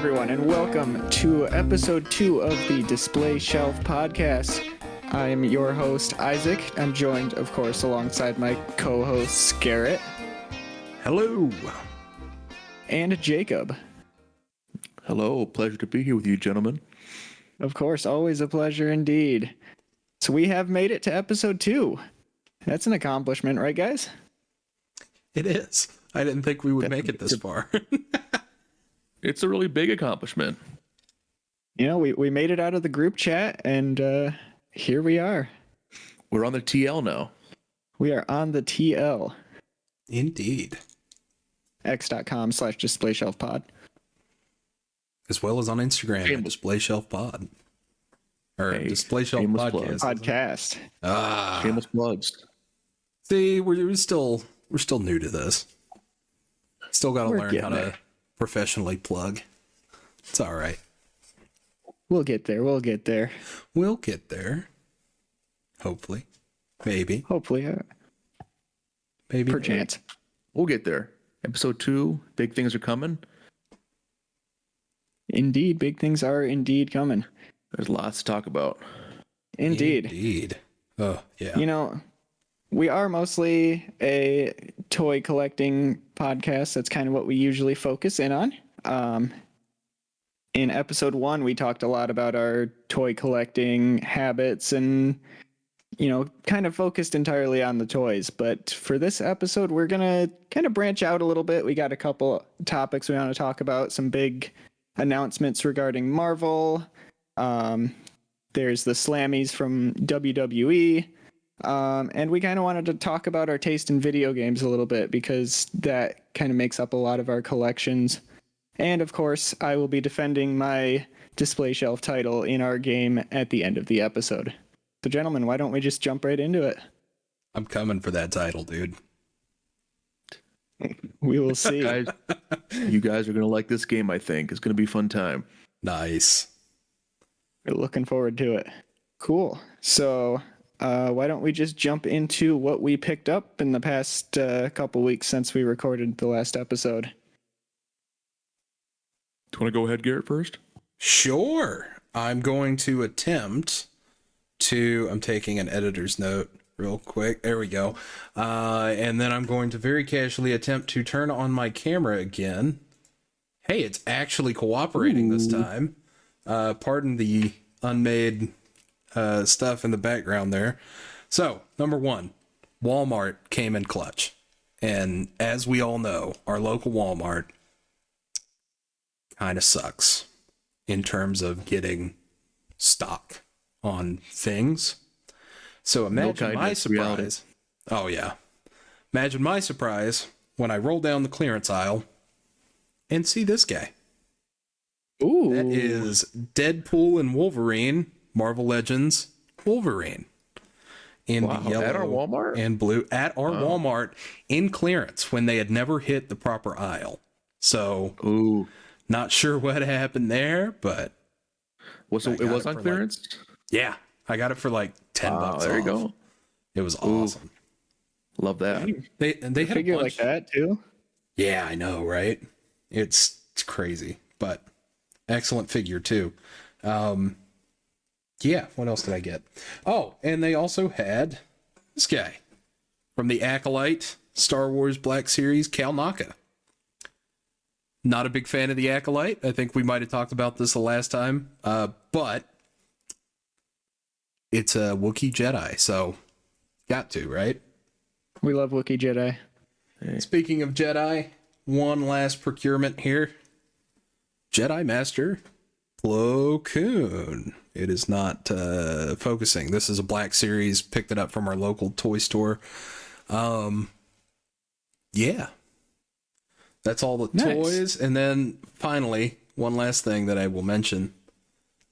everyone, and welcome to episode 2 of the DisplayShelf podcast. I'm your host, Isaac. I'm joined, of course, alongside my co-hosts, Garrett. Hello. And Jacob. Hello. Pleasure to be here with you, gentlemen. Of course, always a pleasure indeed. So we have made it to episode 2. That's an accomplishment, right, guys? It is. I didn't think we would make it this far. It's a really big accomplishment. You know, we made it out of the group chat, and here we are. We're on the TL now. We are on the TL. Indeed. x.com/DisplayShelfPod. As well as on Instagram at DisplayShelfPod. Or DisplayShelf Podcast. Shameless plugs. See, we're still new to this. Still got to learn how to professionally plug. It's all right. We'll get there. We'll get there. Hopefully. Maybe. Hopefully. Maybe. Perchance. We'll get there. Episode 2, big things are coming. Indeed, big things are indeed coming. There's lots to talk about. Indeed. Oh, yeah. You know, we are mostly a toy collecting podcast. That's kind of what we usually focus in on. In episode 1, we talked a lot about our toy collecting habits and, you know, kind of focused entirely on the toys. But for this episode, we're going to kind of branch out a little bit. We got a couple topics we want to talk about, some big announcements regarding Marvel. There's the Slammies from WWE. And we kind of wanted to talk about our taste in video games a little bit because that kind of makes up a lot of our collections. And of course, I will be defending my display shelf title in our game at the end of the episode. So gentlemen, why don't we just jump right into it? I'm coming for that title, dude. We will see. You guys are going to like this game, I think. It's going to be a fun time. Nice. We're looking forward to it. Cool. So why don't we just jump into what we picked up in the past couple weeks since we recorded the last episode? Do you want to go ahead, Garrett, first? Sure. I'm going to attempt to... I'm taking an editor's note real quick. There we go. And then I'm going to very casually attempt to turn on my camera again. Hey, it's actually cooperating this time. Pardon the unmade stuff in the background there. So, number 1, Walmart came in clutch. And as we all know, our local Walmart kind of sucks in terms of getting stock on things. So imagine my surprise. Reality. Oh, yeah. Imagine my surprise when I roll down the clearance aisle and see this guy. Ooh. That is Deadpool and Wolverine, Marvel Legends Wolverine. In the yellow at our Walmart? And blue at our Walmart in clearance when they had never hit the proper aisle. So, not sure what happened there, but it was on clearance? Yeah, I got it for like $10. There you go. It was awesome. Love that. They had a figure bunch like that too. Yeah, I know, right? It's crazy, but excellent figure too. Yeah, what else did I get? Oh, and they also had this guy from the Acolyte Star Wars Black Series, Cal Naka. Not a big fan of the Acolyte. I think we might have talked about this the last time, but it's a Wookiee Jedi, so got to, right? We love Wookiee Jedi. Hey. Speaking of Jedi, one last procurement here. Jedi Master Plo Koon. It is not focusing. This is a Black Series. Picked it up from our local toy store. Yeah. That's all the toys. And then finally, one last thing that I will mention.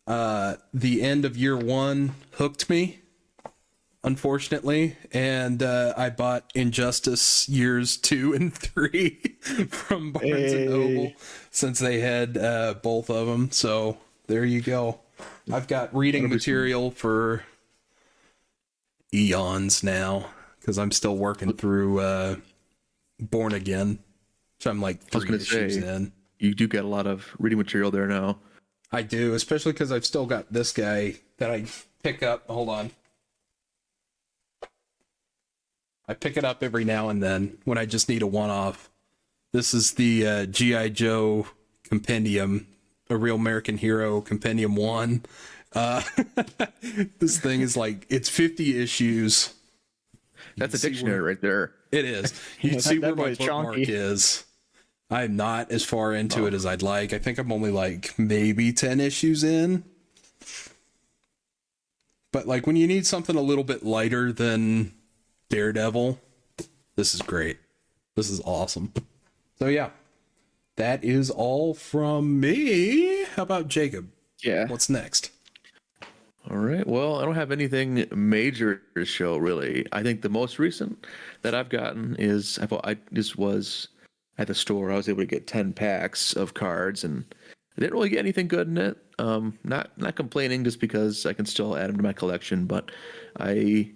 The end of year 1 hooked me, unfortunately, and I bought Injustice years 2 and 3 from Barnes and Noble since they had both of them. So there you go. I've got reading material for eons now because I'm still working through Born Again, which I'm like 3 issues in. you do get a lot of reading material there now. I do, especially because I've still got this guy that I pick up. Hold on. I pick it up every now and then when I just need a one-off. This is the G.I. Joe Compendium, a Real American Hero Compendium 1. This thing is like, it's 50 issues. That's a dictionary right there. It is. You can That see where my boy's bookmark chonky. is. I'm not as far into it as I'd like. I think I'm only like maybe 10 issues in. But like when you need something a little bit lighter than Daredevil, this is great. This is awesome. So yeah, that is all from me. How about Jacob? Yeah. What's next? All right. Well, I don't have anything major to show really. I think the most recent that I've gotten is I just was at the store. I was able to get 10 packs of cards, and I didn't really get anything good in it. Not complaining just because I can still add them to my collection, but I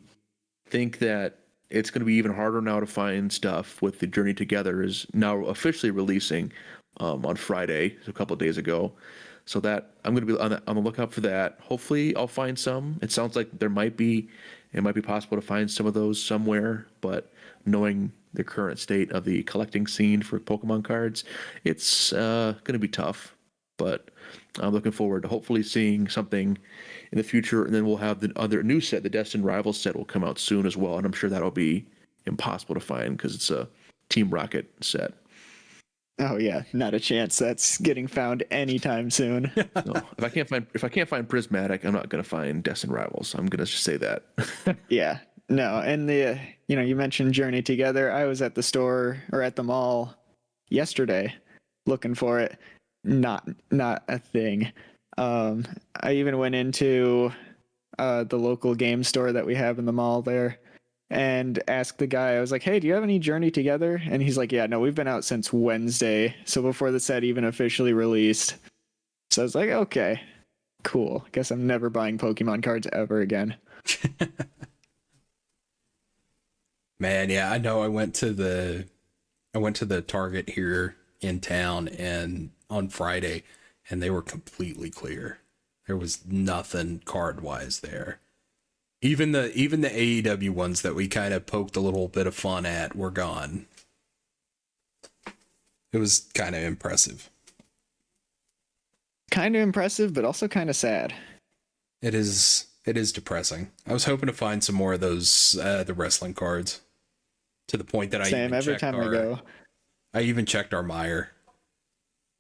think that it's going to be even harder now to find stuff with the Journey Together is now officially releasing on Friday, a couple of days ago. So that I'm going to be on the lookout for that. Hopefully I'll find some. It sounds like it might be possible to find some of those somewhere, but knowing the current state of the collecting scene for Pokemon cards, it's going to be tough. But I'm looking forward to hopefully seeing something in the future, and then we'll have the other new set, the Destined Rivals set, will come out soon as well, and I'm sure that'll be impossible to find because it's a Team Rocket set. Oh yeah, not a chance. That's getting found anytime soon. So if I can't find Prismatic, I'm not going to find Destined Rivals. I'm going to just say that. Yeah. No, and you mentioned Journey Together. I was at the store or at the mall yesterday looking for it. Not a thing. I even went into the local game store that we have in the mall there and asked the guy, I was like, hey, do you have any Journey Together? And he's like, yeah, no, we've been out since Wednesday. So before the set even officially released. So I was like, okay, cool. Guess I'm never buying Pokemon cards ever again. Man, yeah, I know. I went to the Target here in town and on Friday, and they were completely clear. There was nothing card wise there. Even the AEW ones that we kind of poked a little bit of fun at were gone. It was kind of impressive. Kind of impressive, but also kind of sad. It is depressing. I was hoping to find some more of those the wrestling cards. To the point that Every time I go. I even checked our Meyer.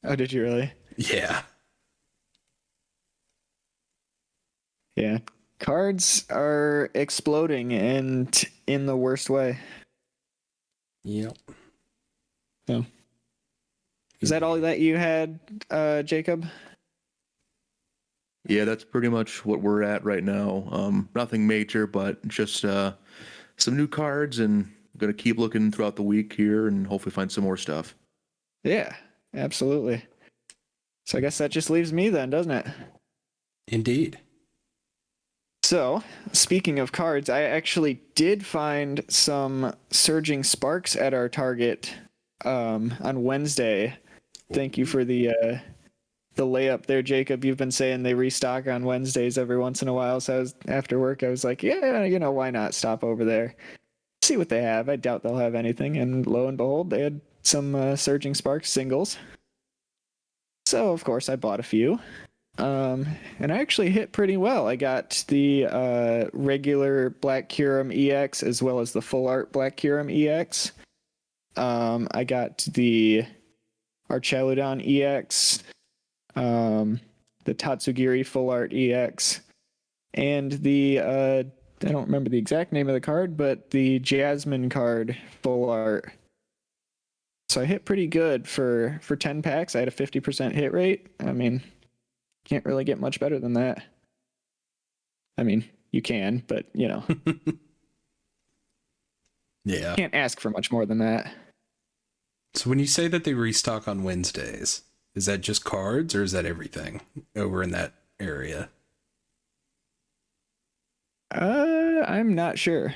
Oh, did you really? Yeah. Yeah. Cards are exploding and in the worst way. Yep. So, is that all that you had, Jacob? Yeah, that's pretty much what we're at right now. Nothing major, but just some new cards, and I'm going to keep looking throughout the week here and hopefully find some more stuff. Yeah, absolutely. So I guess that just leaves me then, doesn't it? Indeed. So, speaking of cards, I actually did find some Surging Sparks at our Target on Wednesday. Thank you for the layup there, Jacob. You've been saying they restock on Wednesdays every once in a while. So after work, I was like, yeah, why not stop over there, see what they have. I doubt they'll have anything. And lo and behold, they had some Surging Sparks singles. So, of course, I bought a few. And I actually hit pretty well. I got the regular Black Curum EX as well as the full art Black Curum EX. I got the Archeludon EX, the Tatsugiri full art EX, and the I don't remember the exact name of the card, but the Jasmine card full art. So I hit pretty good for 10 packs. I had a 50% hit rate. I mean, can't really get much better than that. I mean, you can, but Yeah. Can't ask for much more than that. So when you say that they restock on Wednesdays, is that just cards or is that everything over in that area? I'm not sure.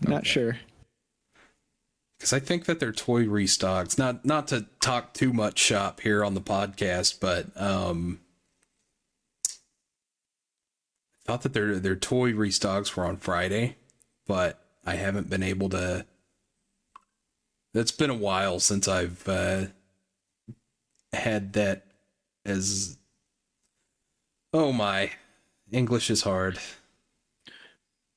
Not sure. because I think that their toy restocks, not to talk too much shop here on the podcast, but thought that their toy restocks were on Friday, but I haven't been able to. It's been a while since I've had that as. Oh my, English is hard.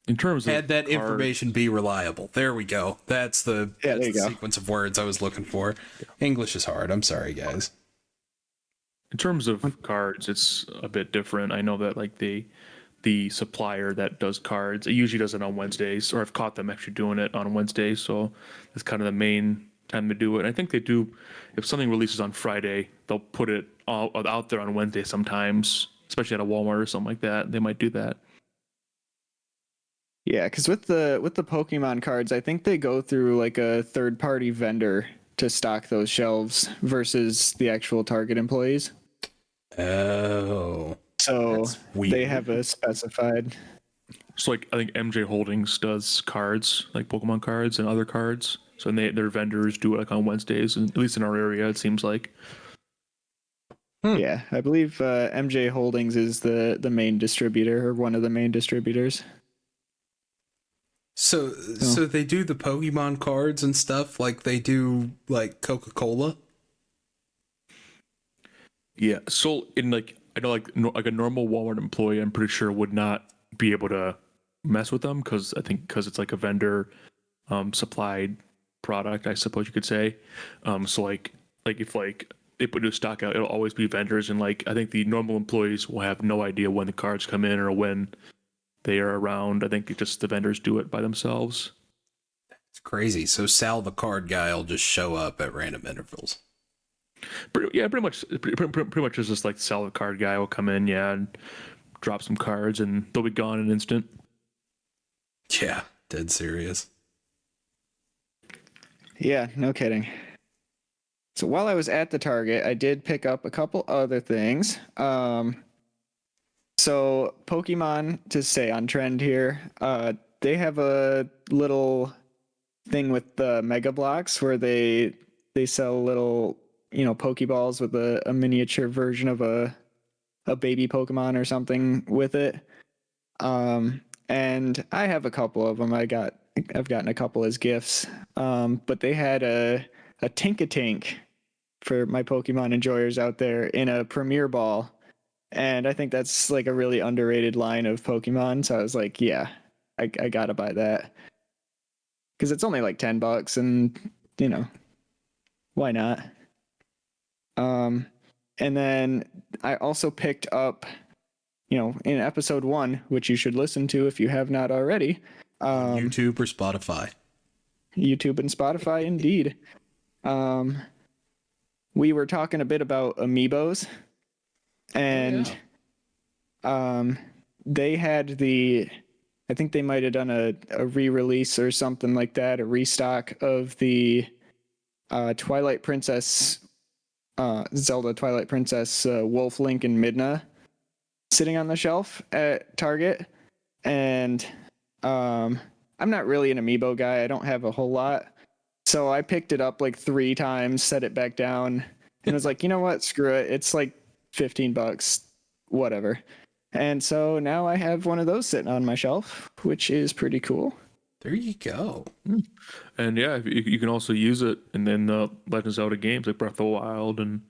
In terms of had that information be reliable. There we go. That's the sequence of words I was looking for. English is hard. I'm sorry, guys. In terms of cards, it's a bit different. I know that like the supplier that does cards, it usually does it on Wednesdays, or I've caught them actually doing it on Wednesdays, so that's kind of the main time to do it. And I think they do, if something releases on Friday, they'll put it all out there on Wednesday sometimes, especially at a Walmart or something like that. They might do that. Yeah, because with the Pokemon cards, I think they go through like a third-party vendor to stock those shelves versus the actual Target employees. Oh. So they have a specified. So like I think MJ Holdings does cards, like Pokemon cards and other cards. So their vendors do it like on Wednesdays, and at least in our area, it seems like. Yeah, I believe MJ Holdings is the main distributor, or one of the main distributors. So they do the Pokemon cards and stuff like they do like Coca-Cola? Yeah, so in like I know like a normal Walmart employee, I'm pretty sure would not be able to mess with them because it's like a vendor supplied product, I suppose you could say. So like if like they put new stock out, it'll always be vendors, and like I think the normal employees will have no idea when the cards come in or when they are around. I think it just the vendors do it by themselves. It's crazy. So Sal the card guy will just show up at random intervals. Pretty much it's just like Sal the card guy will come in, and drop some cards, and they'll be gone in an instant. Yeah, dead serious. Yeah, no kidding. So while I was at the Target, I did pick up a couple other things. So Pokemon, to stay on trend here, they have a little thing with the Mega Blocks where they sell little, Pokeballs with a miniature version of a baby Pokemon or something with it. And I have a couple of them. I've gotten a couple as gifts. But they had a Tink-a-Tink for my Pokemon enjoyers out there in a Premier Ball. And I think that's like a really underrated line of Pokemon. So I was like, yeah, I gotta buy that. Because it's only like $10 and, why not? And then I also picked up, in episode 1, which you should listen to if you have not already. YouTube or Spotify? YouTube and Spotify, indeed. We were talking a bit about amiibos. And they had I think they might have done a re-release or something like that, a restock of the Twilight Princess, Zelda Twilight Princess Wolf, Link, and Midna sitting on the shelf at Target. And I'm not really an amiibo guy. I don't have a whole lot. So I picked it up like 3 times, set it back down, and was like, you know what? Screw it. It's like $15, whatever. And so now I have one of those sitting on my shelf, which is pretty cool. There you go. And yeah, you can also use it in the Legend of Zelda games like Breath of the Wild and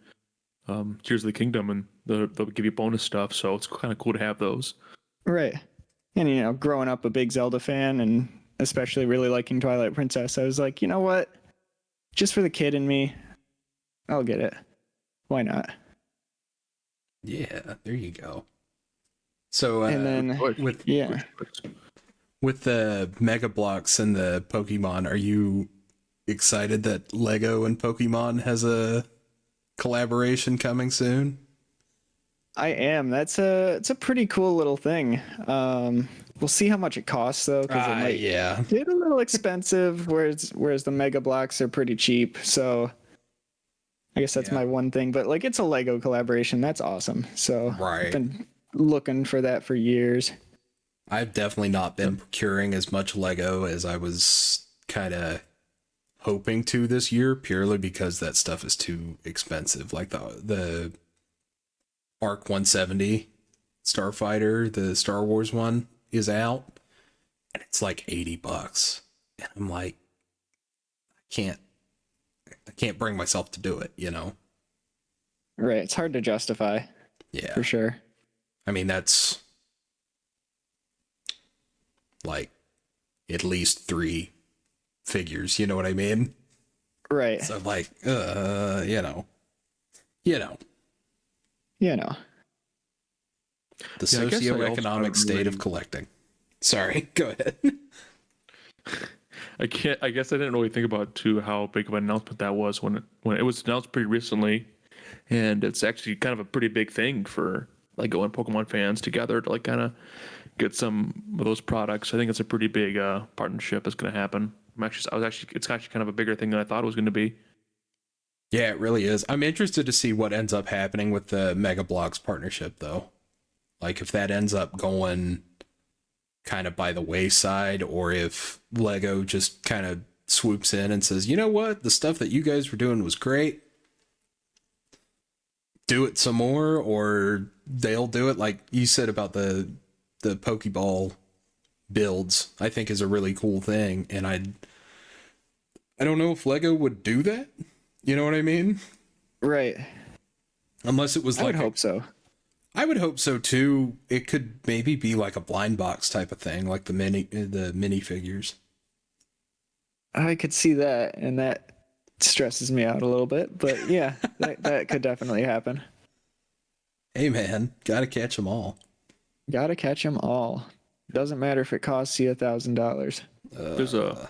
Tears of the Kingdom, and they'll give you bonus stuff. So it's kind of cool to have those. Right. And, growing up a big Zelda fan and especially really liking Twilight Princess, I was like, you know what? Just for the kid in me, I'll get it. Why not? Yeah, there you go. So and then with the Mega Blocks and the Pokemon, are you excited that Lego and Pokemon has a collaboration coming soon? I am. It's a pretty cool little thing. We'll see how much it costs though, because it might get a little expensive. Whereas the Mega Blocks are pretty cheap. So I guess that's my one thing. But like, it's a Lego collaboration. That's awesome. So I've been looking for that for years. I've definitely not been procuring as much Lego as I was kind of hoping to this year purely because that stuff is too expensive. Like the Arc 170 Starfighter, the Star Wars one, is out, and it's like $80. And I'm like, I can't bring myself to do it, you know? Right. It's hard to justify. Yeah. For sure. I mean, that's like at least 3 figures, you know what I mean? Right. So like, you know. You know. The Yeah, I guess I also socioeconomic state of really- collecting. Sorry, go ahead. I guess I didn't really think about too how big of an announcement that was when it was announced pretty recently, and it's actually kind of a pretty big thing for like going Pokemon fans together to like kind of get some of those products. I think it's a pretty big partnership that's going to happen. It's actually kind of a bigger thing than I thought it was going to be. Yeah, it really is. I'm interested to see what ends up happening with the Mega Bloks partnership, though. Like, if that ends up going kind of by the wayside, or if Lego just kind of swoops in and says, you know what, the stuff that you guys were doing was great. Do it some more, or they'll do it like you said about the Pokeball builds. I think is a really cool thing, and I don't know if Lego would do that. You know what I mean? Right. Unless it was I like would hope so. I would hope so too. It could maybe be like a blind box type of thing, like the mini figures. I could see that, and that stresses me out a little bit. But yeah, that could definitely happen. Hey man, gotta catch them all. Gotta catch them all. Doesn't matter if it costs you $1,000. There's a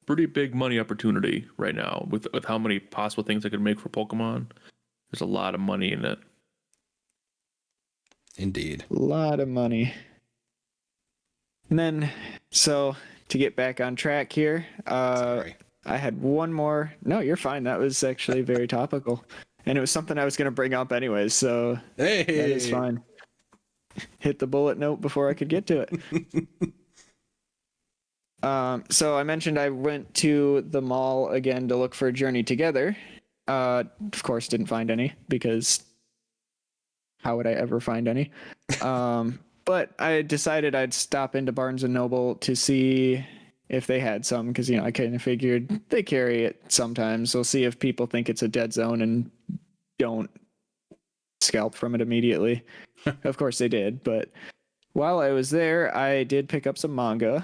pretty big money opportunity right now with how many possible things I could make for Pokemon. There's a lot of money in it. Indeed. A lot of money. And then, so to get back on track here, Sorry. I had one more. No, you're fine. That was actually very topical. And it was something I was going to bring up anyways, so Hey, that is fine. Hit the bullet note before I could get to it. So I mentioned I went to the mall again to look for Journey Together. Of course, didn't find any, because how would I ever find any? But I decided I'd stop into Barnes & Noble to see if they had some, because, I kind of figured they carry it sometimes. So see if people think it's a dead zone and don't scalp from it immediately. Of course they did, but while I was there, I did pick up some manga.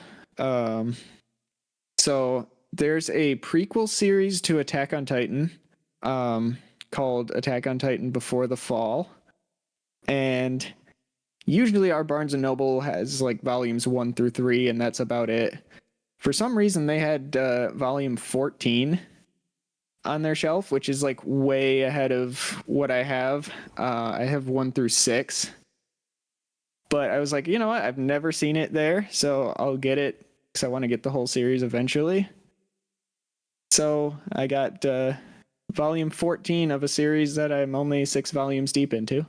So there's a prequel series to Attack on Titan called Attack on Titan Before the Fall. And usually our Barnes & Noble has like volumes 1 through 3, and that's about it. For some reason, they had volume 14 on their shelf, which is like way ahead of what I have. I have 1 through 6. But I was like, you know what? I've never seen it there, so I'll get it because I want to get the whole series eventually. So I got volume 14 of a series that I'm only 6 volumes deep into.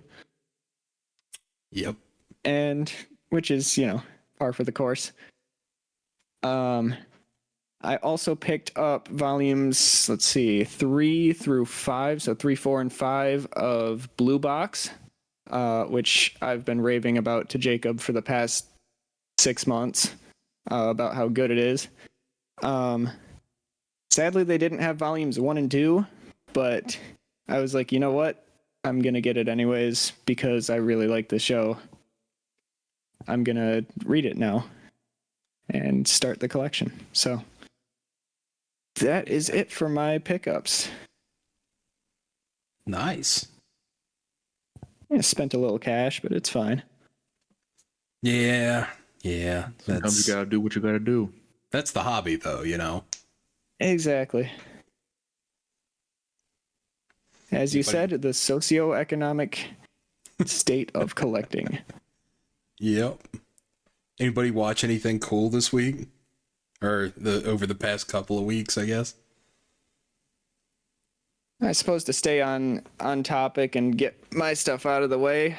Yep. And which is, par for the course. I also picked up volumes, 3 through 5, so 3, 4, and 5 of Blue Box, which I've been raving about to Jacob for the past 6 months, about how good it is. Sadly, they didn't have volumes 1 and 2, but I was like, you know what? I'm going to get it anyways because I really like the show. I'm going to read it now and start the collection. So that is it for my pickups. Nice. I spent a little cash, but it's fine. Yeah. Sometimes you gotta do what you gotta do. That's the hobby, though, Exactly. As you said, the socioeconomic state of collecting. Yep. Anybody watch anything cool this week? Or over the past couple of weeks, I guess? I suppose to stay on topic and get my stuff out of the way,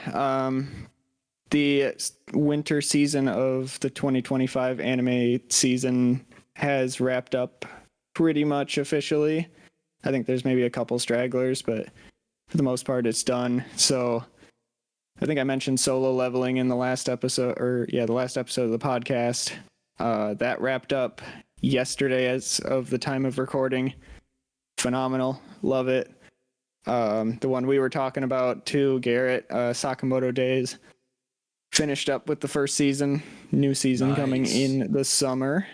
the winter season of the 2025 anime season has wrapped up pretty much officially. I think there's maybe a couple stragglers, but for the most part, it's done. So I think I mentioned solo leveling in the last episode, the last episode of the podcast. That wrapped up yesterday as of the time of recording. Phenomenal. Love it. The one we were talking about too, Garrett, Sakamoto Days, finished up with the first season. New season coming in the summer.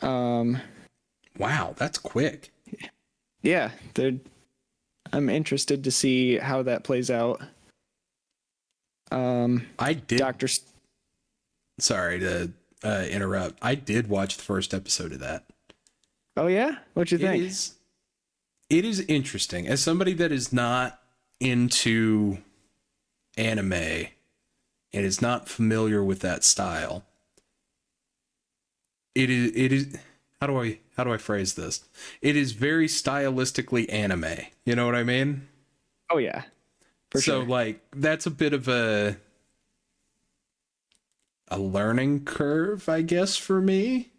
Wow, that's quick. Yeah, I'm interested to see how that plays out. I did. Doctor. Sorry to interrupt. I did watch the first episode of that. Oh yeah, what'd you think? It is interesting. As somebody that is not into anime and is not familiar with that style, it is. How do I phrase this? It is very stylistically anime. You know what I mean? Oh yeah. For so sure. like that's a bit of a learning curve, I guess, for me.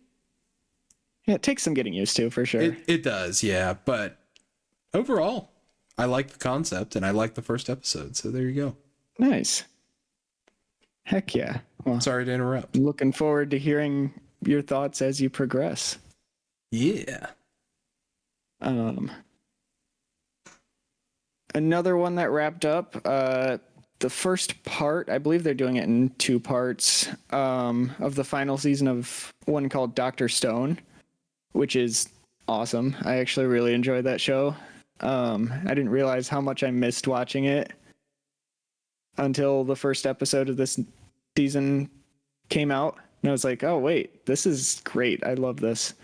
Yeah, it takes some getting used to, for sure. It does, yeah. But overall, I like the concept and I like the first episode. So there you go. Nice. Heck yeah. Well, Sorry to interrupt. looking forward to hearing your thoughts as you progress. Yeah. Another one that wrapped up, the first part, I believe they're doing it in 2 parts, of the final season of one called Dr. Stone, which is awesome. I actually really enjoyed that show. I didn't realize how much I missed watching it until the first episode of this season came out. And I was like, oh, wait, this is great. I love this.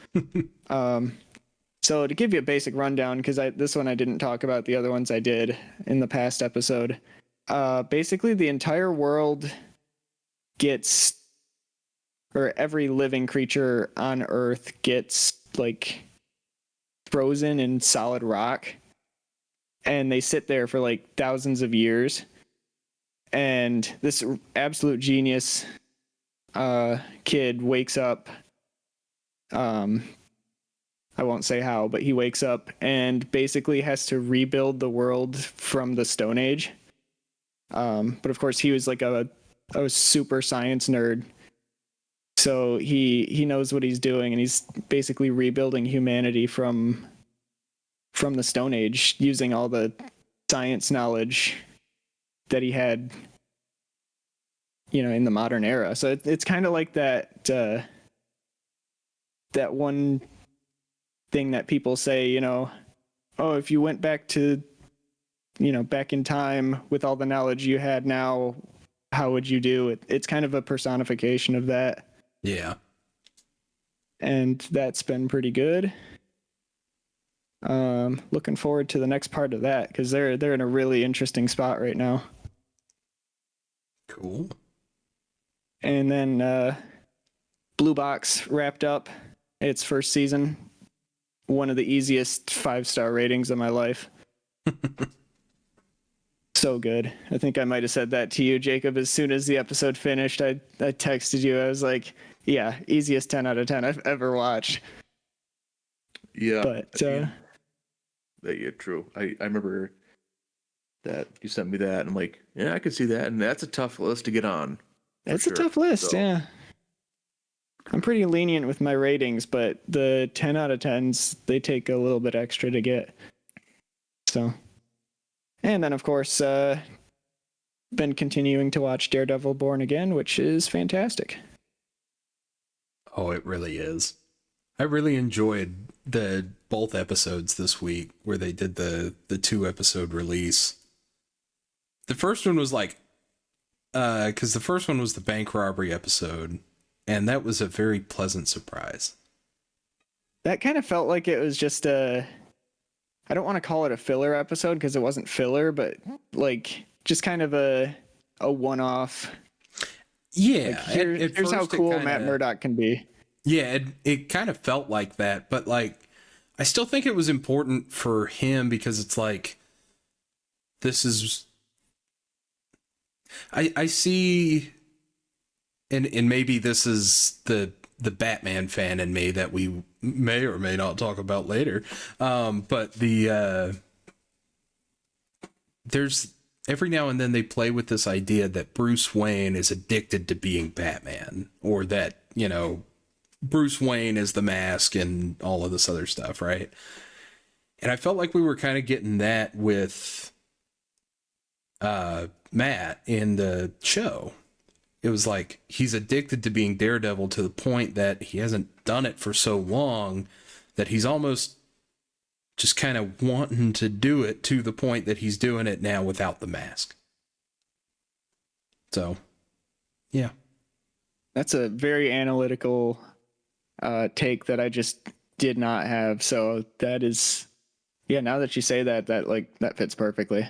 So to give you a basic rundown, because this one I didn't talk about, the other ones I did in the past episode. Basically, the entire world every living creature on Earth gets like frozen in solid rock, and they sit there for like thousands of years. And this absolute genius kid wakes up. I won't say how, but he wakes up and basically has to rebuild the world from the Stone Age. But of course, he was like a super science nerd. So he knows what he's doing, and he's basically rebuilding humanity from the Stone Age using all the science knowledge that he had, in the modern era. So it's kind of like that one thing that people say, oh, if you went back to, back in time with all the knowledge you had now, how would you do it? It's kind of a personification of that. Yeah. And that's been pretty good. Looking forward to the next part of that, because they're in a really interesting spot right now. Cool. And then Blue Box wrapped up its first season. One of the easiest 5-star ratings of my life. So good. I think I might have said that to you, Jacob, as soon as the episode finished. I texted you. I was like, yeah, easiest 10 out of 10 I've ever watched. Yeah. But yeah, true. I remember that you sent me that, and I'm like, yeah, I could see that, and that's a tough list to get on. it's a tough list, yeah. I'm pretty lenient with my ratings, but the 10 out of 10s, they take a little bit extra to get. So, and then of course, been continuing to watch Daredevil Born Again, which is fantastic. Oh, it really is. I really enjoyed both episodes this week where they did the 2-episode release. The first one was like, because the first one was the bank robbery episode, and that was a very pleasant surprise. That kind of felt like it was just I don't want to call it a filler episode because it wasn't filler, but like just kind of a one-off. Yeah. Like, here's how cool Matt Murdock can be. Yeah, it kind of felt like that, but like I still think it was important for him because it's like this is I see and maybe this is the Batman fan in me that we may or may not talk about later. But there's every now and then they play with this idea that Bruce Wayne is addicted to being Batman, or that, you know, Bruce Wayne is the mask and all of this other stuff, right? And I felt like we were kind of getting that with Matt in the show. It was like he's addicted to being Daredevil to the point that he hasn't done it for so long that he's almost just kind of wanting to do it, to the point that he's doing it now without the mask. So, yeah. That's a very analytical take that I just did not have. So that is, yeah, now that you say that, that fits perfectly.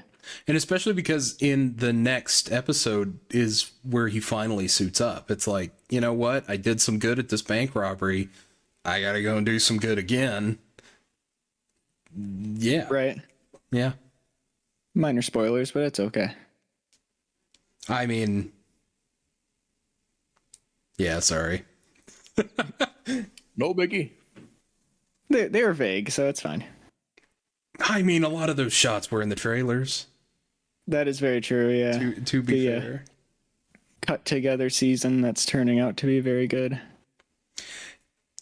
And especially because in the next episode is where he finally suits up. It's like, you know what? I did some good at this bank robbery. I got to go and do some good again. Yeah. Right. Yeah. Minor spoilers, but it's okay. I mean, yeah, sorry. No biggie. They were vague, so it's fine. I mean, a lot of those shots were in the trailers. That is very true, yeah. To be fair. Cut together season that's turning out to be very good.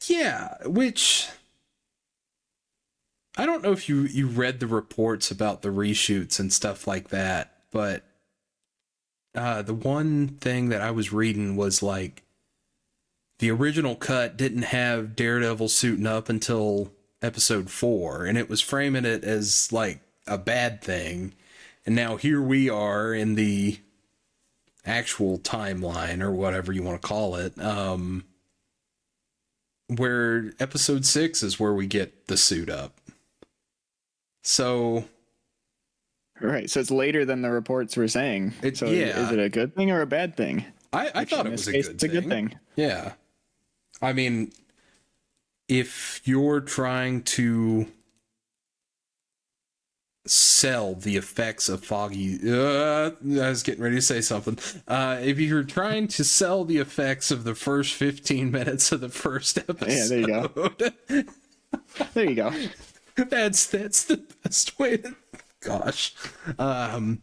Yeah, which I don't know if you read the reports about the reshoots and stuff like that, but the one thing that I was reading was like the original cut didn't have Daredevil suiting up until episode 4, and it was framing it as like a bad thing. And now here we are in the actual timeline, or whatever you want to call it, where episode 6 is where we get the suit up. So, right, so it's later than the reports were saying. Is it a good thing or a bad thing? I thought it was a good thing. It's a good thing. Yeah. I mean, if you're trying to sell the effects of foggy, I was getting ready to say something. If you're trying to sell the effects of the first 15 minutes of the first episode, yeah, there you go. There you go. That's the best way to, gosh. Then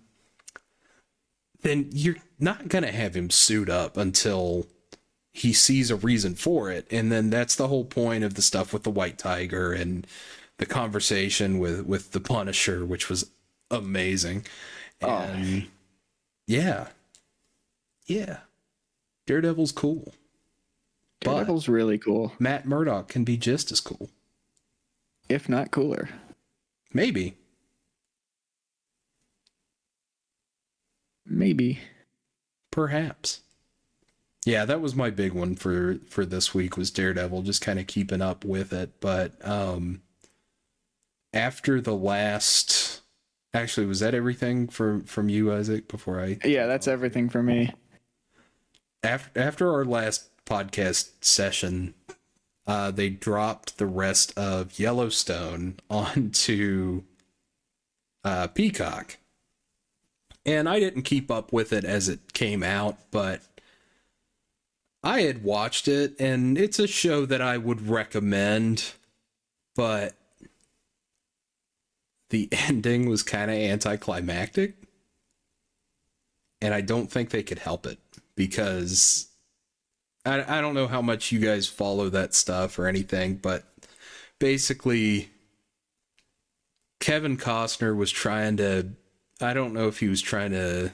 you're not gonna have him suit up until he sees a reason for it, and then that's the whole point of the stuff with the White Tiger and the conversation with the Punisher, which was amazing. And yeah, Daredevil's cool. Daredevil's really cool, Matt Murdock can be just as cool, if not cooler. maybe. Perhaps. Yeah, that was my big one for this week, was Daredevil, just kind of keeping up with it. But after the last, actually, was that everything from you, Isaac? Before I that's everything for me. After our last podcast session, they dropped the rest of Yellowstone onto Peacock, and I didn't keep up with it as it came out, but I had watched it, and it's a show that I would recommend, but the ending was kind of anticlimactic, and I don't think they could help it, because I don't know how much you guys follow that stuff or anything, but basically Kevin Costner was trying to, I don't know if he was trying to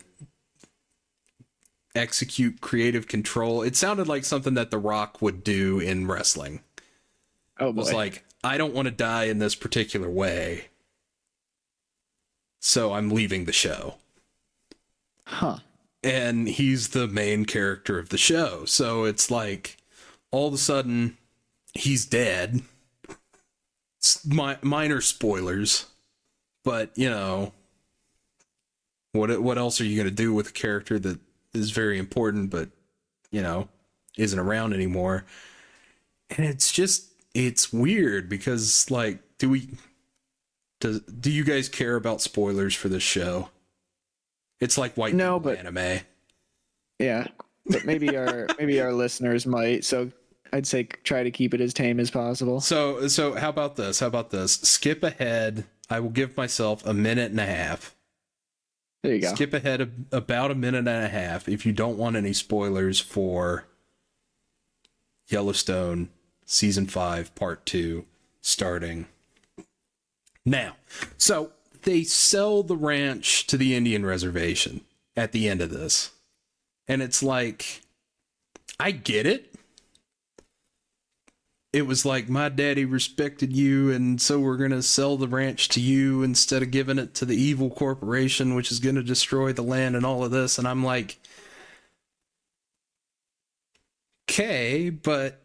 execute creative control. It sounded like something that The Rock would do in wrestling. Oh boy. It was like, I don't want to die in this particular way, so I'm leaving the show. Huh. And he's the main character of the show, so it's like all of a sudden he's dead. It's minor spoilers, but you know, what else are you going to do with a character that is very important but, you know, isn't around anymore? And it's weird, because like, do you guys care about spoilers for this show? It's like white people anime. Yeah, but maybe our listeners might. So I'd say try to keep it as tame as possible. So how about this? Skip ahead. I will give myself a minute and a half. There you go. Skip ahead about a minute and a half if you don't want any spoilers for Yellowstone Season 5, Part 2, starting now. So they sell the ranch to the Indian reservation at the end of this. And it's like, I get it. It was like, my daddy respected you, and so we're going to sell the ranch to you instead of giving it to the evil corporation, which is going to destroy the land and all of this. And I'm like, okay, but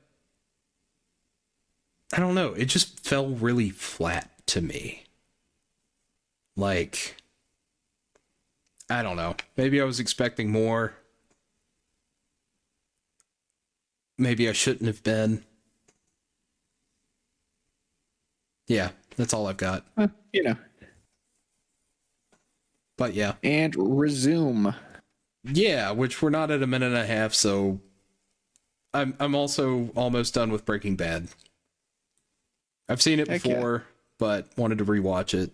I don't know. It just fell really flat to me. Like, I don't know. Maybe I was expecting more. Maybe I shouldn't have been. Yeah, that's all I've got. You know. But yeah. And resume. Yeah, which we're not at a minute and a half, so I'm also almost done with Breaking Bad. I've seen it before, but wanted to rewatch it.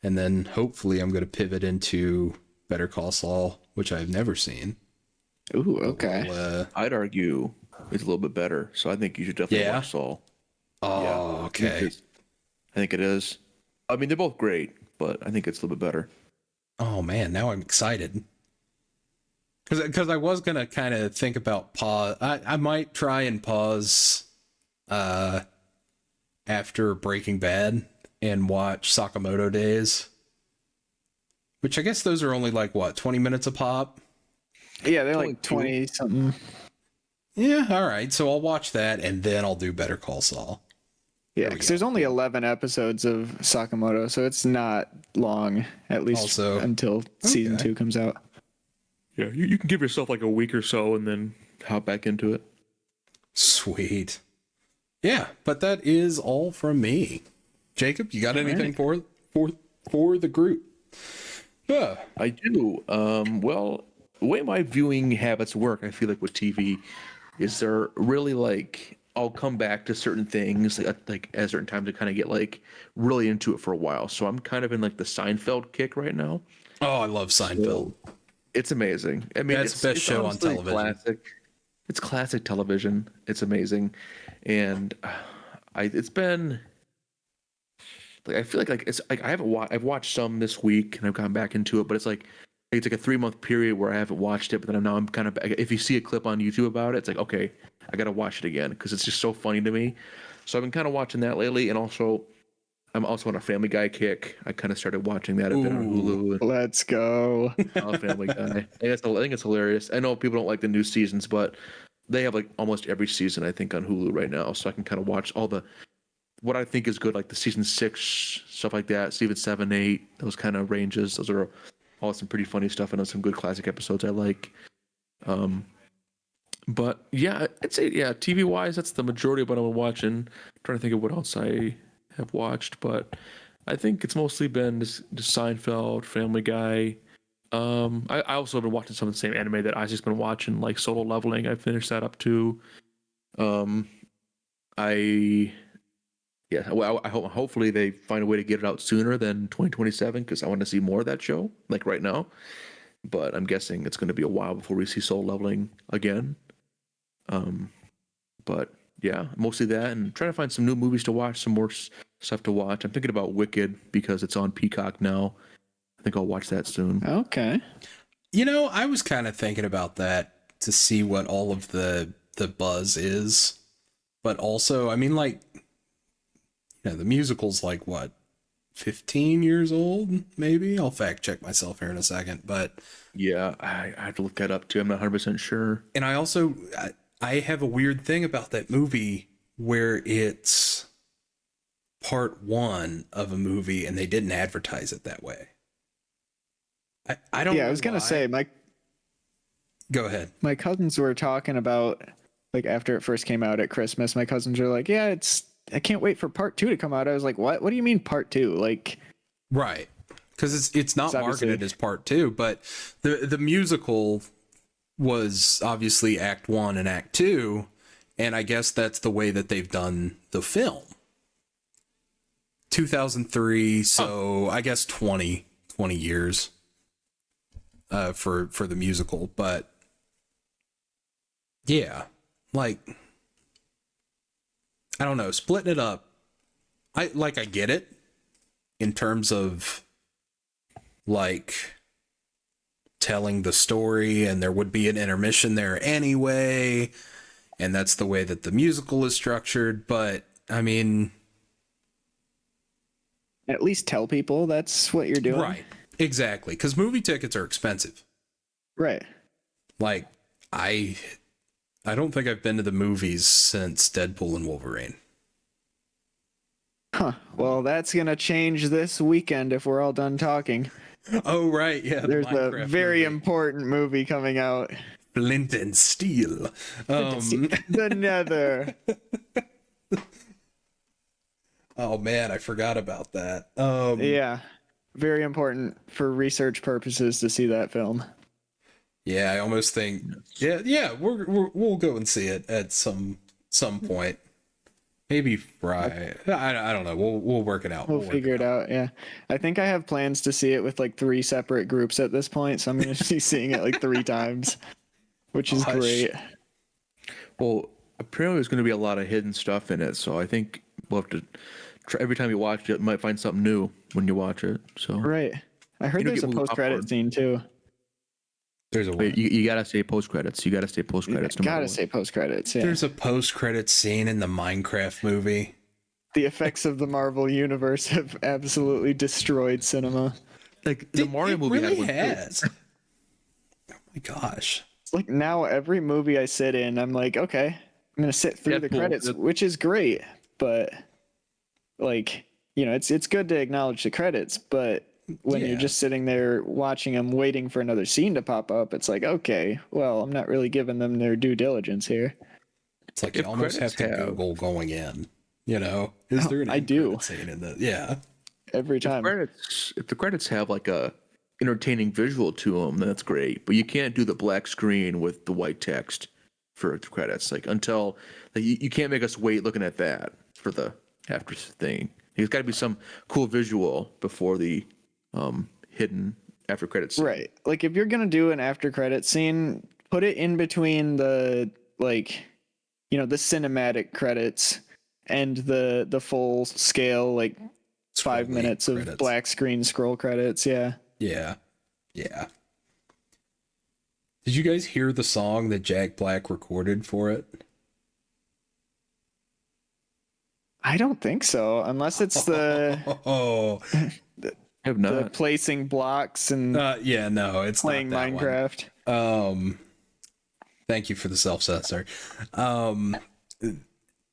And then hopefully I'm going to pivot into Better Call Saul, which I've never seen. Ooh, okay. Well, I'd argue it's a little bit better, so I think you should definitely watch Saul. Oh, Yeah, okay. I think it is. I mean, they're both great, but I think it's a little bit better. Oh man, now I'm excited. Because I was gonna kind of think about pause. I might try and pause after Breaking Bad and watch Sakamoto Days, which I guess those are only like what 20 minutes a pop. Yeah, they're like 20 something. Yeah, all right. So I'll watch that and then I'll do Better Call Saul. Yeah, because there's only 11 episodes of Sakamoto, so it's not long, at least Also, until season 2 comes out. Yeah, you can give yourself like a week or so and then hop back into it. Sweet. Yeah, but that is all from me. Jacob, you got anything for the group? Yeah. I do. Well, the way my viewing habits work, I feel like with TV, is they're really like I'll come back to certain things like at certain times to kind of get like really into it for a while. So I'm kind of in like the Seinfeld kick right now. Oh, I love Seinfeld. So, it's amazing. I mean, that's the best show on television. Classic. It's classic television. It's amazing, and it's been like I feel like it's like I've watched some this week and I've gone back into it, but it's like a 3-month period where I haven't watched it. But then I'm kind of if you see a clip on YouTube about it, it's like okay, I gotta watch it again because it's just so funny to me. So I've been kind of watching that lately, and also I'm also on a Family Guy kick. I kind of started watching that a bit on Hulu. Let's go. Family Guy. I think it's hilarious. I know people don't like the new seasons, but they have like almost every season I think on Hulu right now, so I can kind of watch all the what I think is good, like the season 6 stuff like that, season 7, 8, those kind of ranges. Those are all some pretty funny stuff and some good classic episodes I like. But yeah, I'd say TV wise, that's the majority of what I'm watching. I'm trying to think of what else I have watched, but I think it's mostly been just Seinfeld, Family Guy. I also have been watching some of the same anime that Isaac's been watching, like Solo Leveling. I finished that up too. I hopefully they find a way to get it out sooner than 2027 because I want to see more of that show, like right now. But I'm guessing it's going to be a while before we see Solo Leveling again. But yeah, mostly that, and trying to find some new movies to watch, some more stuff to watch. I'm thinking about Wicked because it's on Peacock now. I think I'll watch that soon. Okay. You know, I was kind of thinking about that to see what all of the buzz is, but also, I mean, like, you know, the musical's like what, 15 years old? Maybe I'll fact check myself here in a second, but yeah, I have to look that up too. I'm not 100% sure. And I also I have a weird thing about that movie where it's part 1 of a movie and they didn't advertise it that way. I don't know. Yeah, I was going to say, Go ahead. My cousins were talking about, like, after it first came out at Christmas, my cousins were like, yeah, I can't wait for part 2 to come out. I was like, what? What do you mean part 2? Like, right. Because it's not marketed as part 2, but the musical was obviously Act 1 and Act 2, And I guess that's the way that they've done the film. 2003, so I guess 20 years for the musical. But yeah, like, I don't know, splitting it up. I get it in terms of like telling the story, and there would be an intermission there anyway, and that's the way that the musical is structured. But I mean, At least tell people that's what you're doing. right, exactly, because movie tickets are expensive. Right. Like, I don't think I've been to the movies since Deadpool and Wolverine. Huh. Well, that's going to change this weekend if we're all done talking. Oh, right, yeah. There's a Minecraft very movie. important movie coming out. Flint and Steel. The Nether. Oh man, I forgot about that. Yeah. Very important for research purposes to see that film. Yeah, I almost think. Yeah, we'll go and see it at some point. Maybe Friday. I don't know. We'll work it out. We'll figure it out. Yeah. I think I have plans to see it with like 3 separate groups at this point, so I'm going to be seeing it like 3 times, which is great. Well, apparently there's going to be a lot of hidden stuff in it, so I think we'll have to try, every time you watch it, you might find something new when you watch it. So Right. I heard You don't there's a get movie post-credit popcorn. scene too. There's a Wait, you gotta say post credits. You gotta say post credits. Gotta say post-credits, yeah. There's a post-credit scene in the Minecraft movie. The effects of the Marvel Universe have absolutely destroyed cinema. Like the Mario movie really had has. Oh my gosh. It's like now every movie I sit in, I'm like, okay, I'm gonna sit through the Deadpool, credits, that- which is great, but like, you know, it's good to acknowledge the credits, but when Yeah. you're just sitting there watching them, waiting for another scene to pop up, it's like, okay, well, I'm not really giving them their due diligence here. It's like you If almost have credits to have- Google going in. You know, is there an I do. end credit scene in the? Yeah. Every time. If the credits have like a entertaining visual to them, then that's great. But you can't do the black screen with the white text for the credits. Like until like, you can't make us wait looking at that for the after thing. There's got to be some cool visual before the hidden after credits. Right. Like if you're gonna do an after credit scene, put it in between the like, you know, the cinematic credits and the full scale like 5 Scrolly minutes of credits. black screen scroll credits. Yeah. Yeah. Yeah. Did you guys hear the song that Jack Black recorded for it? I don't think so, unless it's the Oh, I have the not. placing blocks and yeah, no, it's playing not that one. Minecraft. Thank you for the self-censor.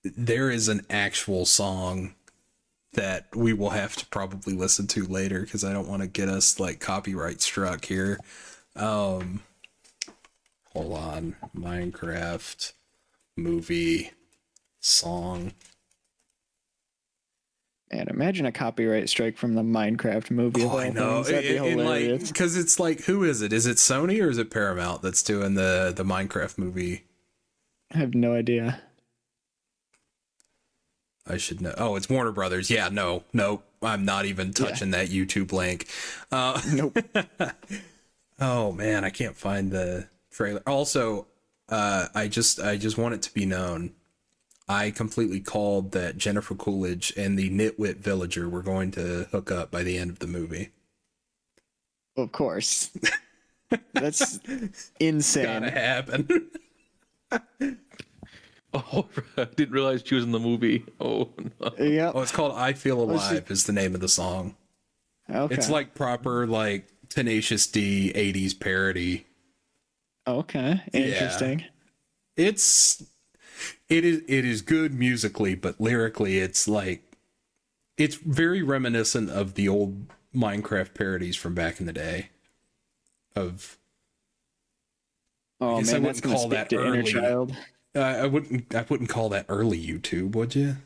There is an actual song that we will have to probably listen to later because I don't want to get us like copyright struck here. Hold on. Minecraft movie song. And imagine a copyright strike from the Minecraft movie. Of all I know. things. That'd be hilarious. Because it's like, who is it? Is it Sony or is it Paramount that's doing the Minecraft movie? I have no idea. I should know. Oh, it's Warner Brothers. Yeah, no, I'm not even touching that YouTube link. Nope. Oh man, I can't find the trailer. Also, I just want it to be known, I completely called that Jennifer Coolidge and the nitwit villager were going to hook up by the end of the movie. Of course. That's insane. Gotta happen. Oh, I didn't realize she was in the movie. Oh, no. Yeah. Oh, it's called "I Feel was Alive" is the name of the song. Okay. It's like proper like Tenacious D '80s parody. Okay. Interesting. It is good musically, but lyrically it's very reminiscent of the old Minecraft parodies from back in the day. Of Oh guess I man, that's wouldn't gonna call speak that to inner early. child. I wouldn't call that early YouTube, would you?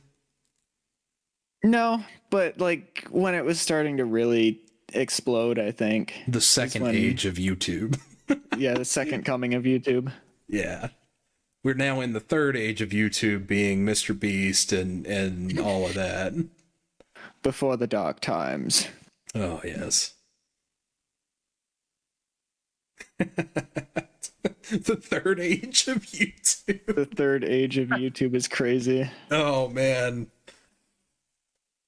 No, but like when it was starting to really explode, I think. The second when- age of YouTube. Yeah, the second coming of YouTube. Yeah. we're now in the third age of YouTube, being Mr. Beast and all of that. Before the dark times. Oh yes. The third age of YouTube. The third age of YouTube is crazy. Oh man.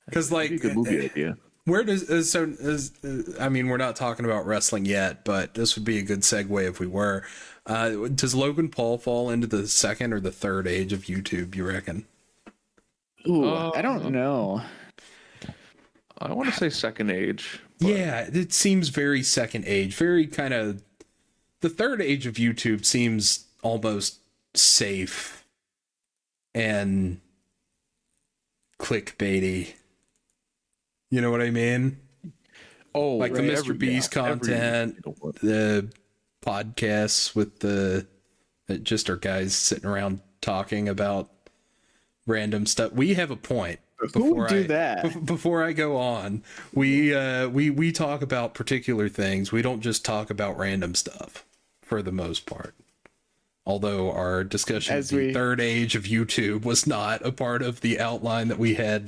Because like, Good movie idea. where does I mean, we're not talking about wrestling yet, but this would be a good segue if we were. Does Logan Paul fall into the second or the third age of YouTube, you reckon? Ooh, I don't know. I want to say second age. But... Yeah, it seems very second age, very kind of. The third age of YouTube seems almost safe and clickbaity. You know what I mean? Oh, like the Mr. Beast content, the podcasts with the just our guys sitting around talking about random stuff. We have a point. Who would do that? Before I go on, we talk about particular things. We don't just talk about random stuff for the most part. Although our discussion of the third age of YouTube was not a part of the outline that we had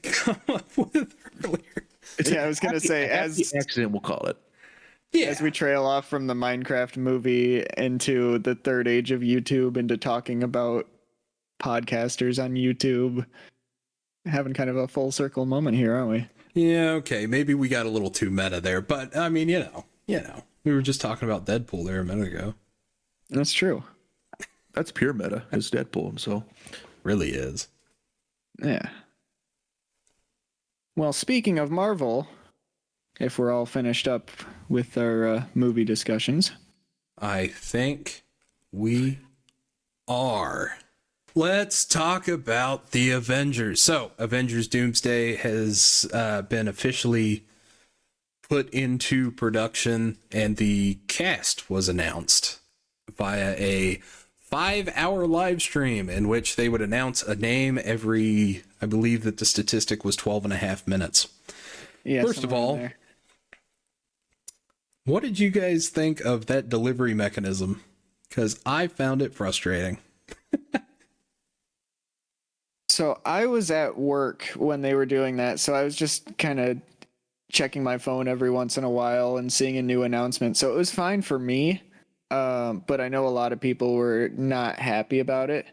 come up with earlier. Yeah, I was gonna say, as accident, we'll call it. Yeah. As we trail off from the Minecraft movie into the third age of YouTube, into talking about podcasters on YouTube, having kind of a full circle moment here, aren't we? Yeah, okay, maybe we got a little too meta there, but I mean, you know, we were just talking about Deadpool there a minute ago. That's true. That's pure meta. It's Deadpool, so really is. Yeah. Well, speaking of Marvel, if we're all finished up with our movie discussions, I think we are. Let's talk about the Avengers. So, Avengers Doomsday has been officially put into production, and the cast was announced via a 5-hour live stream in which they would announce a name every, I believe that the statistic was 12 and a half minutes. yeah. First of all, what did you guys think of that delivery mechanism? Because I found it frustrating. So I was at work when they were doing that, so I was just kind of checking my phone every once in a while and seeing a new announcement. So it was fine for me, but I know a lot of people were not happy about it.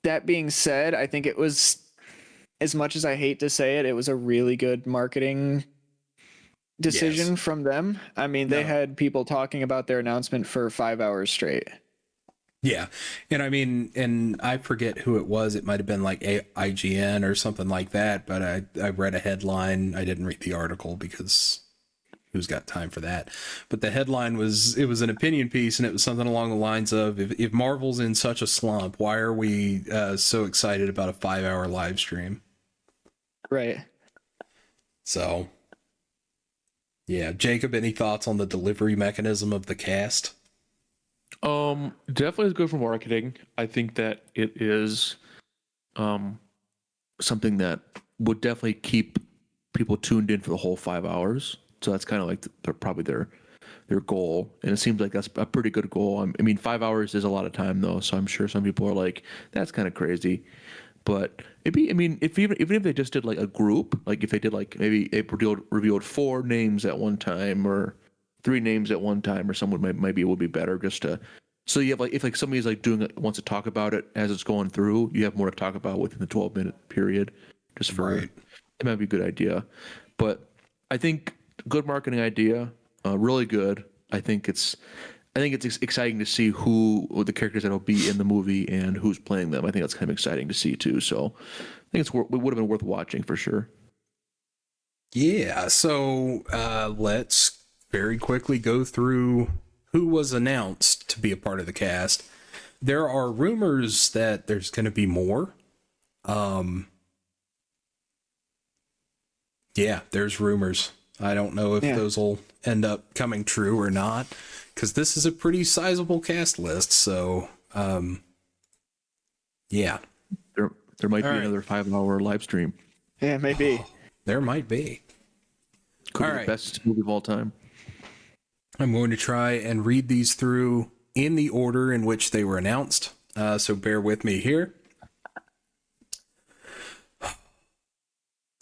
That being said, I think it was, as much as I hate to say it, it was a really good marketing decision from them. I mean, they had people talking about their announcement for 5 hours straight. Yeah. And I mean, and I forget who it was. It might have been like IGN or something like that, but I read a headline. I didn't read the article because who's got time for that? But the headline was, it was an opinion piece, and it was something along the lines of, if Marvel's in such a slump, why are we so excited about a 5-hour live stream? Right. So, yeah. Jacob, any thoughts on the delivery mechanism of the cast? Definitely is good for marketing. I think that it is something that would definitely keep people tuned in for the whole 5 hours. So that's kind of like probably their goal, and it seems like that's a pretty good goal. I mean, 5 hours is a lot of time though, so I'm sure some people are like, that's kind of crazy. But it'd be, I mean, even if they just did like a group, like if they did like maybe they revealed 4 names at one time or 3 names at one time, or someone maybe it would be better just to. So you have like, if like somebody's like wants to talk about it as it's going through, you have more to talk about within the 12-minute period. Just for Right. It might be a good idea, but I think good marketing idea, really good. I think it's exciting to see who the characters that will be in the movie and who's playing them. I think that's kind of exciting to see too. So I think it would have been worth watching for sure. Yeah. So let's very quickly go through who was announced to be a part of the cast. There are rumors that there's going to be more. Yeah, there's rumors. I don't know if those will end up coming true or not, because this is a pretty sizable cast list. So, yeah. There might be another 5-hour live stream. Yeah, maybe. There might be. Could be the best movie of all time. I'm going to try and read these through in the order in which they were announced. so bear with me here.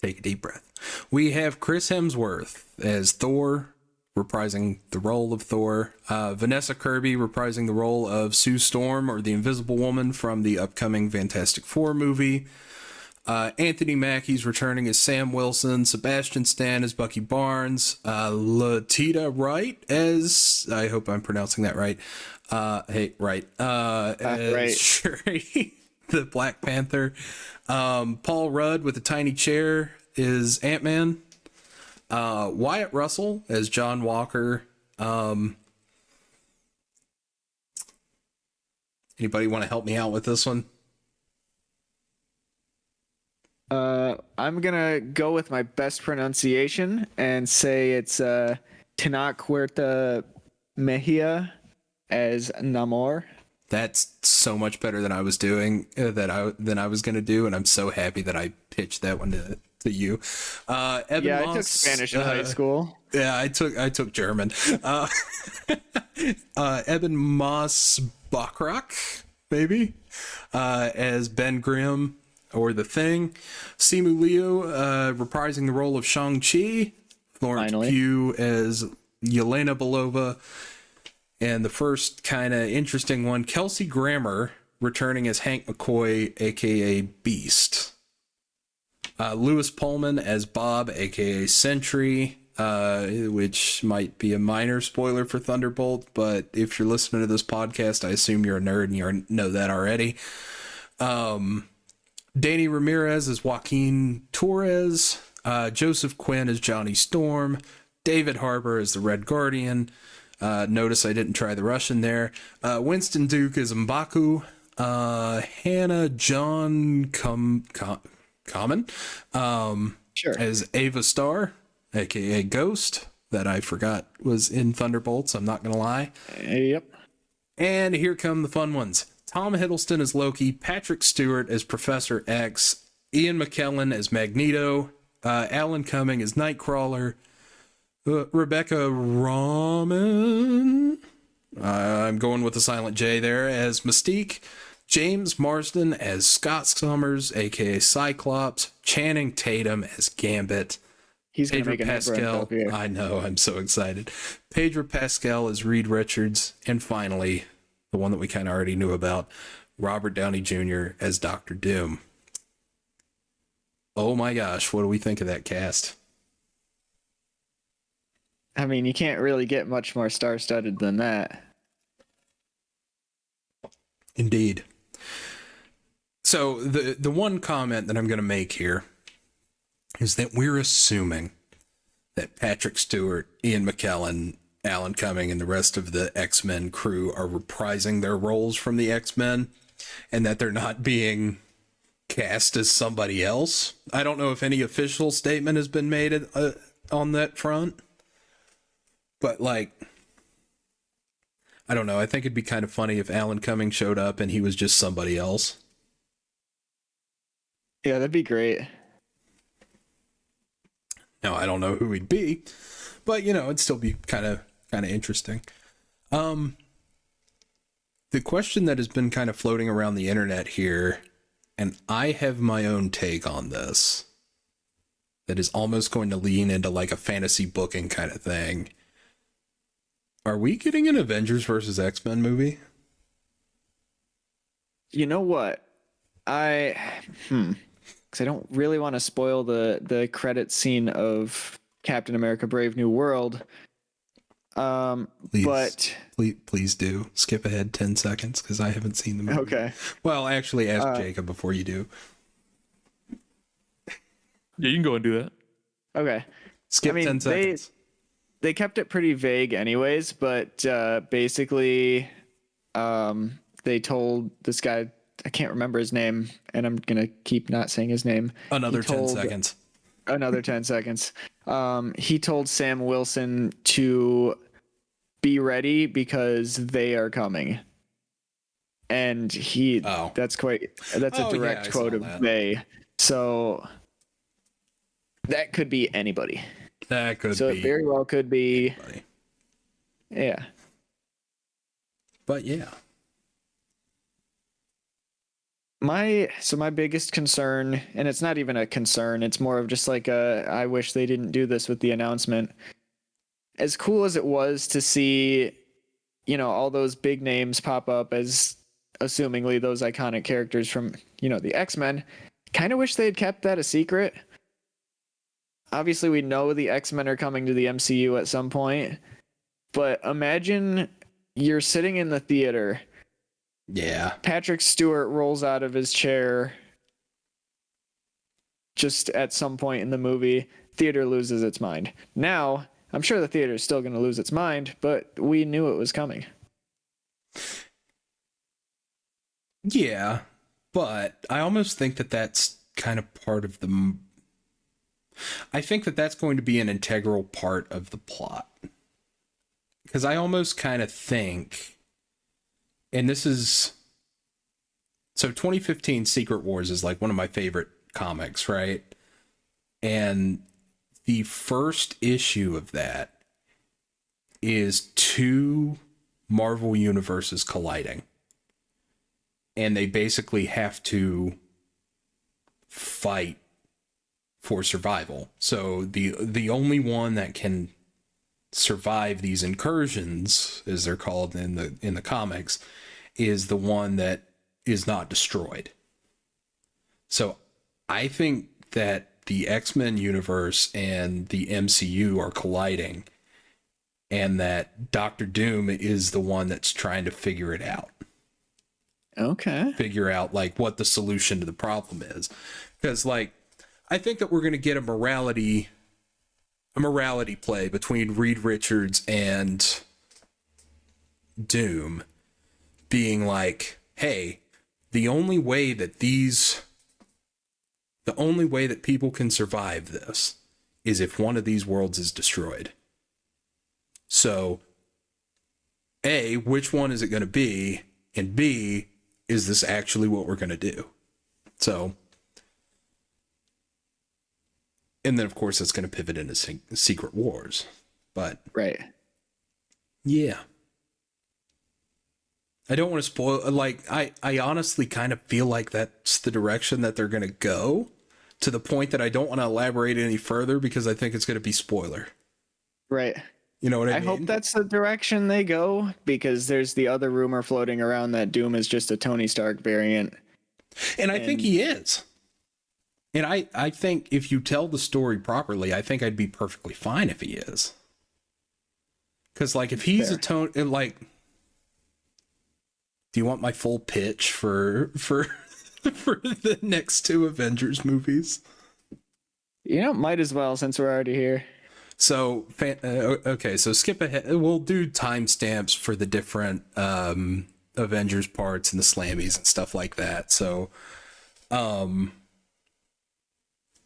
Take a deep breath. We have Chris Hemsworth as Thor, reprising the role of Thor. Vanessa Kirby reprising the role of Sue Storm, or the Invisible Woman, from the upcoming Fantastic Four movie. Anthony Mackie's returning as Sam Wilson. Sebastian Stan as Bucky Barnes. Latita Wright as, I hope I'm pronouncing that right. As right. Shuri, the Black Panther. Paul Rudd with a tiny chair is Ant-Man. Wyatt Russell as John Walker. Anybody want to help me out with this one? I'm gonna go with my best pronunciation and say it's Tenoch Huerta Mejia as Namor. That's so much better than I was doing, than I was gonna do, and I'm so happy that I pitched that one to you. Evan Yeah, Moss, I took Spanish in high school. Yeah, I took German. Evan Moss Bachrach, maybe, as Ben Grimm, or The Thing. Simu Liu reprising the role of Shang-Chi. Florence Finally. Pugh as Yelena Belova. And the first kind of interesting one, Kelsey Grammer returning as Hank McCoy, a.k.a. Beast. Lewis Pullman as Bob, a.k.a. Sentry, which might be a minor spoiler for Thunderbolt, but if you're listening to this podcast, I assume you're a nerd and you know that already. Danny Ramirez as Joaquin Torres. Joseph Quinn as Johnny Storm. David Harbour as the Red Guardian. Notice I didn't try the Russian there. Winston Duke as M'Baku. Hannah John Common Sure. as Ava Starr, aka Ghost, that I forgot was in Thunderbolts, I'm not gonna lie. Yep. And here come the fun ones. Tom Hiddleston as Loki, Patrick Stewart as Professor X, Ian McKellen as Magneto, Alan Cumming as Nightcrawler, Rebecca Rahman, I'm going with the silent J there, as Mystique, James Marsden as Scott Summers, aka Cyclops, Channing Tatum as Gambit, He's gonna Pedro make a name for himself Pascal, here. I know, I'm so excited, Pedro Pascal as Reed Richards, and finally, the one that we kind of already knew about, Robert Downey Jr. as Doctor Doom. Oh my gosh, what do we think of that cast? I mean, you can't really get much more star-studded than that. Indeed. So the one comment that I'm going to make here is that we're assuming that Patrick Stewart, Ian McKellen, Alan Cumming, and the rest of the X-Men crew are reprising their roles from the X-Men, and that they're not being cast as somebody else. I don't know if any official statement has been made on that front, but like, I don't know. I think it'd be kind of funny if Alan Cumming showed up and he was just somebody else. Yeah, that'd be great. Now, I don't know who he'd be, but you know, it'd still be kind of interesting. The question that has been kind of floating around the internet here, and I have my own take on this, that is almost going to lean into like a fantasy booking kind of thing. Are we getting an Avengers versus X-Men movie? You know what? Because I don't really want to spoil the credit scene of Captain America: Brave New World. Please do skip ahead 10 seconds because I haven't seen the movie. Okay. Well, actually, ask Jacob before you do. Yeah, you can go and do that. Okay. Skip 10 seconds. They kept it pretty vague anyways, but basically they told this guy, I can't remember his name, and I'm going to keep not saying his name. Another 10 seconds. Another 10 seconds. He told Sam Wilson to be ready because they are coming. And that's a direct quote of they. So that could be anybody. That could be. So it very well could be anybody. Yeah. But yeah. My biggest concern, and it's not even a concern, it's more of just like a I wish they didn't do this with the announcement. As cool as it was to see, all those big names pop up as assumingly those iconic characters from, the X-Men, kind of wish they had kept that a secret. Obviously, we know the X-Men are coming to the MCU at some point, but imagine you're sitting in the theater. Yeah. Patrick Stewart rolls out of his chair just at some point in the movie. Theater loses its mind. Now, I'm sure the theater is still going to lose its mind, but we knew it was coming. Yeah, but I almost think that that's kind of part of the... I think that that's going to be an integral part of the plot. Because I almost kind of think... And this is... So 2015 Secret Wars is like one of my favorite comics, right? And the first issue of that is two Marvel universes colliding. And they basically have to fight for survival. So the only one that can survive these incursions, as they're called in the comics, is the one that is not destroyed. So I think that the X-Men universe and the MCU are colliding, and that Doctor Doom is the one that's trying to figure it out. Okay. Figure out like what the solution to the problem is. Because like I think that we're going to get a morality play between Reed Richards and Doom, being like, hey, the only way that people can survive this is if one of these worlds is destroyed. So A, which one is it going to be? And B, is this actually what we're going to do? So, and then of course that's going to pivot into Secret Wars. But right. Yeah. I don't want to spoil, like, I honestly kind of feel like that's the direction that they're going to go, to the point that I don't want to elaborate any further because I think it's going to be spoiler. Right. You know what I mean? I hope that's the direction they go, because there's the other rumor floating around that Doom is just a Tony Stark variant. And I think he is. And I think if you tell the story properly, I think I'd be perfectly fine if he is. Because, like, if he's a Tony, like... Do you want my full pitch for the next two Avengers movies? Might as well, since we're already here. So, okay, so skip ahead. We'll do timestamps for the different Avengers parts and the Slammies and stuff like that. So,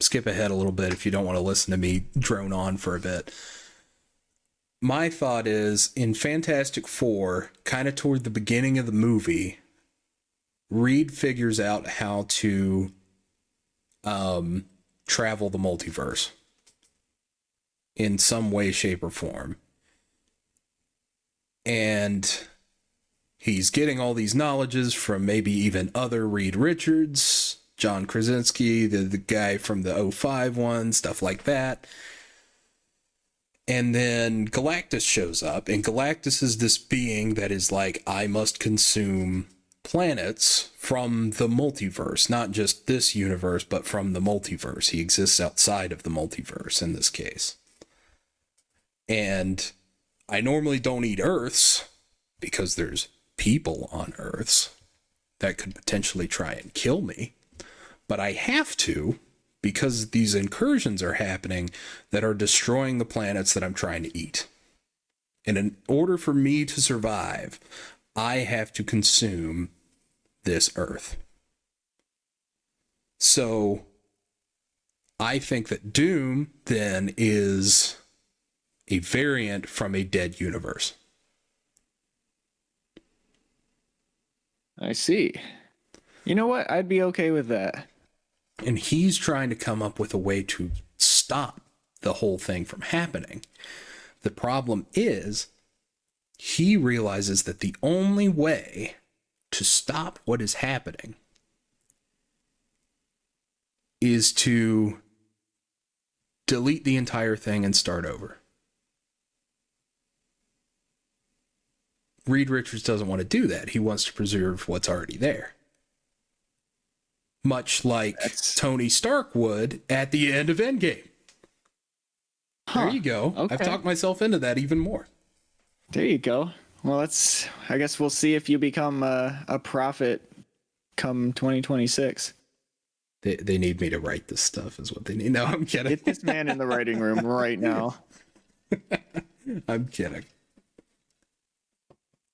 skip ahead a little bit if you don't want to listen to me drone on for a bit. My thought is, in Fantastic Four, kind of toward the beginning of the movie, Reed figures out how to travel the multiverse in some way, shape, or form. And he's getting all these knowledges from maybe even other Reed Richards, John Krasinski, the guy from the 05 one, stuff like that. And then Galactus shows up, and Galactus is this being that is like, I must consume planets from the multiverse, not just this universe, but from the multiverse. He exists outside of the multiverse in this case. And I normally don't eat Earths because there's people on Earths that could potentially try and kill me, but I have to, because these incursions are happening that are destroying the planets that I'm trying to eat. And in order for me to survive, I have to consume this Earth. So I think that Doom then is a variant from a dead universe. I see. You know what? I'd be okay with that. And he's trying to come up with a way to stop the whole thing from happening. The problem is, he realizes that the only way to stop what is happening is to delete the entire thing and start over. Reed Richards doesn't want to do that. He wants to preserve what's already there. Much like Tony Stark would at the end of Endgame. There you go. Okay. I've talked myself into that even more. There you go. Well, I guess we'll see if you become a prophet come 2026. They need me to write this stuff is what they need. No, I'm kidding. Get this man in the writing room right now. I'm kidding.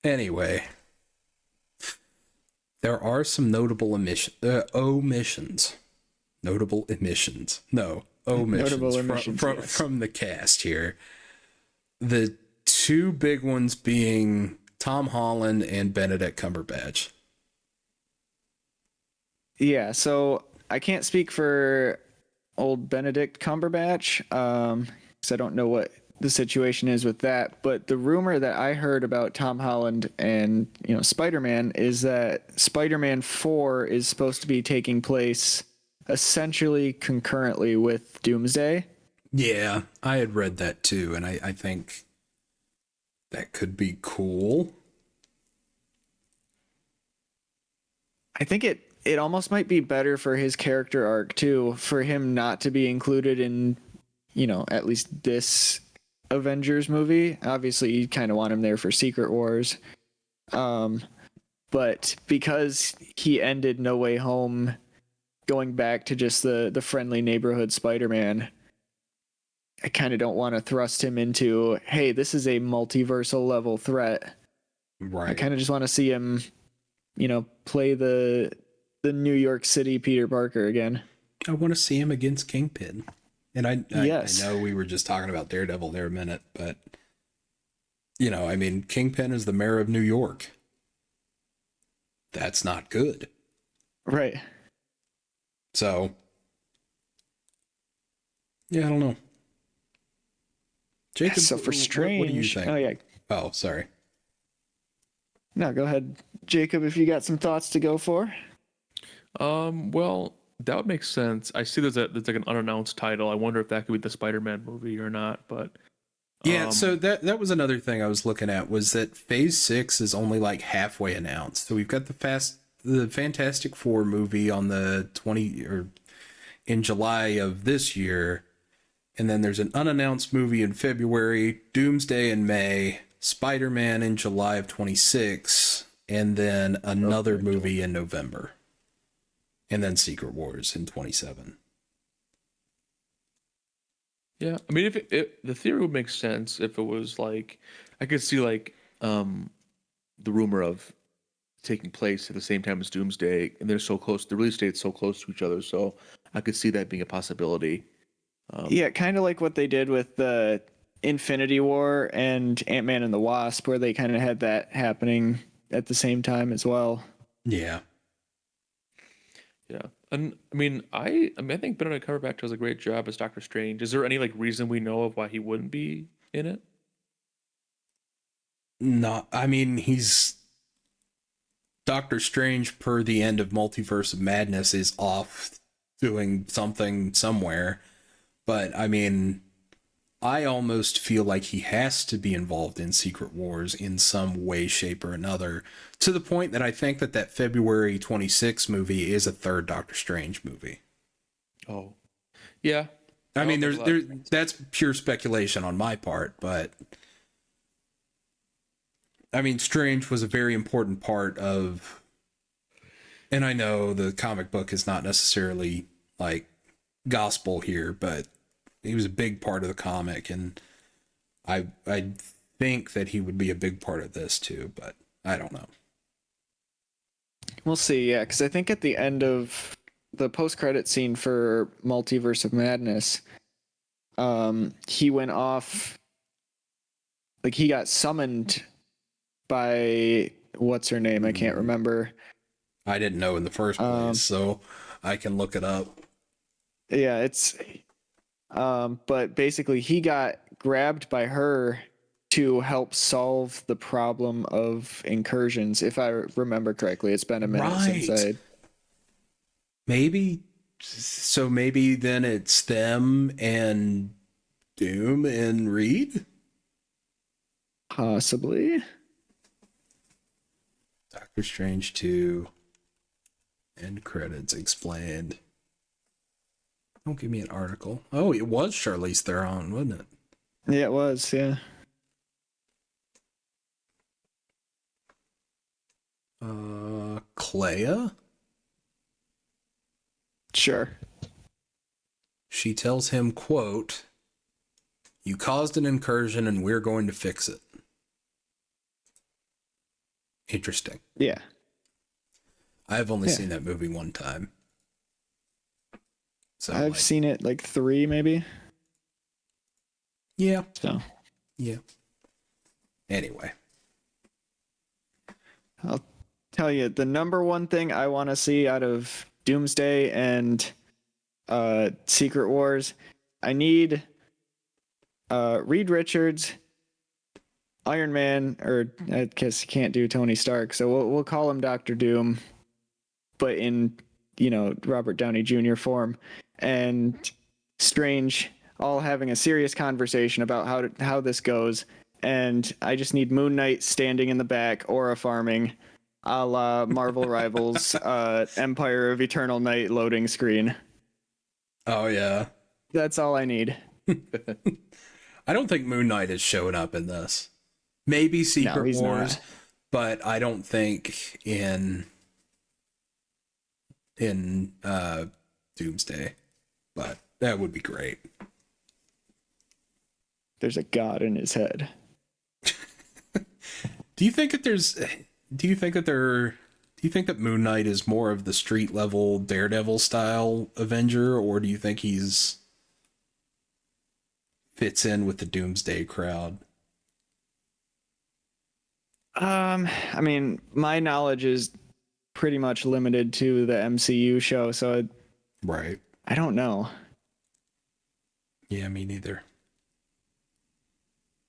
Anyway, there are some notable omissions. Notable emissions. No, omissions, Notable omissions from the cast here. The two big ones being Tom Holland and Benedict Cumberbatch. Yeah, so I can't speak for old Benedict Cumberbatch, because I don't know what the situation is with that. But the rumor that I heard about Tom Holland and Spider-Man is that Spider-Man 4 is supposed to be taking place essentially concurrently with Doomsday. Yeah, I had read that too, and I think that could be cool. I think it almost might be better for his character arc too, for him not to be included in, at least this Avengers movie. Obviously, you kind of want him there for Secret Wars. But because he ended No Way Home going back to just the friendly neighborhood Spider-Man, I kind of don't want to thrust him into, hey, this is a multiversal level threat. Right. I kind of just want to see him, play the New York City Peter Parker again. I want to see him against Kingpin. And I Yes. know we were just talking about Daredevil there a minute, but Kingpin is the mayor of New York. That's not good. Right. So, yeah, I don't know. Jacob, So for Strange, what do you think? Oh yeah. Oh, sorry. No, go ahead, Jacob, if you got some thoughts to go for. Well, that would make sense. I see there's like an unannounced title. I wonder if that could be the Spider-Man movie or not. But yeah, so that was another thing I was looking at, was that Phase 6 is only like halfway announced. So we've got the Fantastic Four movie on the in July of this year, and then there's an unannounced movie in February, Doomsday in May, Spider-Man in July of 26, and then another movie in November. And then Secret Wars in 27. yeah, I mean, if the theory would make sense if it was like, I could see like the rumor of taking place at the same time as Doomsday, and they're so close. The release date's so close to each other, so I could see that being a possibility. Yeah, kind of like what they did with the Infinity War and Ant-Man and the Wasp, where they kind of had that happening at the same time as well. Yeah. Yeah, and I think Benedict Cumberbatch does a great job as Doctor Strange. Is there any like reason we know of why he wouldn't be in it? No, he's Doctor Strange per the end of Multiverse of Madness is off doing something somewhere. But I almost feel like he has to be involved in Secret Wars in some way, shape, or another, to the point that I think that February 26 movie is a third Doctor Strange movie. Oh, yeah. That's pure speculation on my part, but Strange was a very important part of, and I know the comic book is not necessarily like gospel here, but he was a big part of the comic, and I think that he would be a big part of this too, but I don't know. We'll see, yeah, because I think at the end of the post-credit scene for Multiverse of Madness, he went off, like he got summoned by what's her name? I can't remember. I didn't know in the first place, so I can look it up. Yeah, it's but basically he got grabbed by her to help solve the problem of incursions, if I remember correctly. It's been a minute since I... Maybe So maybe then it's them and Doom and Reed? Possibly. Doctor Strange 2. End credits explained. Don't give me an article. Oh, it was Charlize Theron, wasn't it? Yeah, it was. Yeah. Clea? Sure. She tells him, quote, "You caused an incursion and we're going to fix it." Interesting. Yeah. I've only Yeah. seen that movie one time. So I've seen it like 3 maybe. Yeah. So Yeah. Anyway. I'll tell you the number one thing I want to see out of Doomsday and Secret Wars, I need Reed Richards, Iron Man, or I guess you can't do Tony Stark, so we'll call him Doctor Doom, but in Robert Downey Jr. form, and Strange all having a serious conversation about how this goes, and I just need Moon Knight standing in the back, aura farming, a la Marvel Rivals, Empire of Eternal Night loading screen. Oh, yeah. That's all I need. I don't think Moon Knight is showing up in this. Maybe Secret he's Wars, not. but I don't think in Doomsday. But that would be great. There's a god in his head. Do you think that Moon Knight is more of the street level Daredevil style Avenger, or do you think he's fits in with the Doomsday crowd? I mean, my knowledge is pretty much limited to the MCU show, so Right. I don't know. Yeah, me neither.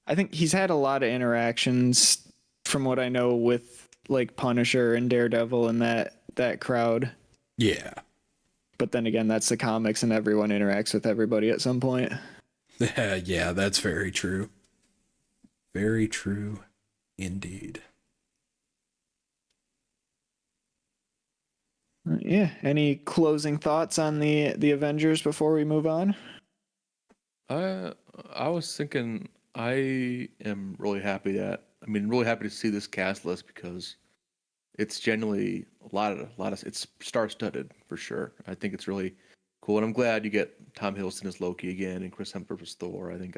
I think he's had a lot of interactions from what I know with like Punisher and Daredevil and that crowd. Yeah. But then again, that's the comics and everyone interacts with everybody at some point. Yeah, that's very true. Very true indeed. Yeah. Any closing thoughts on the Avengers before we move on? I was thinking I am really happy really happy to see this cast list because it's generally a lot of it's star-studded for sure. I think it's really cool, and I'm glad you get Tom Hiddleston as Loki again and Chris Hemsworth as Thor. I think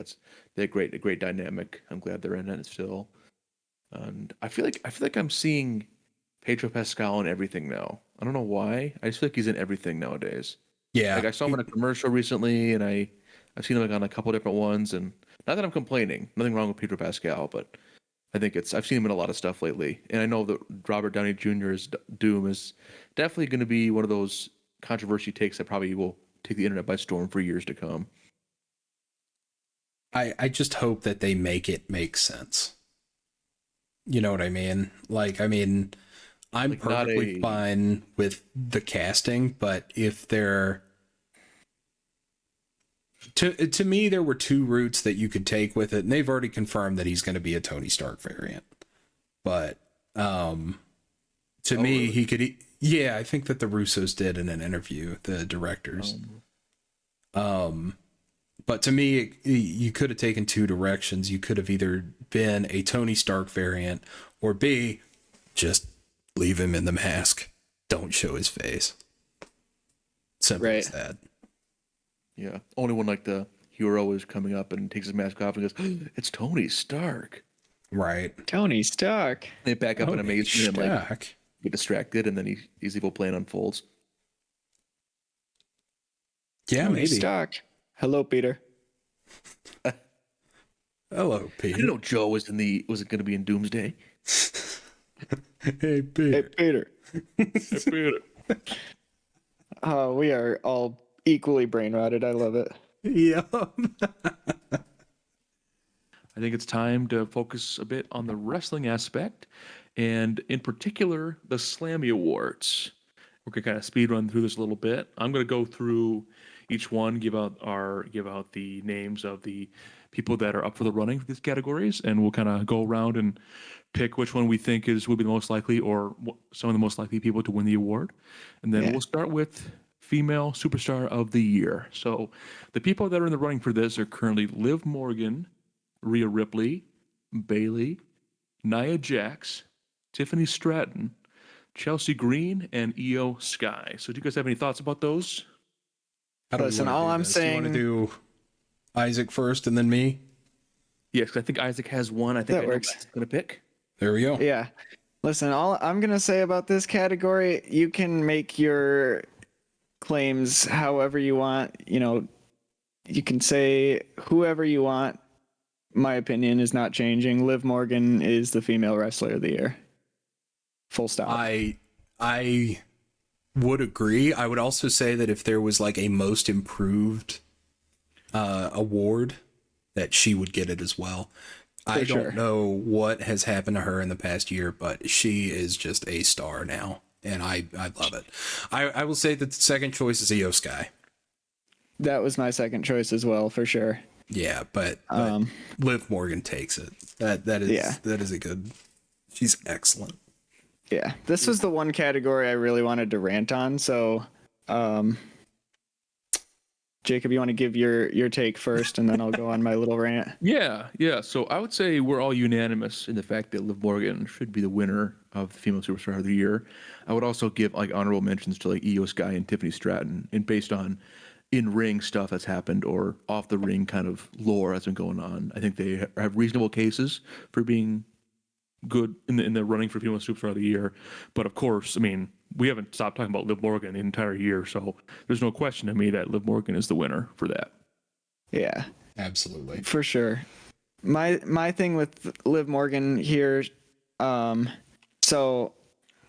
they're a great dynamic. I'm glad they're in it still, and I feel like I'm seeing Pedro Pascal in everything now. I don't know why. I just feel like he's in everything nowadays. Yeah. Like I saw him in a commercial recently, and I've seen him like on a couple different ones, and not that I'm complaining. Nothing wrong with Pedro Pascal, but I think I've seen him in a lot of stuff lately, and I know that Robert Downey Jr.'s Doom is definitely going to be one of those controversy takes that probably will take the internet by storm for years to come. I just hope that they make it make sense. You know what I mean? I'm Like perfectly fine with the casting, but if they're to me, there were two routes that you could take with it, and they've already confirmed that he's going to be a Tony Stark variant. But to me, really? he could. Yeah, I think that the Russos did in an interview, the directors. But to me, you could have taken two directions. You could have either been a Tony Stark variant, or B, just leave him in the mask. Don't show his face. Simple as that. Yeah. Only when like the hero is coming up and takes his mask off and goes, "It's Tony Stark." Right. Tony Stark. They back up in Tony amazement and like Stark. get distracted, and then his evil plan unfolds. Yeah, Tony maybe. Stark. Hello, Peter. Hello, I Peter. didn't know Joe was going to be in Doomsday. Hey, Peter. Hey, Peter. Hey, Peter. Oh, we are all equally brain rotted. I love it. Yeah. I think it's time to focus a bit on the wrestling aspect, and in particular, the Slammy Awards. we're gonna kind of speed run through this a little bit. I'm gonna go through each one, give out the names of the people that are up for the running for these categories, and we'll kind of go around and pick which one we think will be the most likely, or some of the most likely people to win the award. And then Yeah. we'll start with female superstar of the year. So the people that are in the running for this are currently Liv Morgan, Rhea Ripley, Bailey, Nia Jax, Tiffany Stratton, Chelsea Green, and Io Sky. So do you guys have any thoughts about those? How do we Listen, wanna all do I'm this? Do you want to saying- do Isaac first and then me? Yes, 'cause I think Isaac has one. I think That I know works. Isaac's gonna pick. There we go. Yeah. Listen, all I'm going to say about this category, you can make your claims however you want. You know, you can say whoever you want. My opinion is not changing. Liv Morgan is the female wrestler of the year. Full stop. I would agree. I would also say that if there was like a most improved award, that she would get it as well. I sure. don't know what has happened to her in the past year, but she is just a star now, and I love it. I will say that the second choice is Io Sky. That was my second choice as well, for sure. Yeah, but Liv Morgan takes it. That is a good. She's excellent. Yeah. This was the one category I really wanted to rant on. So, Jacob, you want to give your take first, and then I'll go on my little rant. Yeah. So I would say we're all unanimous in the fact that Liv Morgan should be the winner of the Female Superstar of the Year. I would also give like honorable mentions to like Io Sky and Tiffany Stratton, and based on in-ring stuff that's happened or off the ring kind of lore that's been going on. I think they have reasonable cases for being good in the running for Female Superstar of the Year. But of course, I mean, we haven't stopped talking about Liv Morgan the entire year, so there's no question to me that Liv Morgan is the winner for that. Yeah. Absolutely. For sure. My thing with Liv Morgan here, so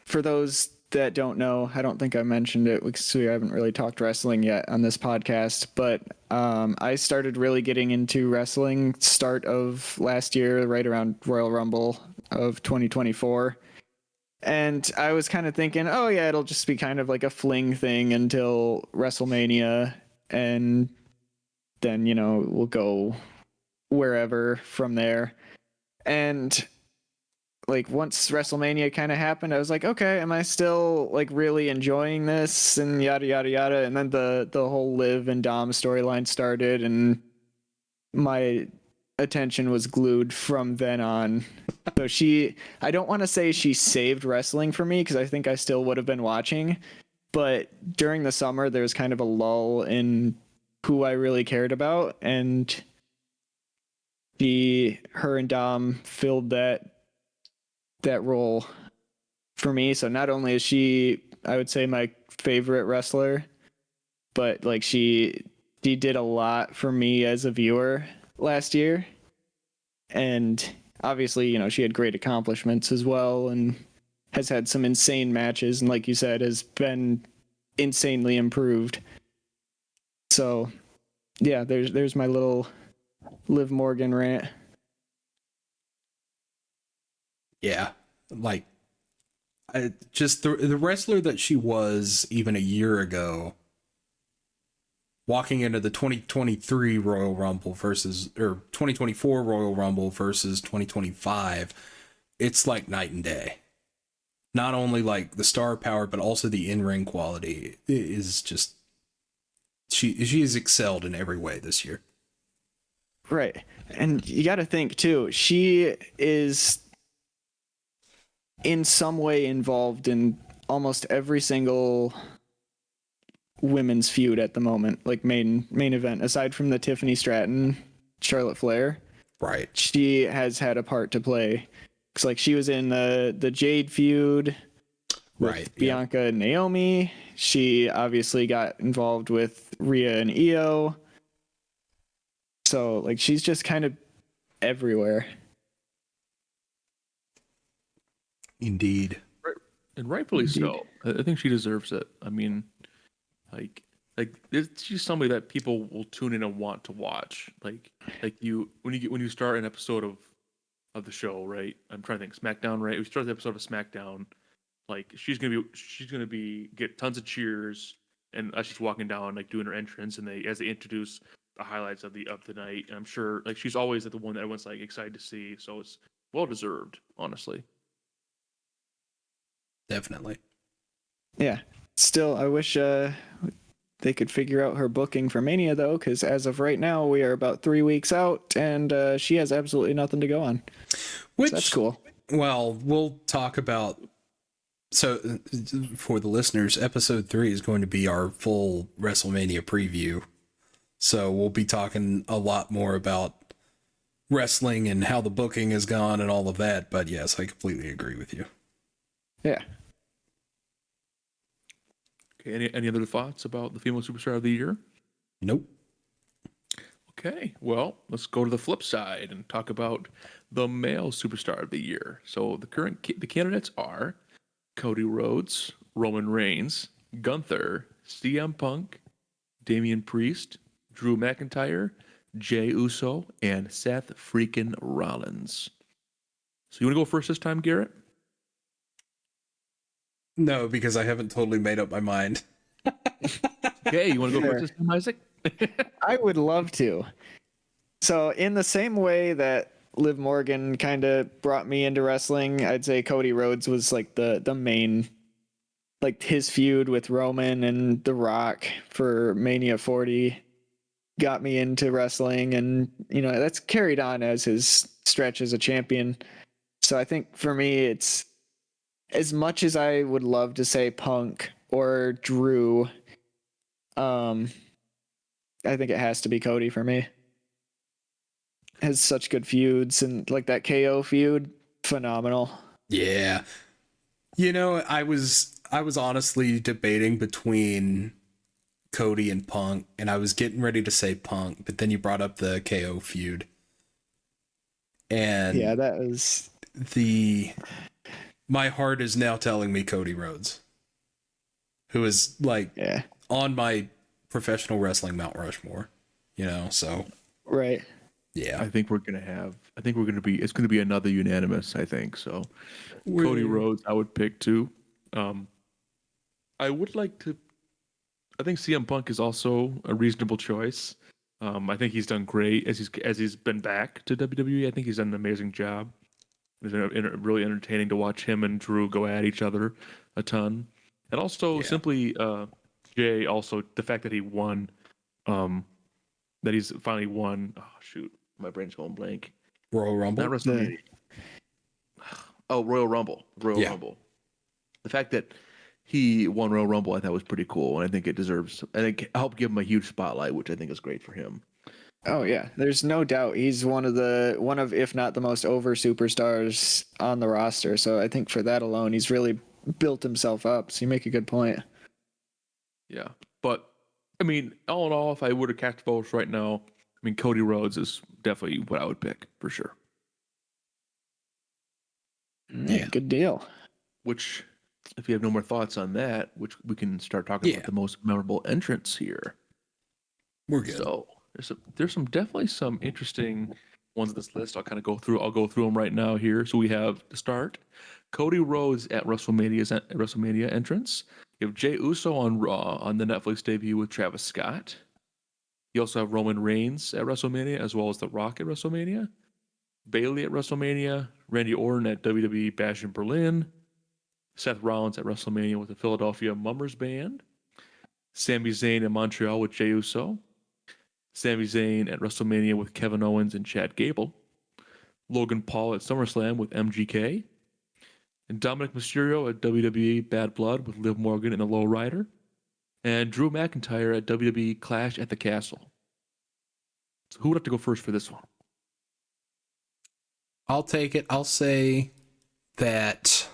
for those that don't know, I don't think I mentioned it because we haven't really talked wrestling yet on this podcast, but I started really getting into wrestling start of last year, right around Royal Rumble of 2024. And I was kind of thinking, oh yeah, it'll just be kind of like a fling thing until WrestleMania, and then, you know, we'll go wherever from there. And like once WrestleMania kind of happened, I was like, okay, am I still like really enjoying this and yada yada yada? And then the whole Liv and Dom storyline started, and my attention was glued from then on. So I don't want to say she saved wrestling for me because I think I still would have been watching, but during the summer there was kind of a lull in who I really cared about, and her and Dom filled that role for me. So not only is she, I would say, my favorite wrestler, but like she did a lot for me as a viewer last year. And obviously, you know, she had great accomplishments as well and has had some insane matches, and like you said, has been insanely improved. So yeah, there's my little Liv Morgan rant. Yeah, like just the wrestler that she was even a year ago, walking into the 2023 Royal Rumble versus, or 2024 Royal Rumble versus 2025, it's like night and day. Not only like the star power, but also the in-ring quality is just, she has excelled in every way this year. Right. And you got to think too, she is in some way involved in almost every single women's feud at the moment, like main event, aside from the Tiffany Stratton, Charlotte Flair. Right. She has had a part to play. It's like she was in the Jade feud with Right. Bianca and Naomi. She obviously got involved with Rhea and Io. So like she's just kind of everywhere. Indeed. And rightfully so. I think she deserves it. I mean, like she's somebody that people will tune in and want to watch. Like you when you start an episode of the show, right? I'm trying to think, SmackDown, right? We start the episode of SmackDown, like she's gonna be get tons of cheers, and as she's walking down, like doing her entrance, and as they introduce the highlights of the night, and I'm sure like she's always the one that everyone's like excited to see, so it's well deserved, honestly. Definitely. Yeah. Still, I wish they could figure out her booking for Mania though, because as of right now, we are about 3 weeks out, and she has absolutely nothing to go on. Which, so that's cool. Well, we'll talk about. So, for the listeners, episode 3 is going to be our full WrestleMania preview. So we'll be talking a lot more about wrestling and how the booking has gone and all of that. But yes, I completely agree with you. Yeah. Okay, any other thoughts about the female superstar of the year? Nope. Okay, well, let's go to the flip side and talk about the male superstar of the year. So the candidates are Cody Rhodes, Roman Reigns, Gunther, CM Punk, Damian Priest, Drew McIntyre, Jey Uso, and Seth freaking Rollins. So you want to go first this time, Garrett? No, because I haven't totally made up my mind. Okay, you want to go Sure. first this time, Isaac? I would love to. So, in the same way that Liv Morgan kind of brought me into wrestling, I'd say Cody Rhodes was like the main, like his feud with Roman and The Rock for Mania 40 got me into wrestling, and that's carried on as his stretch as a champion. So I think for me, it's as much as I would love to say Punk or Drew, I think it has to be Cody for me. Has such good feuds, and like that KO feud, phenomenal. Yeah. I was honestly debating between Cody and Punk, and I was getting ready to say Punk, but then you brought up the KO feud. And Yeah, that was my heart is now telling me Cody Rhodes, who is like on my professional wrestling Mount Rushmore, so right. yeah. It's going to be another unanimous, I think. So Cody Rhodes, I would pick too. I think CM Punk is also a reasonable choice. I think he's done great as he's been back to WWE. I think he's done an amazing job. It's been really entertaining to watch him and Drew go at each other a ton. And also simply Jay, also the fact that he won, that he's finally won. Oh shoot, my brain's going blank. Royal Rumble? Not WrestleMania. Royal Rumble. Rumble. The fact that he won Royal Rumble, I thought was pretty cool, and I think it helped give him a huge spotlight, which I think is great for him. Oh yeah, there's no doubt he's one of if not the most over superstars on the roster. So I think for that alone, he's really built himself up. So you make a good point. Yeah, but I mean, all in all, if I were to cast votes right now, I mean, Cody Rhodes is definitely what I would pick for sure. Yeah, good deal. Which, if you have no more thoughts on that, which we can start talking about the most memorable entrants here. We're good. So there's definitely some interesting ones on this list. I'll go through them right now here. So we have to start Cody Rhodes at WrestleMania entrance. You have Jey Uso on Raw on the Netflix debut with Travis Scott. You also have Roman Reigns at WrestleMania, as well as The Rock at WrestleMania. Bayley at WrestleMania. Randy Orton at WWE Bash in Berlin. Seth Rollins at WrestleMania with the Philadelphia Mummers Band. Sami Zayn in Montreal with Jey Uso. Sami Zayn at WrestleMania with Kevin Owens and Chad Gable. Logan Paul at SummerSlam with MGK. And Dominic Mysterio at WWE Bad Blood with Liv Morgan and the Low Rider. And Drew McIntyre at WWE Clash at the Castle. So who would have to go first for this one? I'll take it. I'll say that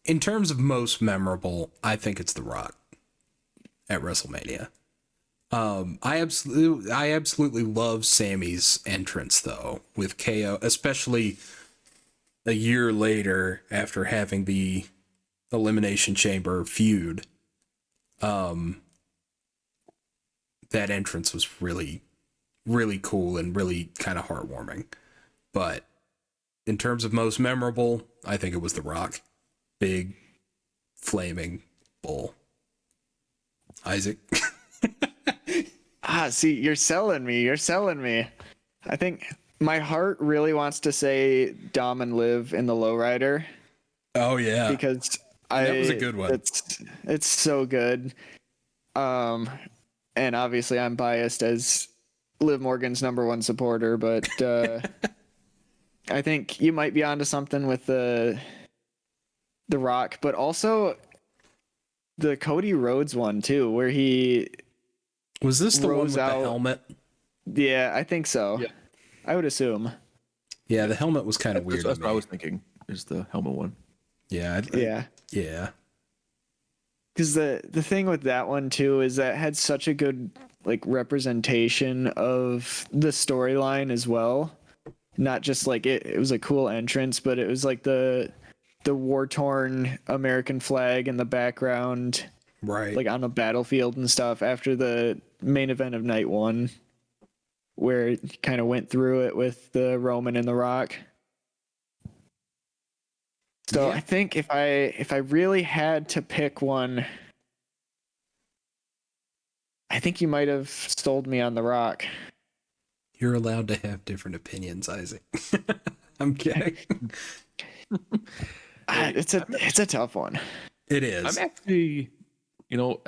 in terms of most memorable, I think it's The Rock at WrestleMania. I absolutely love Sammy's entrance though with KO, especially a year later after having the Elimination Chamber feud. That entrance was really, really cool and really kind of heartwarming. But in terms of most memorable, I think it was The Rock. Big, flaming bull. Isaac? See, you're selling me. You're selling me. I think my heart really wants to say Dom and Liv in the lowrider. Oh, yeah. Because that was a good one. It's so good. And obviously I'm biased as Liv Morgan's #1 supporter, but I think you might be onto something with the Rock, but also the Cody Rhodes one too, where he was this the one with out, the helmet? Yeah, I think so. Yeah. I would assume. Yeah, the helmet was kind of weird. That's what I was thinking. Is the helmet one? Yeah. Yeah. Because the thing with that one too is that it had such a good like representation of the storyline as well. Not just like it was a cool entrance, but it was like the war-torn American flag in the background, right? Like on a battlefield and stuff after the main event of night 1, where it kind of went through it with the Roman and the Rock. So yeah. I think if I really had to pick one, I think you might have sold me on the Rock. You're allowed to have different opinions, Isaac. I'm kidding. It's a tough one. It is. I'm actually going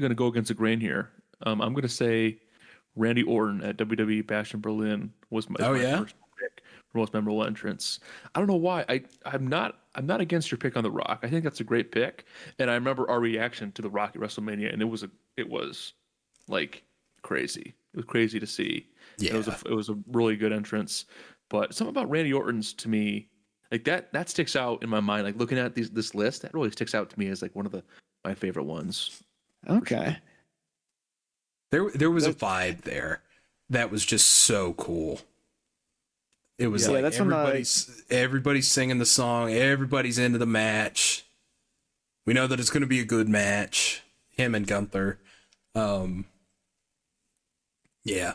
to go against the grain here. I'm going to say Randy Orton at WWE Bash in Berlin was my first pick for most memorable entrance. I don't know why. I'm not against your pick on The Rock. I think that's a great pick, and I remember our reaction to The Rock at WrestleMania, and it was like crazy. It was crazy to see. Yeah. It was a really good entrance, but something about Randy Orton's to me. Like that sticks out in my mind. Like looking at this list, that really sticks out to me as like one of my favorite ones. Okay. There was a vibe there that was just so cool. It was like that's everybody's singing the song, everybody's into the match. We know that it's going to be a good match. Him and Gunther. Yeah.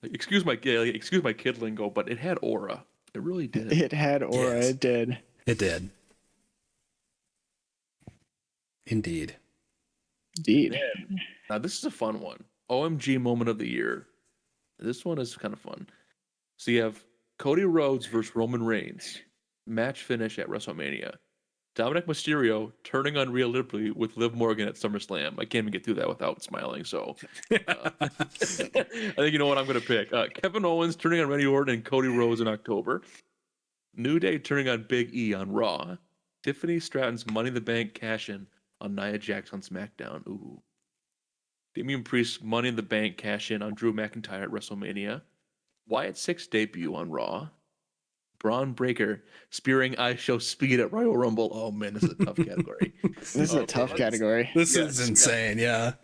Excuse my kid lingo, but it had aura. It really did. It had aura. Yes. It did. It did. Indeed. Man. Now this is a fun one. OMG moment of the year. This one is kind of fun. So you have Cody Rhodes versus Roman Reigns. Match finish at WrestleMania. Dominic Mysterio turning on Rhea Ripley with Liv Morgan at SummerSlam. I can't even get through that without smiling. So I think you know what I'm going to pick. Kevin Owens turning on Randy Orton and Cody Rhodes in October. New Day turning on Big E on Raw. Tiffany Stratton's Money in the Bank cash-in on Nia Jax on SmackDown. Ooh. Damian Priest's Money in the Bank cash-in on Drew McIntyre at WrestleMania. Wyatt Six's debut on Raw. Braun Breaker spearing I Show Speed at Royal Rumble. Oh man, this is a tough category. This is a tough category. This is insane, yeah.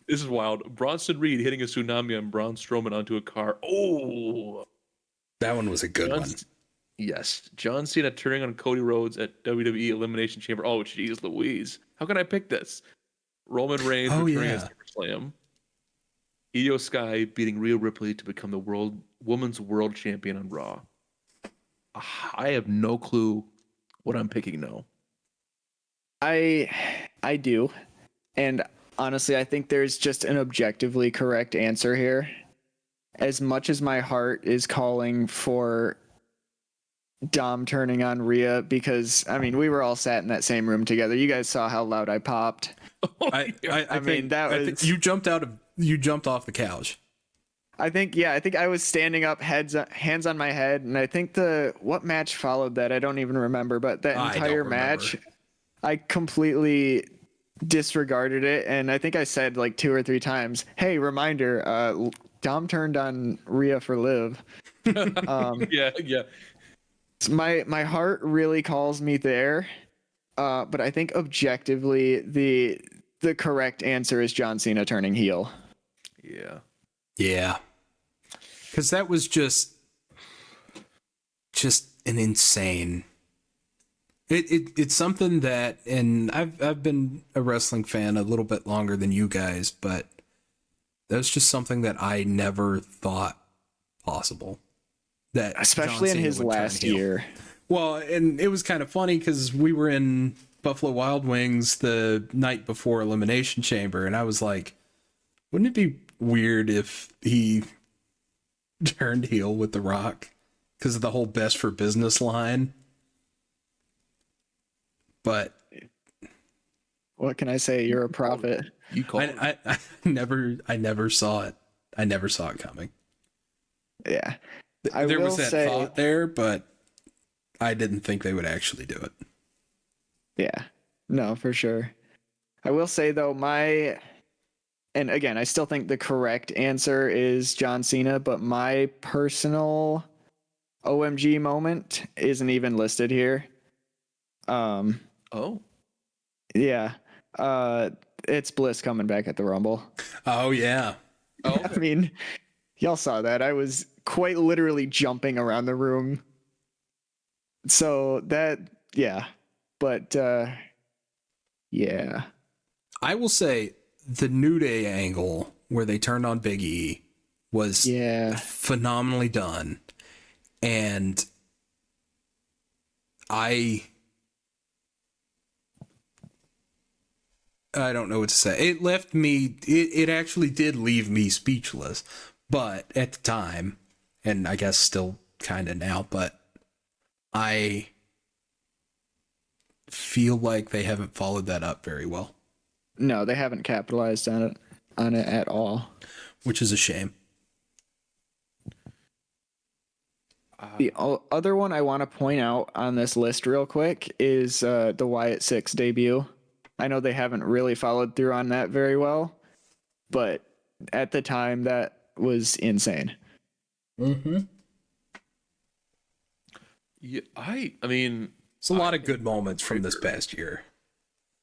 This is wild. Bronson Reed hitting a tsunami on Braun Strowman onto a car. Oh, that one was a good one. Yes. John Cena turning on Cody Rhodes at WWE Elimination Chamber. Oh, jeez Louise. How can I pick this? Roman Reigns returning at SummerSlam. Io Sky beating Rhea Ripley to become the women's world champion on Raw. I have no clue what I'm picking now. I do. And honestly, I think there's just an objectively correct answer here. As much as my heart is calling for Dom turning on Rhea, because I mean we were all sat in that same room together. You guys saw how loud I popped. I think you jumped off the couch. I think I was standing up, hands on my head, and I think what match followed that, I don't even remember, but that entire match, I completely disregarded it, and I think I said like 2 or 3 times, "Hey, reminder, Dom turned on Rhea for Liv." Yeah. My heart really calls me there, but I think objectively the correct answer is John Cena turning heel. Yeah. Because that was just an insane. It's something that, and I've been a wrestling fan a little bit longer than you guys, but that's just something that I never thought possible. that especially John in Cena his would turn last heel. year. Well, and it was kind of funny because we were in Buffalo Wild Wings the night before Elimination Chamber, and I was like, wouldn't it be weird if he turned heel with The Rock because of the whole best for business line? But What can I say? You're a prophet. You called it. I never saw it. I never saw it coming. Yeah. There will was that say, thought there, but I didn't think they would actually do it. Yeah. No, for sure. I will say though, and again, I still think the correct answer is John Cena, but my personal OMG moment isn't even listed here. Oh, Yeah. It's Bliss coming back at the Rumble. Oh yeah. oh, I mean, y'all saw that. I was quite literally jumping around the room. So that, yeah. But yeah. I will say the New Day angle where they turned on Big E was phenomenally done. And I don't know what to say. It left me, it actually did leave me speechless. But at the time, and I guess still kind of now, but I feel like they haven't followed that up very well. No, they haven't capitalized on it at all. Which is a shame. The other one I want to point out on this list real quick is the Wyatt Six debut. I know they haven't really followed through on that very well, but at the time that was insane. Mm-hmm. yeah. I mean, It's a lot of good moments from this past year.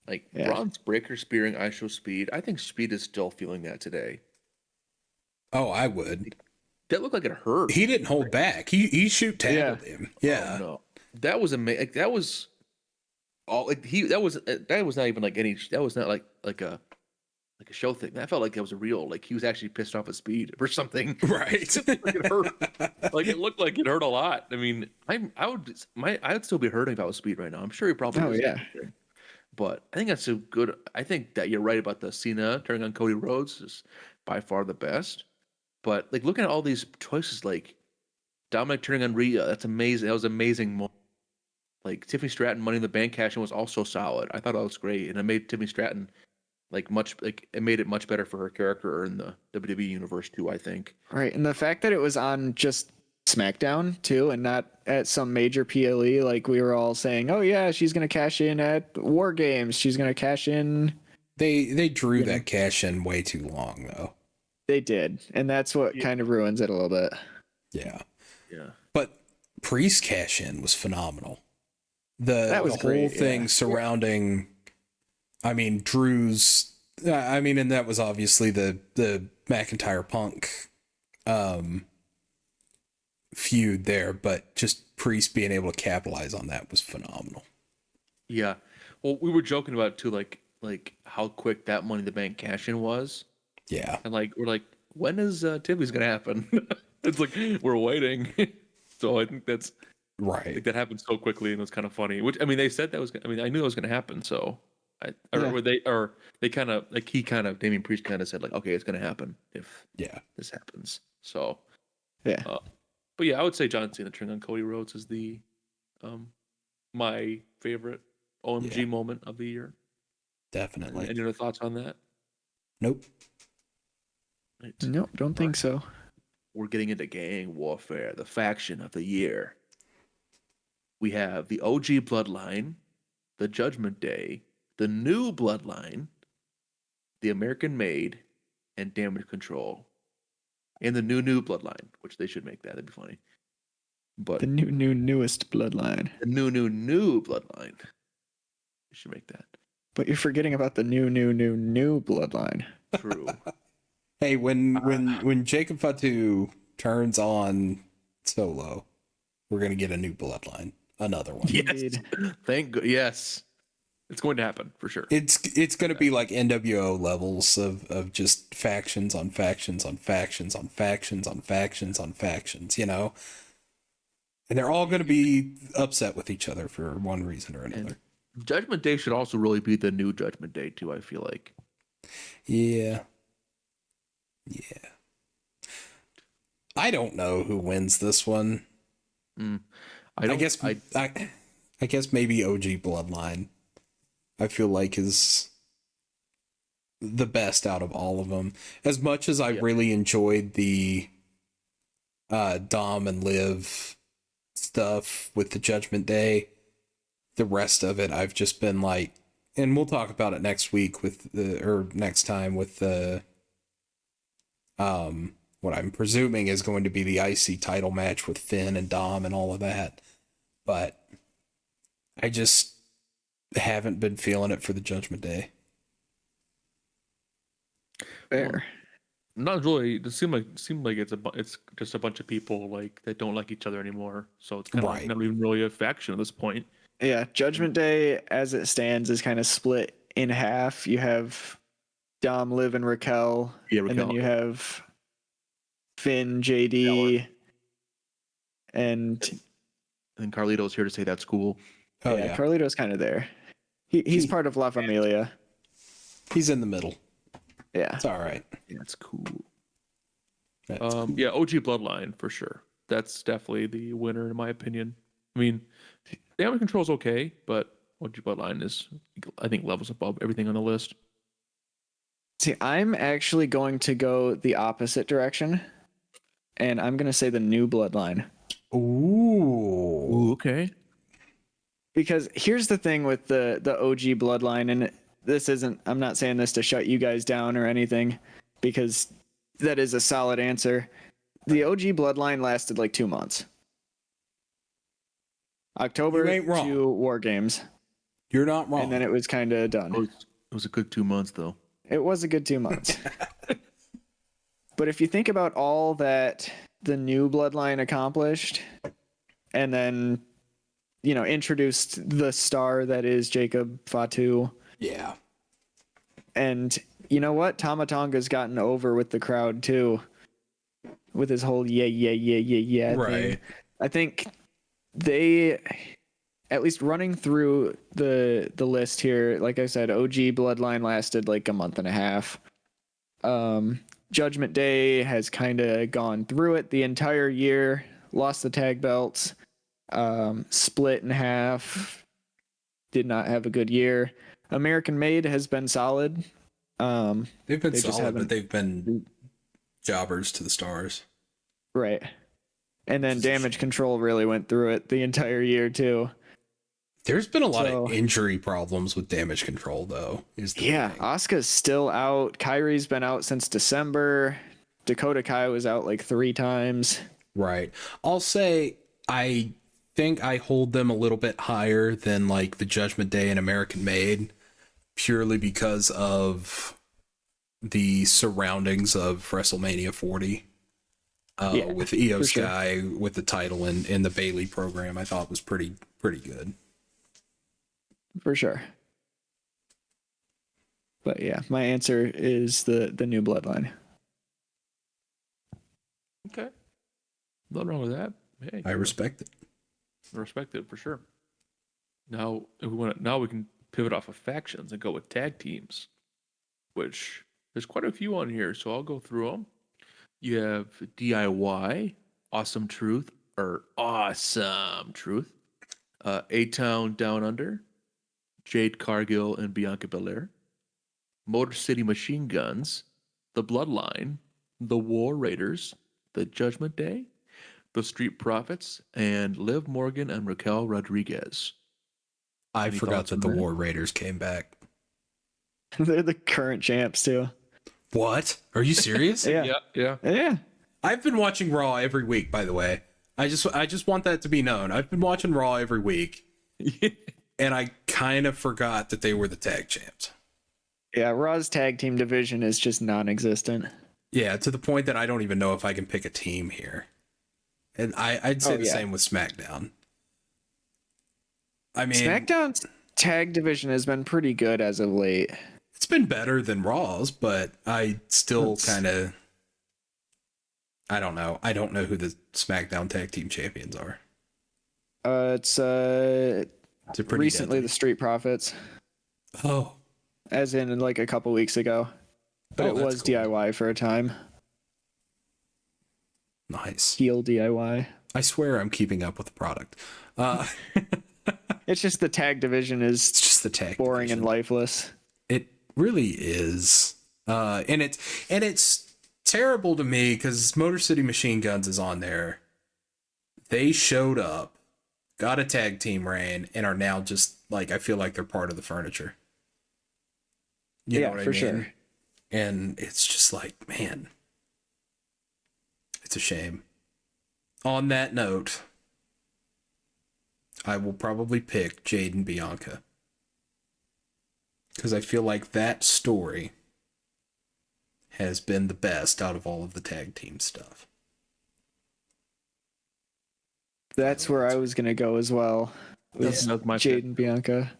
like Yeah. Braun's breaker spearing I Show Speed. I think Speed is still feeling that today. Oh, I would. That looked like it hurt. He didn't hold back. He shoot tackled him. Yeah. Oh, no, that was amazing. Like, that was all like that was not even like any. That was not like a show thing. That felt like it was a real. Like he was actually pissed off at Speed or something. Right. Like it hurt. Like it looked like it hurt a lot. I mean, I'd still be hurting if I was Speed right now. I'm sure he probably. Oh, is. yeah. But I think that's a good. I think that you're right about the Cena turning on Cody Rhodes is by far the best. But like looking at all these choices, like Dominic turning on Rhea, that's amazing. That was amazing. Like Tiffany Stratton, Money in the Bank cash in was also solid. I thought that was great, and it made Tiffany Stratton it made it much better for her character in the WWE universe too. I think. Right, and the fact that it was on just SmackDown too, and not at some major PLE, like we were all saying, oh yeah, she's gonna cash in at War Games. She's gonna cash in. They drew that cash in way too long though. They did, and that's what kind of ruins it a little bit. Yeah. Yeah. But Priest cash in was phenomenal. The was whole great, thing surrounding, I mean, Drew's. I mean, and that was obviously the McIntyre Punk feud there, but just Priest being able to capitalize on that was phenomenal. Yeah. Well, we were joking about it too, like how quick that Money in the Bank cash in was, Yeah. and like we're like, when is Tiffany's gonna happen? It's like we're waiting. So I think that's. Right. Like that happened so quickly and it was kind of funny. Which I mean, they said that was. I mean, I knew it was going to happen. So, they kind of like Damian Priest kind of said like, okay, it's going to happen if this happens. So, Yeah. But yeah, I would say John Cena turning on Cody Rhodes is the, my favorite OMG moment of the year. Definitely. Any other thoughts on that? Nope. Right. Nope, don't think so. We're getting into gang warfare, the faction of the year. We have the OG Bloodline, the Judgment Day, the New Bloodline, the American Made, and Damage Control. And the new Bloodline, which they should make that. That'd be funny. But The newest bloodline. the new Bloodline. They should make that. But you're forgetting about the new bloodline. True. Hey, when Jacob Fatu turns on Solo, we're gonna get a new bloodline, another one. Yes. Indeed. Thank God. Yes. It's going to happen for sure. It's gonna be like NWO levels of just factions on factions on factions on factions on factions on factions. You know, And they're all going to be upset with each other for one reason or another. And Judgment Day should also really be the new Judgment Day too, I feel like. Yeah. Yeah. I don't know who wins this one. I guess maybe OG Bloodline. I feel like is the best out of all of them. As much as I really enjoyed the Dom and Liv stuff with the Judgment Day, the rest of it I've just been like, and we'll talk about it next week next time with the what I'm presuming is going to be the IC title match with Finn and Dom and all of that. But I just haven't been feeling it for the Judgment Day. Fair. Not really. It seemed like it's just a bunch of people like that don't like each other anymore. So it's kind of like not even really a faction at this point. Yeah, Judgment Day as it stands is kind of split in half. You have Dom, Liv, and Raquel, and then you have Finn, JD, and Carlito's here to say that's cool. Oh yeah, Carlito's kind of there. He's part of La Familia. He's in the middle. Yeah, it's all right. Yeah, that's cool. Cool. Yeah, OG Bloodline for sure. That's definitely the winner in my opinion. I mean, Damage Control is okay, but OG Bloodline is, I think, levels above everything on the list. See, I'm actually going to go the opposite direction, and I'm going to say the new Bloodline. Ooh, okay. Because here's the thing with the OG Bloodline, and I'm not saying this to shut you guys down or anything, because that is a solid answer. The OG Bloodline lasted like 2 months. October to War Games. You're not wrong. And then it was kind of done. It was a good 2 months, though. It was a good 2 months. But if you think about all that the new Bloodline accomplished, and then, introduced the star that is Jacob Fatu. Yeah. And you know what? Tama Tonga's gotten over with the crowd, too. With his whole yeah right thing. I think they, at least running through the list here, like I said, OG Bloodline lasted like a month and a half. Judgment Day has kind of gone through it the entire year, lost the tag belts, split in half, did not have a good year. American Made has been solid. They've been solid, but they've been jobbers to the stars. Right. And then Damage Control really went through it the entire year, too. There's been a lot of injury problems with Damage Control, though. Asuka's still out. Kairi's been out since December. Dakota Kai was out like 3 times. Right. I'll say I think I hold them a little bit higher than like the Judgment Day and American Made, purely because of the surroundings of WrestleMania 40. With Io Sky with the title and the Bayley program, I thought was pretty good. For sure. But yeah, my answer is the new Bloodline. Okay. Nothing wrong with that. Hey, I respect it. I respect it for sure. Now, we can pivot off of factions and go with tag teams, which there's quite a few on here, so I'll go through them. You have DIY, Awesome Truth, A-Town Down Under, Jade Cargill and Bianca Belair, Motor City Machine Guns, The Bloodline, The War Raiders, The Judgment Day, The Street Profits, and Liv Morgan and Raquel Rodriguez. I forgot that the War Raiders came back. They're the current champs, too. What? Are you serious? Yeah. I've been watching Raw every week, by the way. I just want that to be known. I've been watching Raw every week. And I kind of forgot that they were the tag champs. Yeah, Raw's tag team division is just non-existent. Yeah, to the point that I don't even know if I can pick a team here. And I'd say the same with SmackDown. I mean, SmackDown's tag division has been pretty good as of late. It's been better than Raw's, but I still kind of... I don't know. I don't know who the SmackDown Tag Team Champions are. It's It's a pretty recently deadly. the Street Profits, Oh, as in like a couple weeks ago. But Oh, it that's was cool. DIY for a time. nice. Heel DIY. I swear I'm keeping up with the product. Uh, It's just the tag division is it's just the tag boring and division. lifeless. It really is. And it's terrible to me because Motor City Machine Guns is on there. They showed up, got a tag team reign, and are now just like, I feel like they're part of the furniture. You know Yeah, what I for mean? sure. And it's just like, man, it's a shame. On that note, I will probably pick Jade and Bianca. Because I feel like that story has been the best out of all of the tag team stuff. That's where I was gonna go as well. Was That's my Jade pick. and Bianca.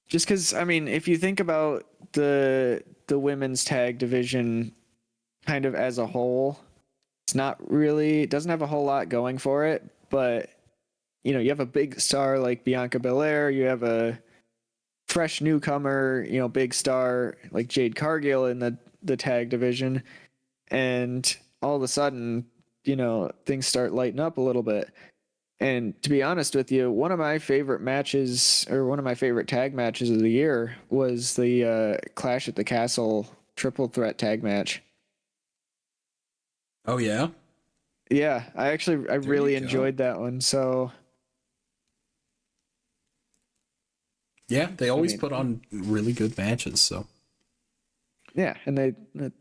Just because, I mean, if you think about the women's tag division kind of as a whole, it's not really, it doesn't have a whole lot going for it. But you know, you have a big star like Bianca Belair, you have a fresh newcomer, you know, big star like Jade Cargill in the tag division, and all of a sudden, you know, things start lighting up a little bit. And to be honest with you, one of my favorite matches, or one of my favorite tag matches of the year, was the Clash at the Castle triple threat tag match. Oh, yeah? Yeah, I you really go. enjoyed that one. So Yeah, they always mean- put on really good matches, so. yeah, and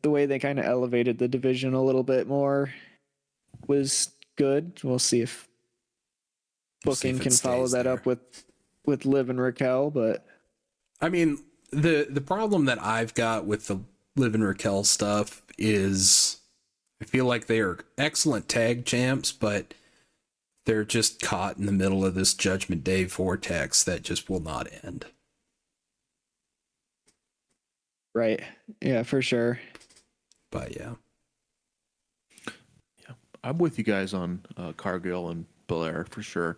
the way they kind of elevated the division a little bit more was good. We'll see if We'll see booking if it can follow stays that there. up with Liv and Raquel, but I mean, the problem that I've got with the Liv and Raquel stuff is I feel like they are excellent tag champs, but they're just caught in the middle of this Judgment Day vortex that just will not end. right, yeah, for sure. But yeah. I'm with you guys on Cargill and Belair for sure.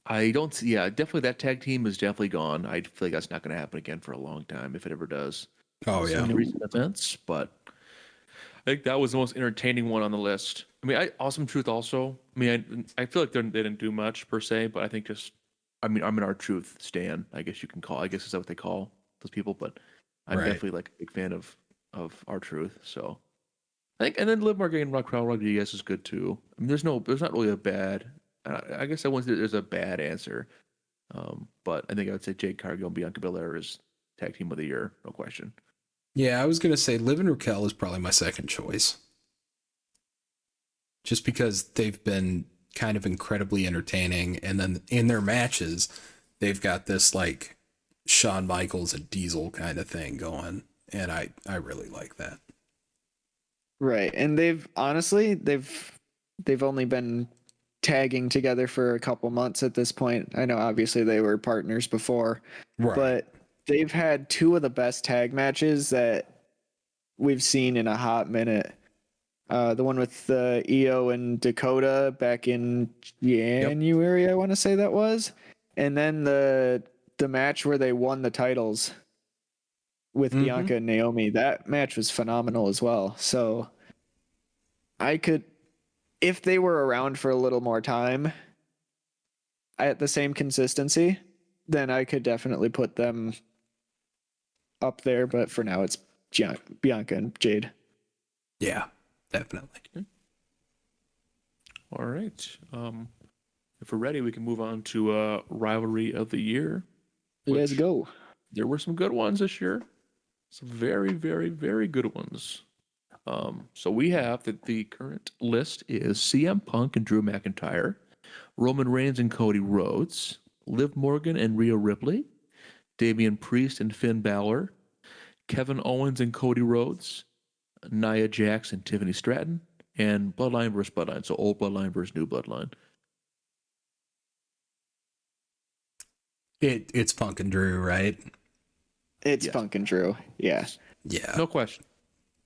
I don't see, yeah, definitely that tag team is definitely gone. I feel like that's not going to happen again for a long time if it ever does. Oh, yeah. In recent events, but I think that was the most entertaining one on the list. I mean, Awesome Truth also. I mean, I feel like they didn't do much per se, but I think just, I mean, I'm an R-Truth stan, I guess you can call. I guess is that what they call those people? But I'm Right. definitely like a big fan of R-Truth. So I think, and then Liv Morgan and Raquel Rodriguez is good too. I mean, there's not really a bad. I guess I wouldn't say there's a bad answer, but I think I would say Jade Cargill and Bianca Belair is tag team of the year, no question. Yeah, I was going to say Liv and Raquel is probably my second choice. Just because they've been kind of incredibly entertaining. And then in their matches, they've got this like Shawn Michaels and Diesel kind of thing going. And I really like that. Right. And they've honestly they've only been tagging together for a couple months at this point. I know obviously they were partners before, Right. but they've had two of the best tag matches that we've seen in a hot minute. The one with EO and Dakota back in January, I want to say that was. And then the match where they won the titles with Bianca and Naomi. That match was phenomenal as well. So I could, if they were around for a little more time at the same consistency, then I could definitely put them up there. But for now, it's Bianca and Jade. Yeah, definitely. All right. If we're ready, we can move on to rivalry of the year. Let's go. There were some good ones this year. Some very, very, very good ones. So we have that the current list is CM Punk and Drew McIntyre, Roman Reigns and Cody Rhodes, Liv Morgan and Rhea Ripley, Damian Priest and Finn Balor, Kevin Owens and Cody Rhodes, Nia Jax and Tiffany Stratton, and Bloodline versus Bloodline. So old Bloodline versus new Bloodline. It's Punk and Drew, right? It's Yes. Punk and Drew. Yeah. Yeah. No question.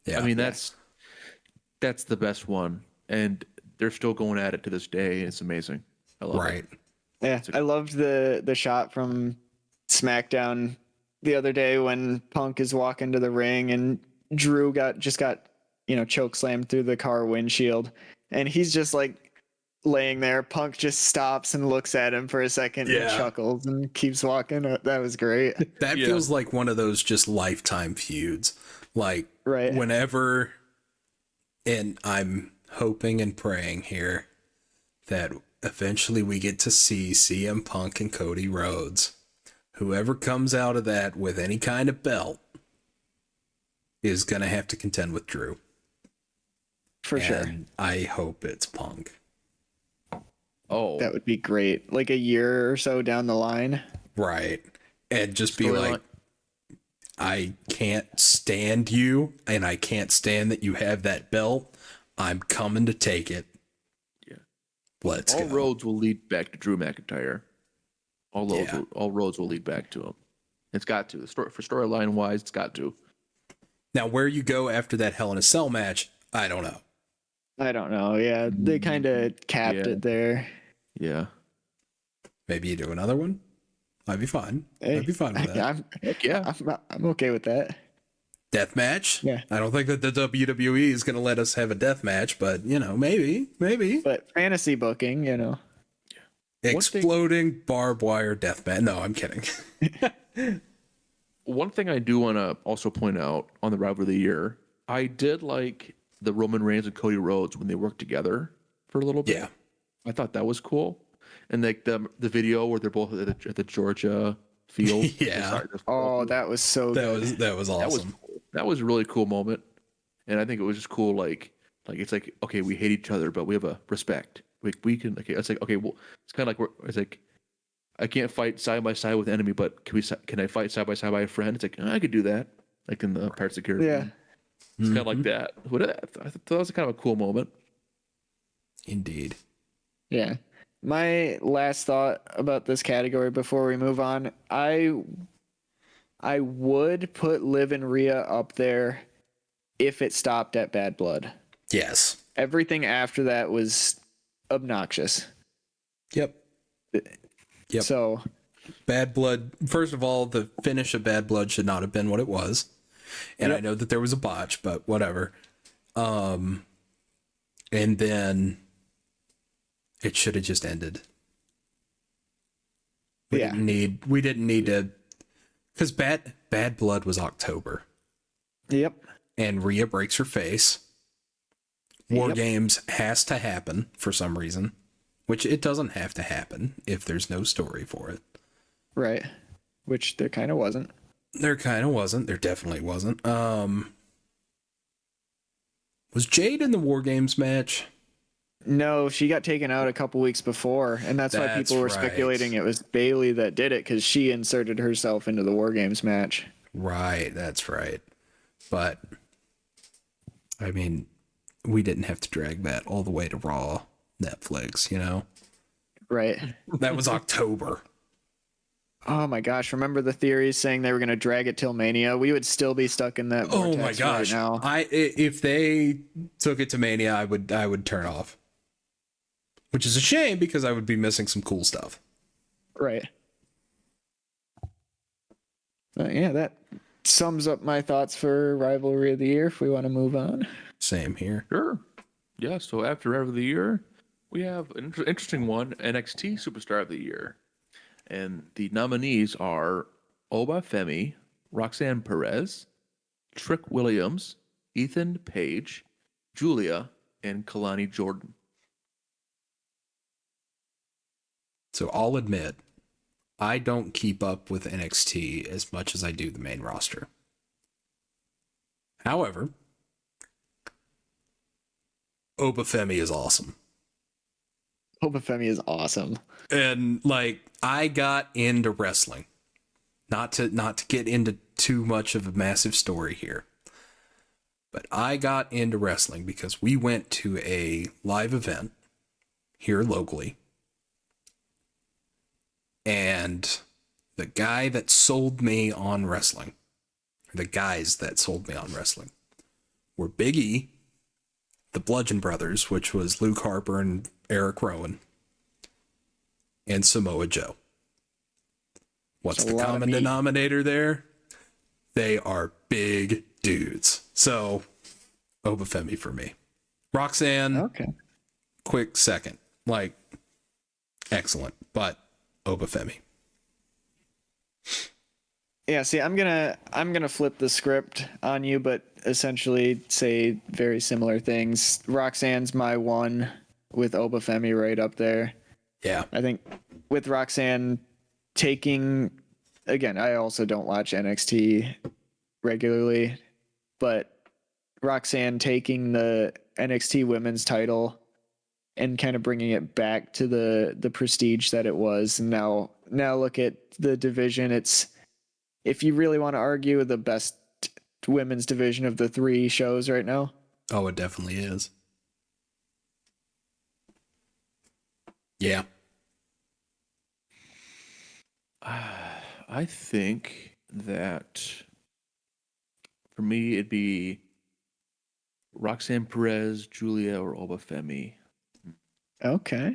Yeah. I mean, that's the best one. And they're still going at it to this day. It's amazing. I love Right. it. Yeah, I loved the shot from SmackDown the other day when Punk is walking to the ring and Drew got choke slammed through the car windshield, and he's just like laying there. Punk just stops and looks at him for a second and chuckles and keeps walking. That was great. That feels like one of those just lifetime feuds. Like whenever, and I'm hoping and praying here that eventually we get to see CM Punk and Cody Rhodes. Whoever comes out of that with any kind of belt is going to have to contend with Drew. For sure. I hope it's Punk. Oh, that would be great. Like a year or so down the line. Right. And just be like, I can't stand you, and I can't stand that you have that belt. I'm coming to take it. Yeah. Let's go. All roads will lead back to Drew McIntyre. All roads will lead back to him. It's got to. For storyline wise, it's got to. Now, where you go after that Hell in a Cell match, I don't know. Yeah, they kind of capped it there. Yeah. Maybe you do another one. I'd be fine. Hey, I'd be fine with that. I'm okay with that. Death match? Yeah. I don't think that the WWE is going to let us have a death match, but, maybe. But fantasy booking, Exploding barbed wire death match. No, I'm kidding. One thing I do want to also point out on the Rivalry of the Year, I did like the Roman Reigns and Cody Rhodes when they worked together for a little bit. Yeah. I thought that was cool. And like the video where they're both at the Georgia field. Yeah. That was so good. That was awesome. That was a really cool moment. And I think it was just cool. Like it's like, okay, we hate each other, but we have a respect. We can, okay, it's like, okay, well, it's kind of like, it's like, I can't fight side by side with an enemy, but can I fight side by side by a friend? It's like, I could do that. Like in the Pirates of the Caribbean. Yeah. It's kind of like that. I thought that was kind of a cool moment. Indeed. Yeah. My last thought about this category before we move on, I would put Liv and Rhea up there if it stopped at Bad Blood. Yes. Everything after that was obnoxious. Yep. So, Bad Blood, first of all, the finish of Bad Blood should not have been what it was. And I know that there was a botch, but whatever. And then it should have just ended. We didn't need to, because Bad Blood was October. Yep. And Rhea breaks her face. War Games has to happen for some reason, which it doesn't have to happen if there's no story for it. Right. Which there kind of wasn't. There definitely wasn't. Was Jade in the War Games match? No, she got taken out a couple weeks before, and that's why people were speculating it was Bayley that did it, because she inserted herself into the War Games match. Right, that's right. But, I mean, we didn't have to drag that all the way to Raw Netflix, Right. That was October. Oh my gosh, remember the theories saying they were going to drag it till Mania? We would still be stuck in that vortex. Oh my gosh. Right now. If they took it to Mania, I would turn off. Which is a shame, because I would be missing some cool stuff. Right. Yeah, that sums up my thoughts for Rivalry of the Year, if we want to move on. Same here. Sure. Yeah, so after Rivalry of the Year, we have an interesting one, NXT Superstar of the Year. And the nominees are Oba Femi, Roxanne Perez, Trick Williams, Ethan Page, Julia, and Kalani Jordan. So I'll admit, I don't keep up with NXT as much as I do the main roster. However, Oba Femi is awesome. Oba Femi is awesome. And I got into wrestling. Not to get into too much of a massive story here. But I got into wrestling because we went to a live event here locally. And the guy that sold me on wrestling, or the guys that sold me on wrestling, were Big E, the Bludgeon Brothers, which was Luke Harper and Eric Rowan, and Samoa Joe. What's That's a the lot of common meat. denominator there? They are big dudes. So, Obafemi for me. Roxanne, Okay. quick second. Like, excellent, but Obafemi. Yeah, see, I'm gonna flip the script on you, but essentially say very similar things. Roxanne's my one, with Obafemi right up there. Yeah. I think with Roxanne taking, again, I also don't watch NXT regularly, but Roxanne taking the NXT Women's title and kind of bringing it back to the prestige that it was. And now look at the division. It's, if you really want to argue, the best women's division of the 3 shows right now. Oh, it definitely is. Yeah. I think that for me it'd be Roxanne Perez, Julia, or Obafemi. Okay.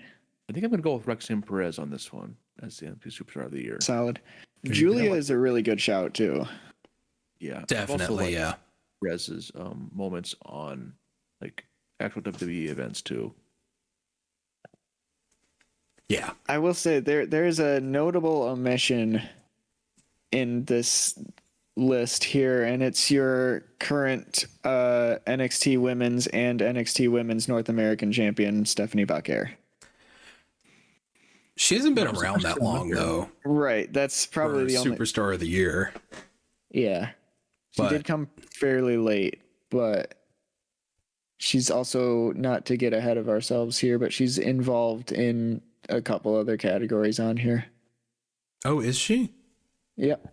I think I'm gonna go with Roxanne Perez on this one as the NXT Superstar of the Year. Solid. you Julia go. is a really good shout too. Yeah, Definitely, yeah. Perez's moments on like actual WWE events too. Yeah. I will say there's a notable omission in this list here, and it's your current NXT Women's and NXT Women's North American Champion, Stephanie Bacquer. She hasn't been around that long, though. Right, that's probably For the only. Superstar of the Year. Yeah, she But- did come fairly late, but she's also, not to get ahead of ourselves here, but she's involved in a couple other categories on here. Oh, is she? Yep.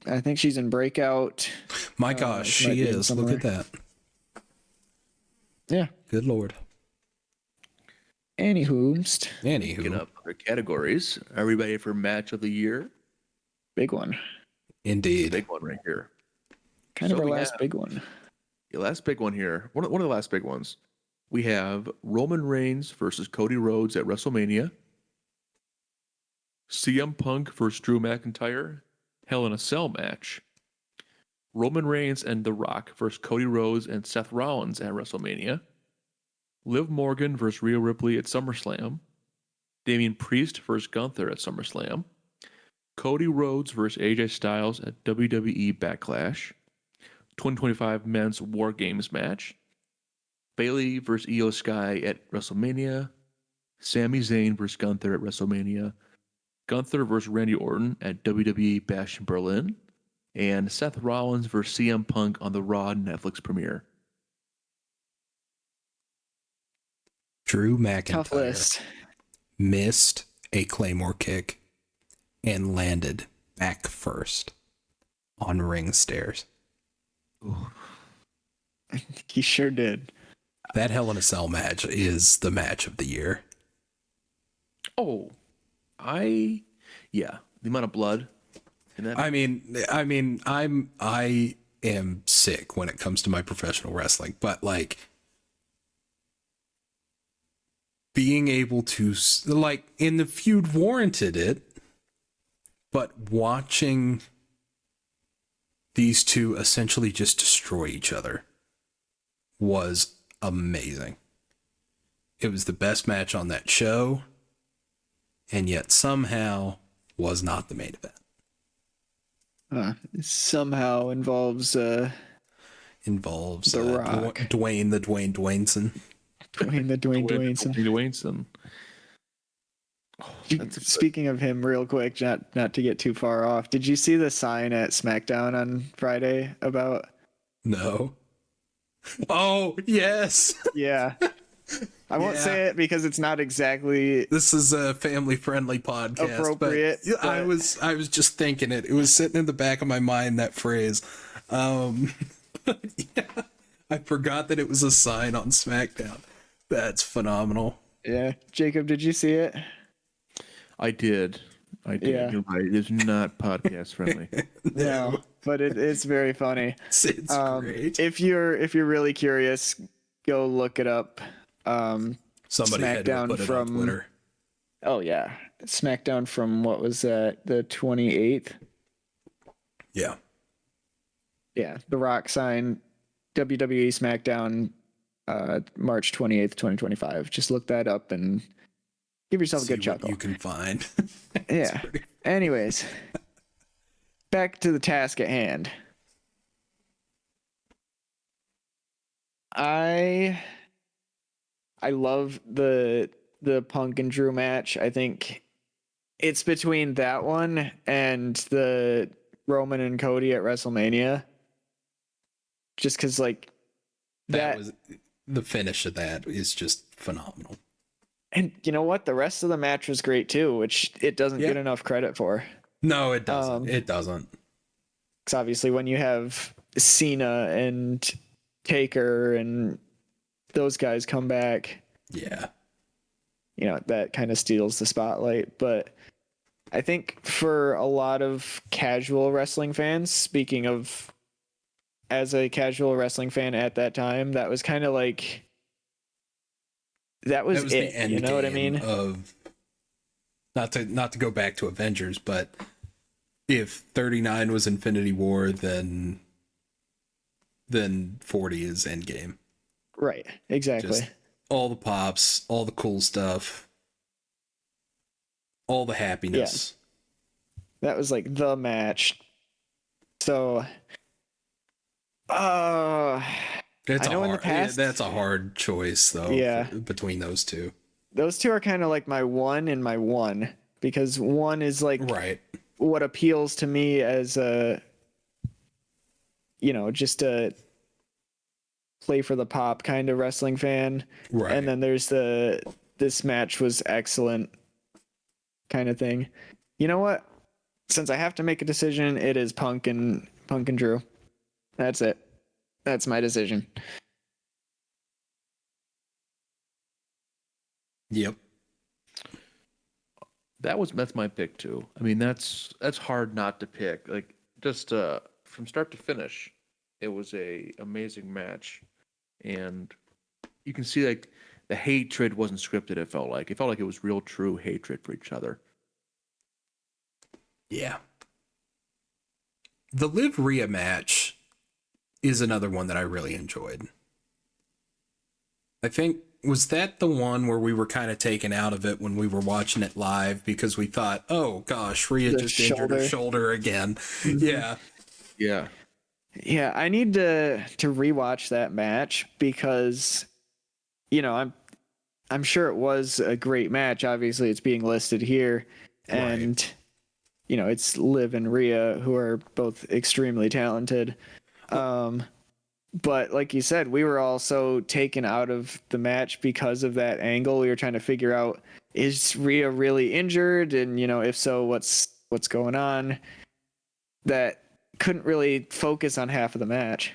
I think she's in Breakout. My gosh, she might she be in is. Look at somewhere. that. Yeah. Good Lord. Anywho's, Picking Anywho, up other categories. Are we ready for Match of the Year? big one. indeed. Big one right here. Kind of So our we last have- big one. The last big one here. One of the last big ones. We have Roman Reigns versus Cody Rhodes at WrestleMania. CM Punk versus Drew McIntyre, Hell in a Cell match. Roman Reigns and The Rock versus Cody Rhodes and Seth Rollins at WrestleMania. Liv Morgan versus Rhea Ripley at SummerSlam. Damian Priest versus Gunther at SummerSlam. Cody Rhodes versus AJ Styles at WWE Backlash. 2025 Men's War Games match. Bayley versus Io Sky at WrestleMania. Sami Zayn versus Gunther at WrestleMania. Gunther versus Randy Orton at WWE Bash in Berlin. And Seth Rollins versus CM Punk on the Raw Netflix premiere. Drew Tough McIntyre list. missed a Claymore kick and landed back first on ring stairs. He sure did. That Hell in a Cell match is the match of the year. Oh, yeah, the amount of blood in that. I am sick when it comes to my professional wrestling, but like being able to, like, in the feud warranted it, but watching these two essentially just destroy each other was amazing. It was the best match on that show, and yet somehow was not the main event. Somehow involves Involves The Rock. Dwayne Dwayneson. Dwayneson. Speaking of him, real quick, not to get too far off, did you see the sign at SmackDown on Friday about? No. Oh, yes. Yeah. I won't Yeah. say it because it's not exactly This is a family-friendly podcast. Appropriate, But I but- was just thinking it. It was sitting in the back of my mind, that phrase. Yeah, I forgot that it was a sign on SmackDown. That's phenomenal. Yeah. Jacob, did you see it? I did. Yeah. You're right. It is not podcast friendly. No, but it's very funny. It's great. If you're really curious, go look it up. Somebody had to SmackDown put it on from Twitter. Oh yeah, SmackDown from what was that? The 28th. Yeah. Yeah, The Rock signed WWE SmackDown March 28th, 2025. Just look that up and give yourself a See good what chuckle. you can find. Yeah. Anyways, back to the task at hand. I love the Punk and Drew match. I think it's between that one and the Roman and Cody at WrestleMania. Just because, like, That was the finish of that is just phenomenal. And you know what? The rest of the match was great too, which it doesn't get enough credit for. No, it doesn't. It doesn't. Because obviously, when you have Cena and Taker and those guys come back, yeah, that kind of steals the spotlight. But I think for a lot of casual wrestling fans, speaking of as a casual wrestling fan at that time, that was kind of like that was it. The end you know what I mean? Of not to go back to Avengers, but if 39 was Infinity War, then 40 is Endgame. Right. Exactly. Just all the pops, all the cool stuff, all the happiness. Yeah. That was like the match. So, It's I know in the past that's a hard choice though. Yeah. Between those two. Those two are kind of like my one and my one, because one is like what appeals to me as a, just a play for the pop kind of wrestling fan. Right. And then there's this match was excellent kind of thing. You know what? Since I have to make a decision, it is Punk and Drew. That's it. That's my decision. Yep. That's my pick too. I mean, that's hard not to pick. Like, just from start to finish, it was a amazing match, and you can see like the hatred wasn't scripted. It felt like it was real, true hatred for each other. Yeah. The Liv Rhea match is another one that I really enjoyed. I think, was that the one where we were kind of taken out of it when we were watching it live because we thought, oh gosh, Rhea just injured her shoulder again. Mm-hmm. Yeah. Yeah. Yeah, I need to rewatch that match because, I'm sure it was a great match. Obviously, it's being listed here, and it's Liv and Rhea, who are both extremely talented. But like you said, we were also taken out of the match because of that angle. We were trying to figure out, is Rhea really injured? And, if so, what's going on? That couldn't really focus on half of the match.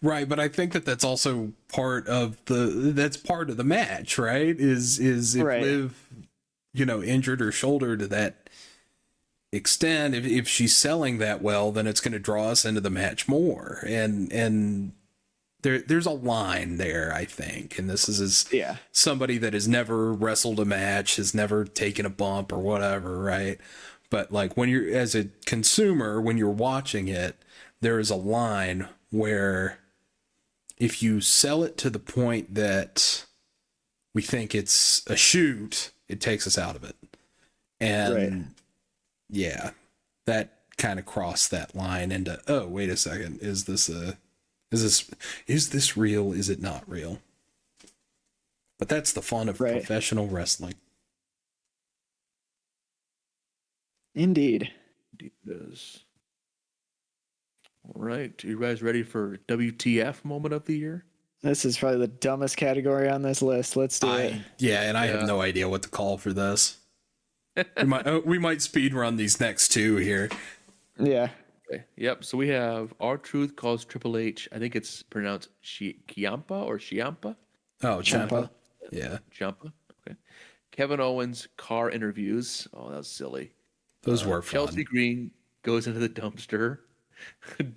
Right, but I think that's also part of the match, right? Is if Liv, injured her shoulder to that extent, if she's selling that well, then it's going to draw us into the match more. And there's a line there, I think. And this is somebody that has never wrestled a match, has never taken a bump or whatever, right? But like when you're, as a consumer, when you're watching it, there is a line where if you sell it to the point that we think it's a shoot, it takes us out of it. And that kind of crossed that line into, oh, wait a second, is this real? Is it not real? But that's the fun of professional wrestling. Indeed. Indeed it is. All right. Are you guys ready for WTF moment of the year? This is probably the dumbest category on this list. Let's do it. Yeah, and I have no idea what to call for this. we might speed run these next two here. Yeah. Okay. Yep. So we have R-Truth calls Triple H. I think it's pronounced Ciampa or Ciampa. Oh, Ciampa. Yeah. Ciampa. Okay. Kevin Owens car interviews. Oh, that was silly. Those were fun. Chelsea Green goes into the dumpster.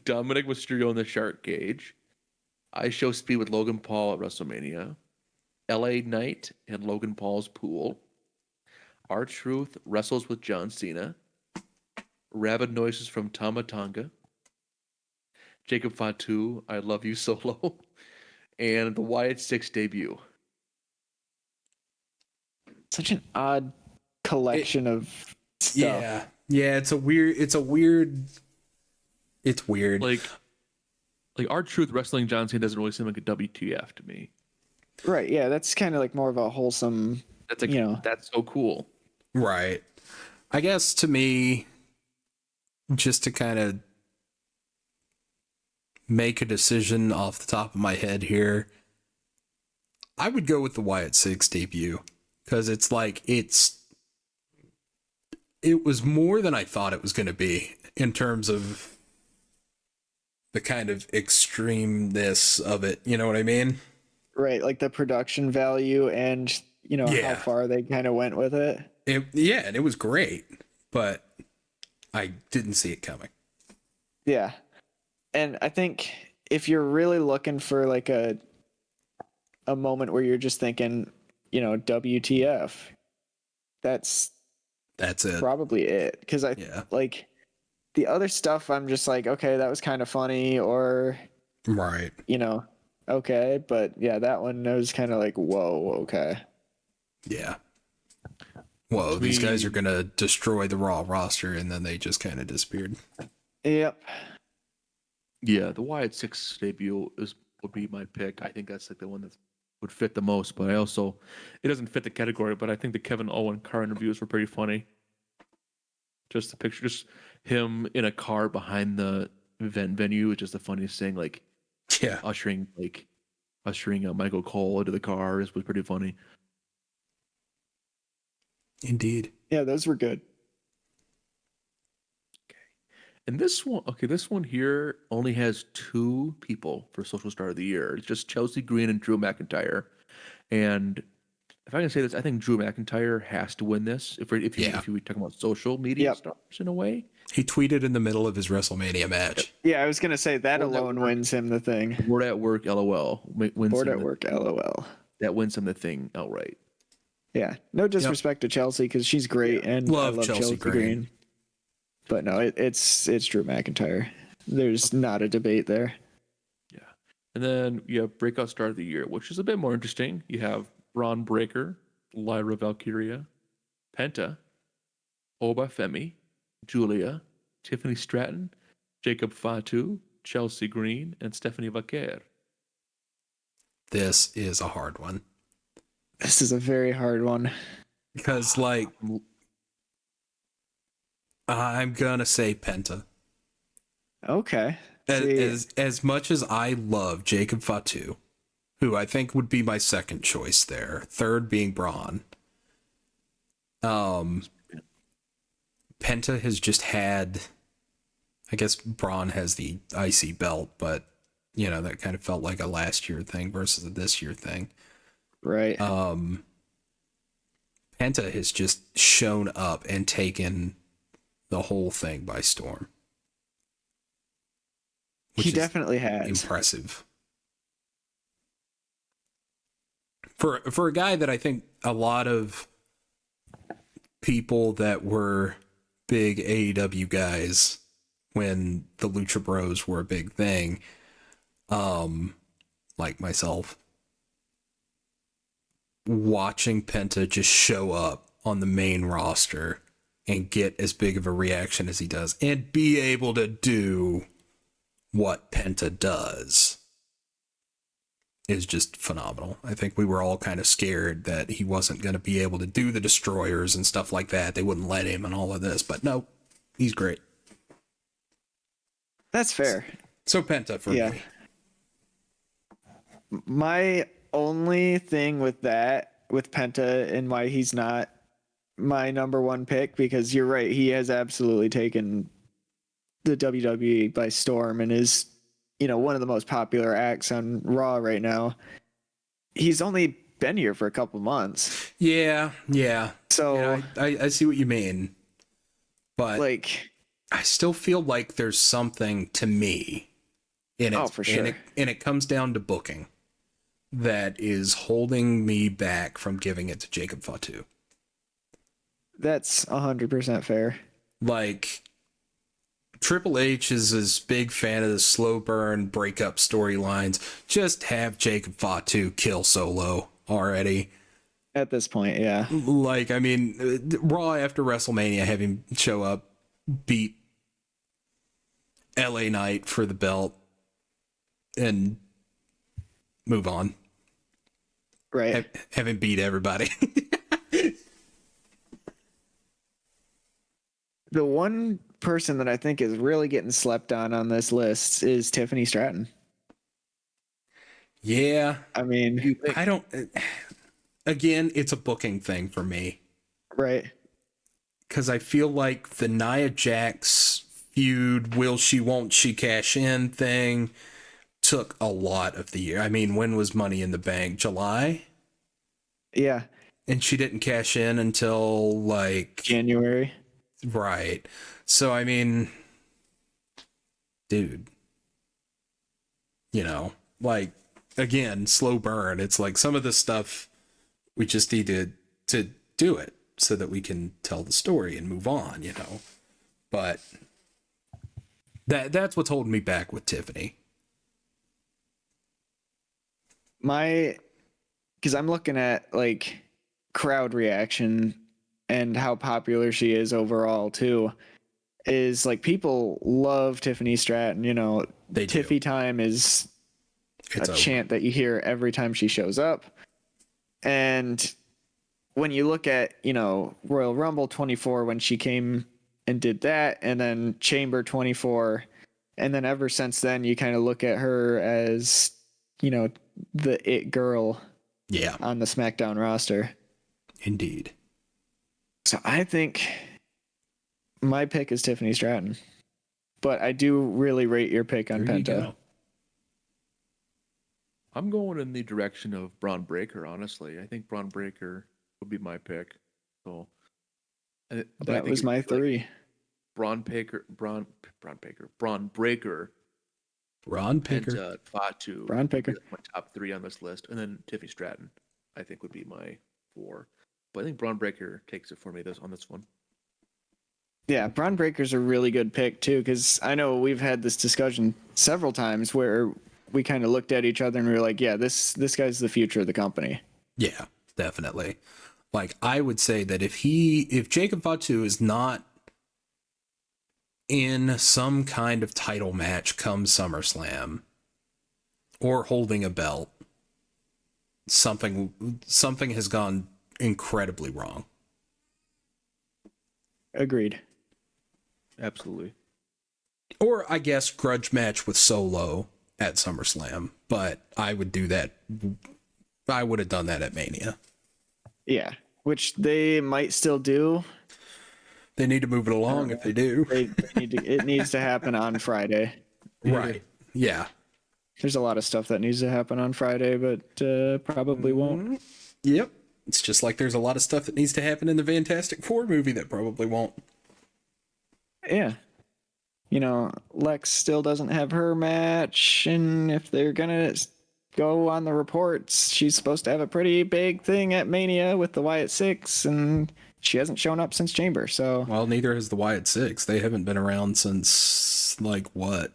Dominic Mysterio in the shark cage. I Show Speed with Logan Paul at WrestleMania. LA Knight and Logan Paul's pool. R-Truth wrestles with John Cena. Rabid Noises from Tama Tonga. Jacob Fatu, I Love You Solo. And the Wyatt Six debut. Such an odd collection of stuff. Yeah, it's weird. Like R-Truth wrestling John Cena doesn't really seem like a WTF to me. Right, yeah, that's kind of like more of a wholesome, That's like, you know. that's so cool. Right. I guess to me, just to kind of make a decision off the top of my head here, I would go with the Wyatt Six debut, because it's like it was more than I thought it was going to be in terms of the kind of extremeness of it. You know what I mean? Right, like the production value and, you know, how far they kind of went with it. And it was great, but I didn't see it coming. Yeah. And I think if you're really looking for like a moment where you're just thinking, you know, WTF, that's it. probably it. Because like the other stuff, I'm just like, okay, that was kind of funny, or Right. you know, okay, but yeah, that one was kind of like, whoa, okay. Yeah. Whoa, these guys are gonna destroy the Raw roster, and then they just kind of disappeared. Yep. Yeah, the Wyatt Six debut would be my pick. I think that's like the one that would fit the most. But I also, it doesn't fit the category. But I think the Kevin Owen car interviews were pretty funny. Just the picture, just him in a car behind the event venue, is just the funniest thing. Like, Yeah, ushering Michael Cole into the car was pretty funny. indeed. Yeah, those were good. And this one here only has 2 people for Social Star of the Year. It's just Chelsea Green and Drew McIntyre. And if I can say this, I think Drew McIntyre has to win this. If you're talking about social media stars in a way. He tweeted in the middle of his WrestleMania match. Yeah, I was gonna say that alone wins him the thing. Bored at work, LOL. Bored at work, LOL. That wins him the thing outright. Yeah, no disrespect to Chelsea, because she's great, and I love Chelsea Green. But no, it's Drew McIntyre. There's not a debate there. Yeah. And then you have Breakout Star of the Year, which is a bit more interesting. You have Braun Breaker, Lyra Valkyria, Penta, Oba Femi, Julia, Tiffany Stratton, Jacob Fatu, Chelsea Green, and Stephanie Vaquer. This is a hard one. This is a very hard one. Because, like, I'm gonna say Penta. Okay. As much as I love Jacob Fatu, who I think would be my second choice there, third being Braun. Penta has just had, I guess Braun has the IC belt, but you know, that kind of felt like a last year thing versus a this year thing. Right. Penta has just shown up and taken the whole thing by storm. He definitely has. Impressive. For a guy that I think a lot of people that were big AEW guys when the Lucha Bros were a big thing, like myself, watching Penta just show up on the main roster and get as big of a reaction as he does and be able to do what Penta does is just phenomenal. I think we were all kind of scared that he wasn't going to be able to do the destroyers and stuff like that. They wouldn't let him and all of this, but no, he's great. That's fair. So Penta for me. My only thing with Penta and why he's not my number one pick, because you're right, he has absolutely taken the WWE by storm and is, you know, one of the most popular acts on Raw right now. He's only been here for a couple months. Yeah. So yeah, I see what you mean, but like, I still feel like there's something to me And Oh, it's, for sure. and it comes down to booking that is holding me back from giving it to Jacob Fatu. That's 100% fair. Like, Triple H is this big fan of the slow burn breakup storylines. Just have Jacob Fatu kill Solo already. At this point, yeah. Like, I mean, Raw after WrestleMania, have him show up, beat LA Knight for the belt, and move on. Right. Have him beat everybody. The one person that I think is really getting slept on this list is Tiffany Stratton. Yeah. I mean, I don't. Again, it's a booking thing for me. right. Because I feel like the Nia Jax feud, will she, won't she cash in thing took a lot of the year. I mean, when was Money in the Bank? July? Yeah. And she didn't cash in until like January. Right. So, I mean, dude, like, again, slow burn. It's like some of this stuff we just need to do it so that we can tell the story and move on, But that's what's holding me back with Tiffany. Because I'm looking at like crowd reaction and how popular she is overall too, is like people love Tiffany Stratton. They do. Tiffy time is It's a over. chant that you hear every time she shows up. And when you look at, Royal Rumble 24 when she came and did that, and then Chamber 24, and then ever since then you kind of look at her as, the it girl Yeah, on the SmackDown roster. indeed. So I think my pick is Tiffany Stratton. But I do really rate your pick on There you Penta. go. I'm going in the direction of Braun Breaker, honestly. I think Braun Breaker would be my pick. So but I That think was my it'd be like three. Braun Breaker, Ron Picker. Penta, Fatu. Braun Breaker. would be my top three on this list, and then Tiffany Stratton, I think, would be my four. But I think Braun Breaker takes it for me on this one. Yeah, Braun Breaker's a really good pick too, because I know we've had this discussion several times where we kind of looked at each other and we were like, yeah, this guy's the future of the company. Yeah, definitely. Like, I would say that if Jacob Fatu is not in some kind of title match come SummerSlam or holding a belt, something has gone incredibly wrong. Agreed. Absolutely. Or I guess grudge match with Solo at SummerSlam, but I would do that. I would have done that at Mania. Yeah, which they might still do. They need to move it along if they do. It needs to happen on Friday. Right. Yeah. There's a lot of stuff that needs to happen on Friday, but probably won't. Yep. It's just like there's a lot of stuff that needs to happen in the Fantastic Four movie that probably won't. Yeah. Lex still doesn't have her match, and if they're gonna go on the reports, she's supposed to have a pretty big thing at Mania with the Wyatt Six, and she hasn't shown up since Chamber, so... Well, neither has the Wyatt Six. They haven't been around since, like, what?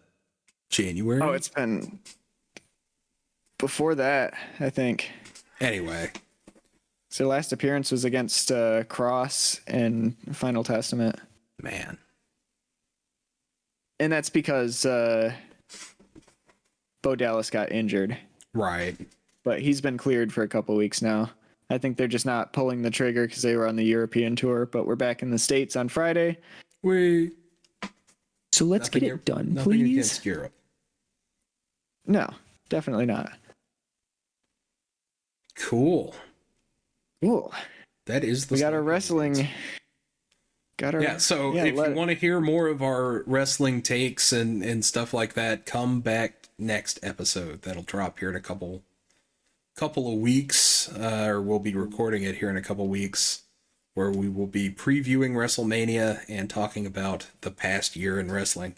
January? Oh, it's been... before that, I think. Anyway. So last appearance was against Cross and Final Testament. Man. And that's because Bo Dallas got injured. Right. But he's been cleared for a couple weeks now. I think they're just not pulling the trigger because they were on the European tour, but we're back in the States on Friday. So let's get it done, nothing please. Against Europe. No, definitely not. Cool. Cool. That is the... We got our wrestling... So if you want to hear more of our wrestling takes and stuff like that, come back next episode. That'll drop here in a couple of weeks, or we'll be recording it here in a couple weeks, where we will be previewing WrestleMania and talking about the past year in wrestling.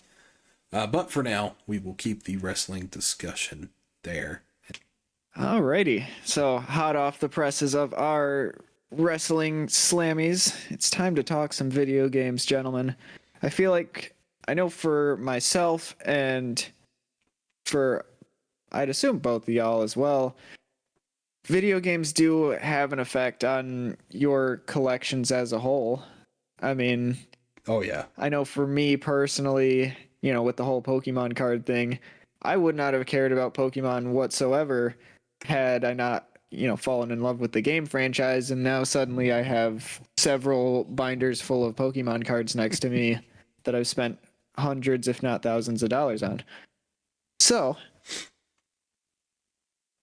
But for now, we will keep the wrestling discussion there. Alrighty. So, hot off the presses of our wrestling slammies, it's time to talk some video games, gentlemen. I feel like I know for myself and for, I'd assume both of y'all as well, video games do have an effect on your collections as a whole. I mean, Oh, yeah. I know for me personally, with the whole Pokemon card thing, I would not have cared about Pokemon whatsoever had I not, fallen in love with the game franchise. And now suddenly I have several binders full of Pokemon cards next to me that I've spent hundreds, if not thousands of dollars on. So,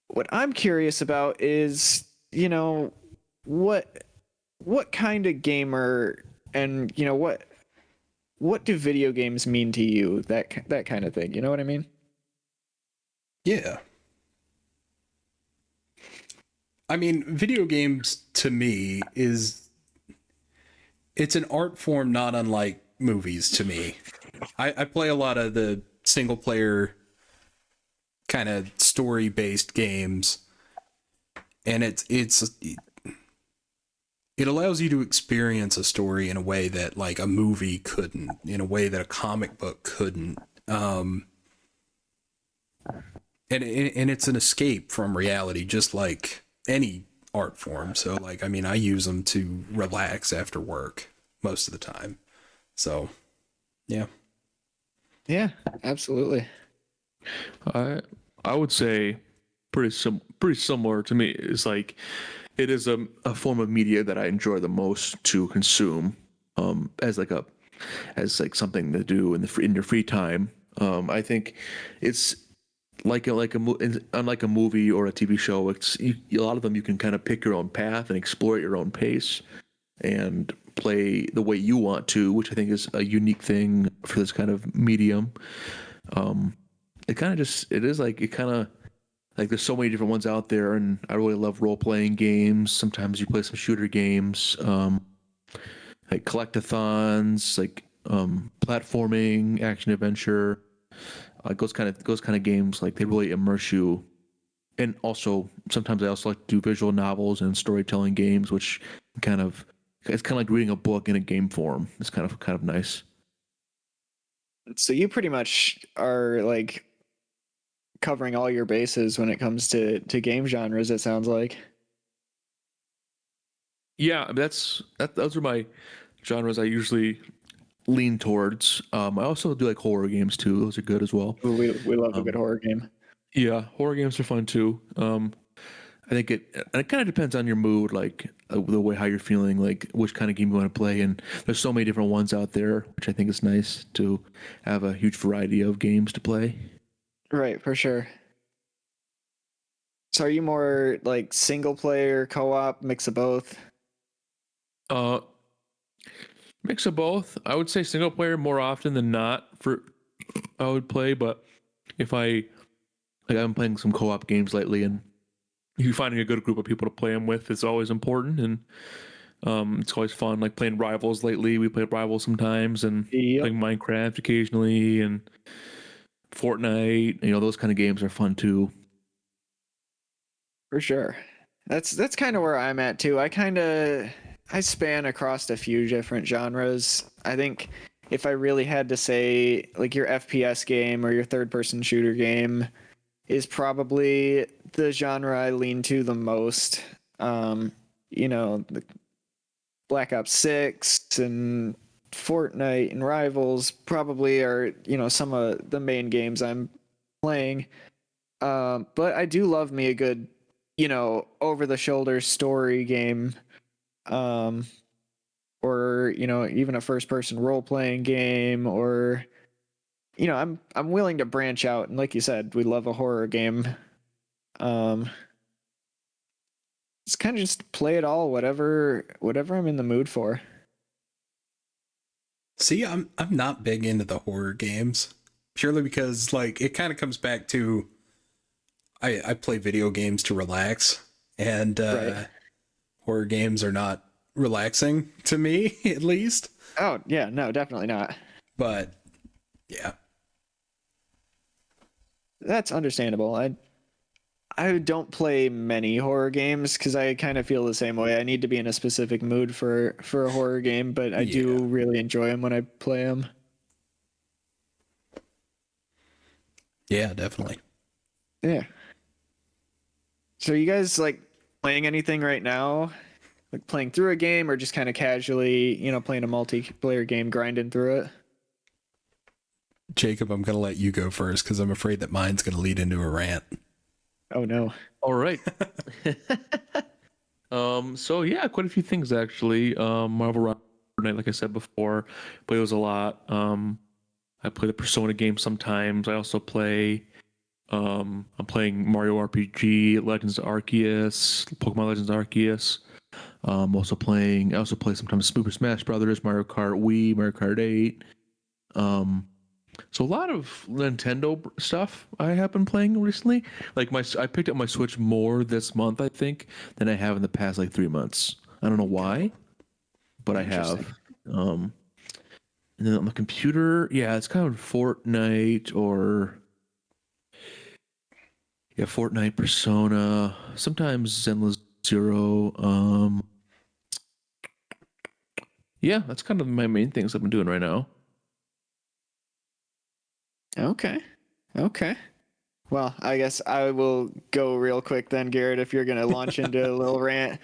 what I'm curious about is, what kind of gamer and, what do video games mean to you? That kind of thing. You know what I mean? Yeah. I mean, video games to me it's an art form not unlike movies to me. I play a lot of the single player kind of story based games, and it allows you to experience a story in a way that like a movie couldn't, in a way that a comic book couldn't. And it's an escape from reality, just like any art form. So like, I mean, I use them to relax after work most of the time. So yeah. Yeah, absolutely. I would say pretty similar to me. It's like it is a form of media that I enjoy the most to consume, as like something to do in your free time. I think it's unlike a movie or a TV show. A lot of them you can kind of pick your own path and explore at your own pace and play the way you want to, which I think is a unique thing for this kind of medium. There's so many different ones out there, and I really love role-playing games. Sometimes you play some shooter games, like collectathons, like platforming, action adventure, those kind of games. Like they really immerse you. And also, sometimes I also like to do visual novels and storytelling games, which it's kind of like reading a book in a game form. It's kind of nice. So you pretty much are like covering all your bases when it comes to game genres, it sounds like. Yeah, those are my genres I usually lean towards. I also do like horror games too. Those are good as well. We love a good horror game. Yeah, horror games are fun too. I think it kind of depends on your mood, like the way how you're feeling, like which kind of game you want to play. And there's so many different ones out there, which I think is nice to have a huge variety of games to play. Right, for sure. So are you more like single player, co-op, mix of both? Uh, Mix of both. I would say single player more often than not I would play, but if I'm playing some co-op games lately, and you finding a good group of people to play them with is always important, and it's always fun. Like playing Rivals lately, we play Rivals sometimes, and playing Minecraft occasionally, and Fortnite. Those kind of games are fun too. For sure. That's kind of where I'm at too. I span across a few different genres. I think if I really had to say, like your FPS game or your third-person shooter game is probably the genre I lean to the most. The Black Ops 6 and Fortnite and Rivals probably are, some of the main games I'm playing. But I do love me a good, over-the-shoulder story game. Or even a first-person role-playing game, or I'm willing to branch out, and like you said, we love a horror game. It's kind of just play it all, whatever I'm in the mood for. See, I'm not big into the horror games purely because like it kind of comes back to I play video games to relax, and Right. horror games are not relaxing to me, at least. Oh yeah, no, definitely not. But yeah, That's understandable. I don't play many horror games because I kind of feel the same way. I need to be in a specific mood for a horror game, but I do Yeah. really enjoy them when I play them. Yeah, definitely. Yeah. So you guys like playing anything right now? Like playing through a game or just kind of casually, playing a multiplayer game, grinding through it? Jacob, I'm going to let you go first because I'm afraid that mine's going to lead into a rant. Oh no. All right. So yeah, quite a few things actually. Marvel Fortnite, like I said before, play those a lot. I play the Persona game sometimes. I also play. I'm playing Mario RPG, Legends of Arceus, Pokemon Legends of Arceus. I also play sometimes Super Smash Brothers, Mario Kart Wii, Mario Kart 8. So a lot of Nintendo stuff I have been playing recently. Like I picked up my Switch more this month, I think, than I have in the past like 3 months. I don't know why, but I have. And then on the computer, yeah, it's kind of Fortnite or Fortnite, Persona, sometimes Zenless Zero. Yeah, that's kind of my main things I've been doing right now. Okay. Okay. Well, I guess I will go real quick then, Garrett, if you're going to launch into a little rant.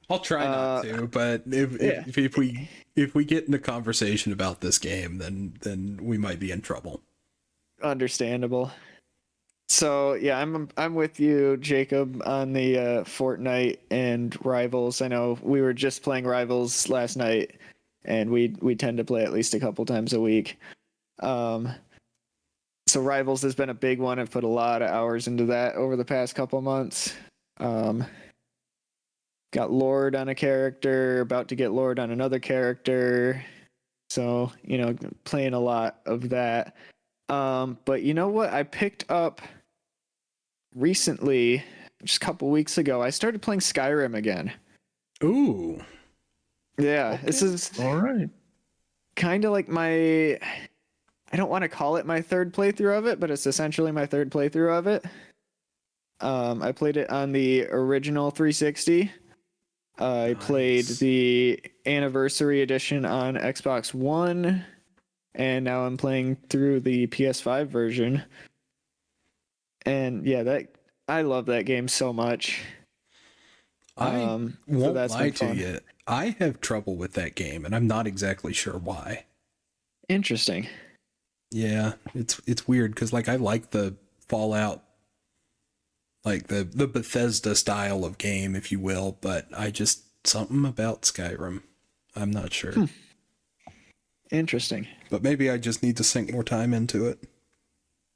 I'll try not to, but if we get in a conversation about this game, then we might be in trouble. Understandable. So yeah, I'm with you, Jacob, on the Fortnite and Rivals. I know we were just playing Rivals last night, and we tend to play at least a couple times a week. So Rivals has been a big one. I've put a lot of hours into that over the past couple months. Got Lord on a character, about to get Lord on another character. So, playing a lot of that. But you know what? I picked up recently, just a couple weeks ago, I started playing Skyrim again. Ooh. Yeah, Okay. this is All right. kind of like I don't want to call it my third playthrough of it, but it's essentially my third playthrough of it. I played it on the original 360. I played the anniversary edition on Xbox One, and now I'm playing through the PS5 version. And yeah, I love that game so much. I So won't that's lie been to fun. you. I have trouble with that game, and I'm not exactly sure why. Interesting. Yeah, it's weird because like I like the Fallout, like the Bethesda style of game, if you will, but I just something about Skyrim. I'm not sure. Interesting. But maybe I just need to sink more time into it.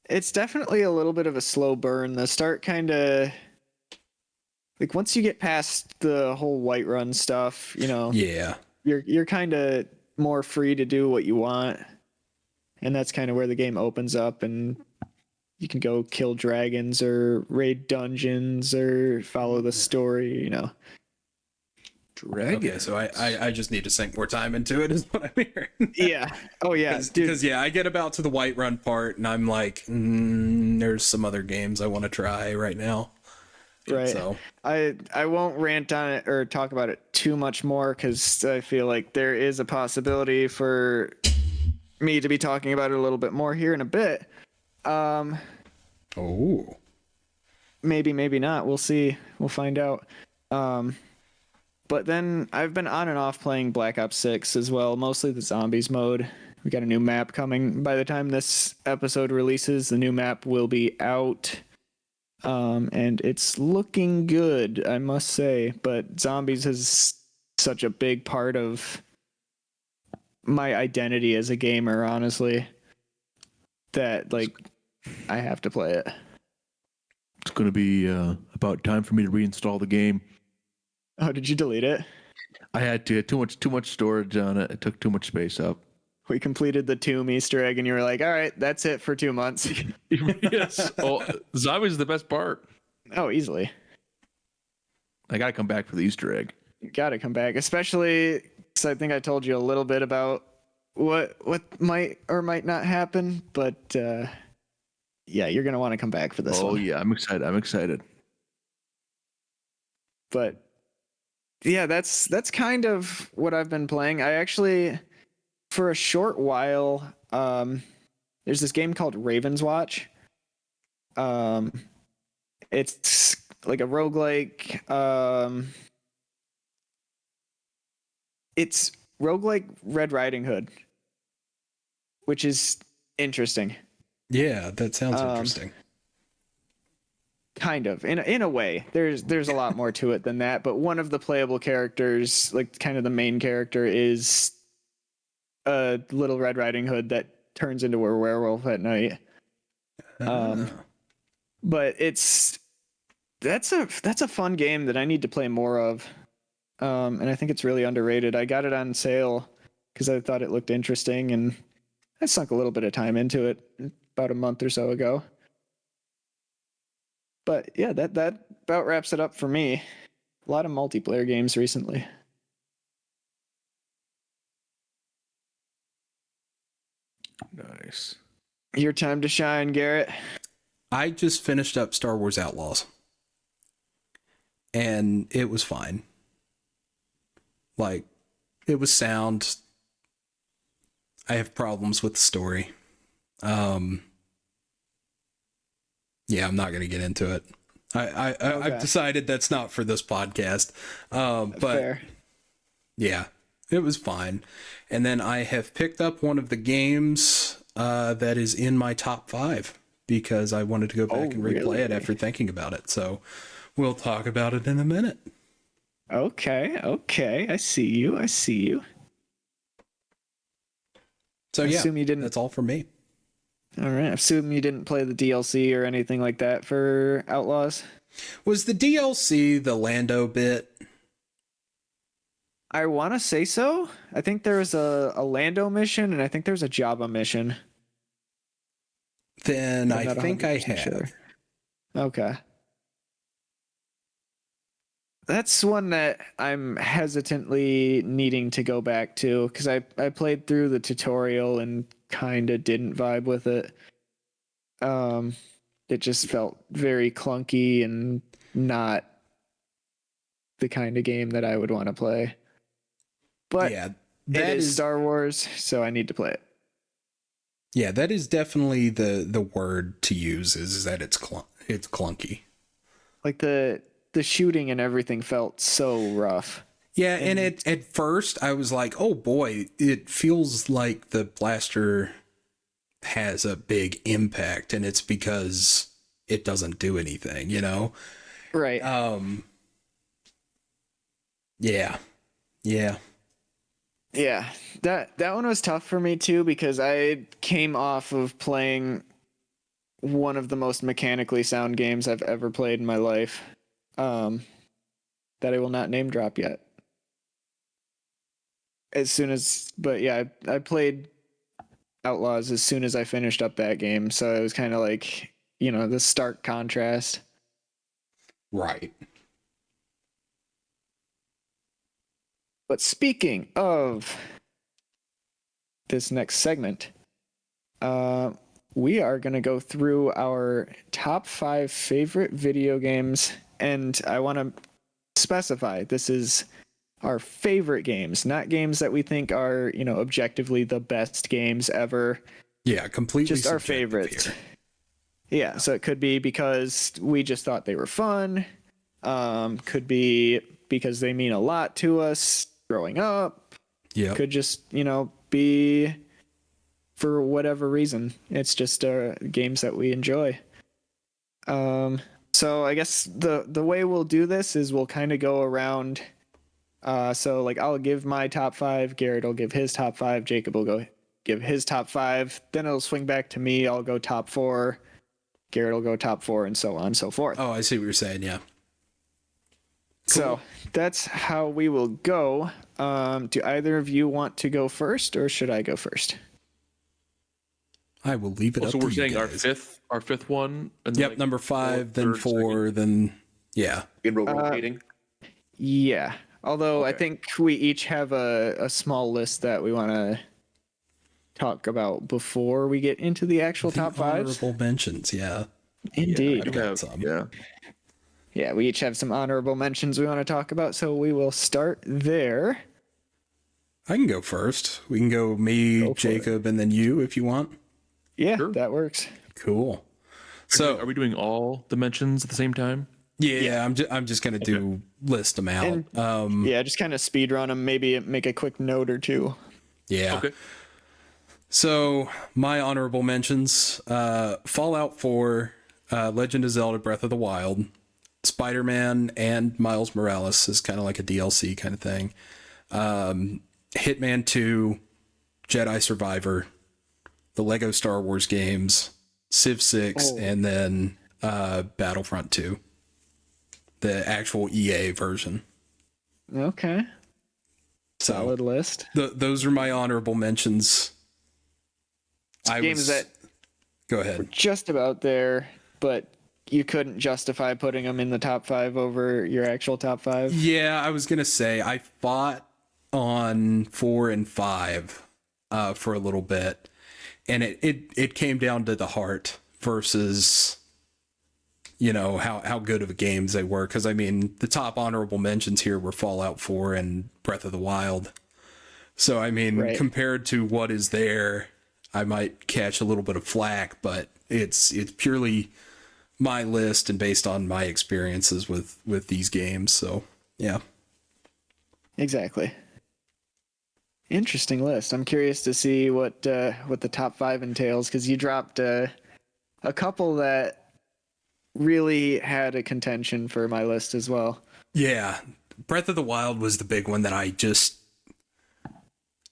It's definitely a little bit of a slow burn. The start kind of like once you get past the whole Whiterun stuff, Yeah. you're kind of more free to do what you want. And that's kind of where the game opens up, and you can go kill dragons or raid dungeons or follow the story, Dragon. Okay, so I just need to sink more time into it, is what I'm hearing. Yeah. Oh yeah, dude. Because yeah, I get about to the Whiterun part, and I'm like, there's some other games I want to try right now. Right. So I won't rant on it or talk about it too much more because I feel like there is a possibility for me to be talking about it a little bit more here in a bit. oh, Maybe not. We'll see. We'll find out. But then I've been on and off playing Black Ops 6 as well, mostly the zombies mode. We got a new map coming. By the time this episode releases, the new map will be out. And it's looking good, I must say. But zombies is such a big part of my identity as a gamer, honestly, that like I have to play it. It's going to be about time for me to reinstall the game. Oh, did you delete it? I had to. Too much storage on it. It took too much space up. We completed the Tomb Easter egg, and you were like, "All right, that's it for 2 months." Yes. Oh, zombies is the best part. Oh, easily. I got to come back for the Easter egg. You gotta come back, especially because I think I told you a little bit about what might or might not happen, but yeah, you're gonna want to come back for this Oh one. yeah, I'm excited. I'm excited. But yeah, that's kind of what I've been playing. I actually, for a short while, there's this game called Raven's Watch. Um, it's like a roguelike. It's roguelike Red Riding Hood, which is interesting. Yeah, that sounds Um, interesting. Kind of, in a way. There's a lot more to it than that, but one of the playable characters, like kind of the main character, is a little Red Riding Hood that turns into a werewolf at night. Ah. But that's a fun game that I need to play more of. And I think it's really underrated. I got it on sale because I thought it looked interesting, and I sunk a little bit of time into it about a month or so ago. But yeah, that about wraps it up for me. A lot of multiplayer games recently. Nice. Your time to shine, Garrett. I just finished up Star Wars Outlaws, and it was fine. Like, it was sound. I have problems with the story. Yeah, I'm not going to get into it. I've decided that's not for this podcast. But Fair. yeah, it was fine. And then I have picked up one of the games that is in my top 5 because I wanted to go back and replay it after thinking about it. So we'll talk about it in a minute. Okay. I see you. So I yeah, assume you didn't. that's all for me. All right. I assume you didn't play the DLC or anything like that for Outlaws. Was the DLC the Lando bit? I want to say so. I think there was a Lando mission, and I think there's a Jabba mission. Then I'm I not think I 100% have. sure. Okay. That's one that I'm hesitantly needing to go back to because I played through the tutorial and kind of didn't vibe with it. It just felt very clunky and not the kind of game that I would want to play. But Yeah, it that is is Star Wars, so I need to play it. Yeah, that is definitely the word to use is that it's clunky. Like the shooting and everything felt so rough. Yeah, and at first I was like, "Oh boy, it feels like the blaster has a big impact and it's because it doesn't do anything, you know?" Right. Yeah. Yeah, that one was tough for me too because I came off of playing one of the most mechanically sound games I've ever played in my life. That I will not name drop yet. But yeah, I played Outlaws as soon as I finished up that game, so it was kind of like, the stark contrast. Right. But speaking of this next segment, we are going to go through our top 5 favorite video games, and I want to specify this is our favorite games, not games that we think are, objectively the best games ever. Yeah, completely just our favorites. Here. Yeah, so it could be because we just thought they were fun. Could be because they mean a lot to us growing up. Yeah. Could just, be for whatever reason. It's just games that we enjoy. So I guess the way we'll do this is we'll kind of go around. So like I'll give my top 5, Garrett will give his top 5, Jacob will give his top 5, then it'll swing back to me, I'll go top 4, Garrett will go top 4, and so on and so forth. Oh, I see what you're saying, yeah. Cool. So that's how we will go. Do either of you want to go first, or should I go first? I will leave it up to you. So we're saying guys. our fifth one. And Yep, like number 5, then 4, second. then yeah. In rotating. Yeah. Although Okay. I think we each have a small list that we want to talk about before we get into the actual The top fives? honorable mentions, yeah. Indeed. I got some. Yeah, we each have some honorable mentions we want to talk about, so we will start there. I can go first. We can go me, Jacob, and then you if you want. Yeah, Sure. that works. Cool. So Are we doing all the mentions at the same time? yeah. I'm just gonna do list them out. Yeah, just kind of speed run them, maybe make a quick note or two. Yeah. Okay. So my honorable mentions: Fallout 4, Legend of Zelda: Breath of the Wild, Spider-Man, and Miles Morales is kind of like a DLC kind of thing. Hitman 2, Jedi Survivor, the Lego Star Wars games, Civ 6, and then Battlefront 2, the actual EA version. Okay. So Solid list. those are my honorable mentions. Games that Go ahead. just about there, but you couldn't justify putting them in the top 5 over your actual top 5. Yeah, I was gonna say I fought on 4 and 5 for a little bit, and it came down to the heart versus how good of games they were. Because I mean, the top honorable mentions here were Fallout 4 and Breath of the Wild. So I mean, Right. compared to what is there, I might catch a little bit of flack, but it's purely my list and based on my experiences with these games. So yeah. Exactly. Interesting list. I'm curious to see what the top 5 entails, because you dropped a couple that really had a contention for my list as well. Yeah, Breath of the Wild was the big one that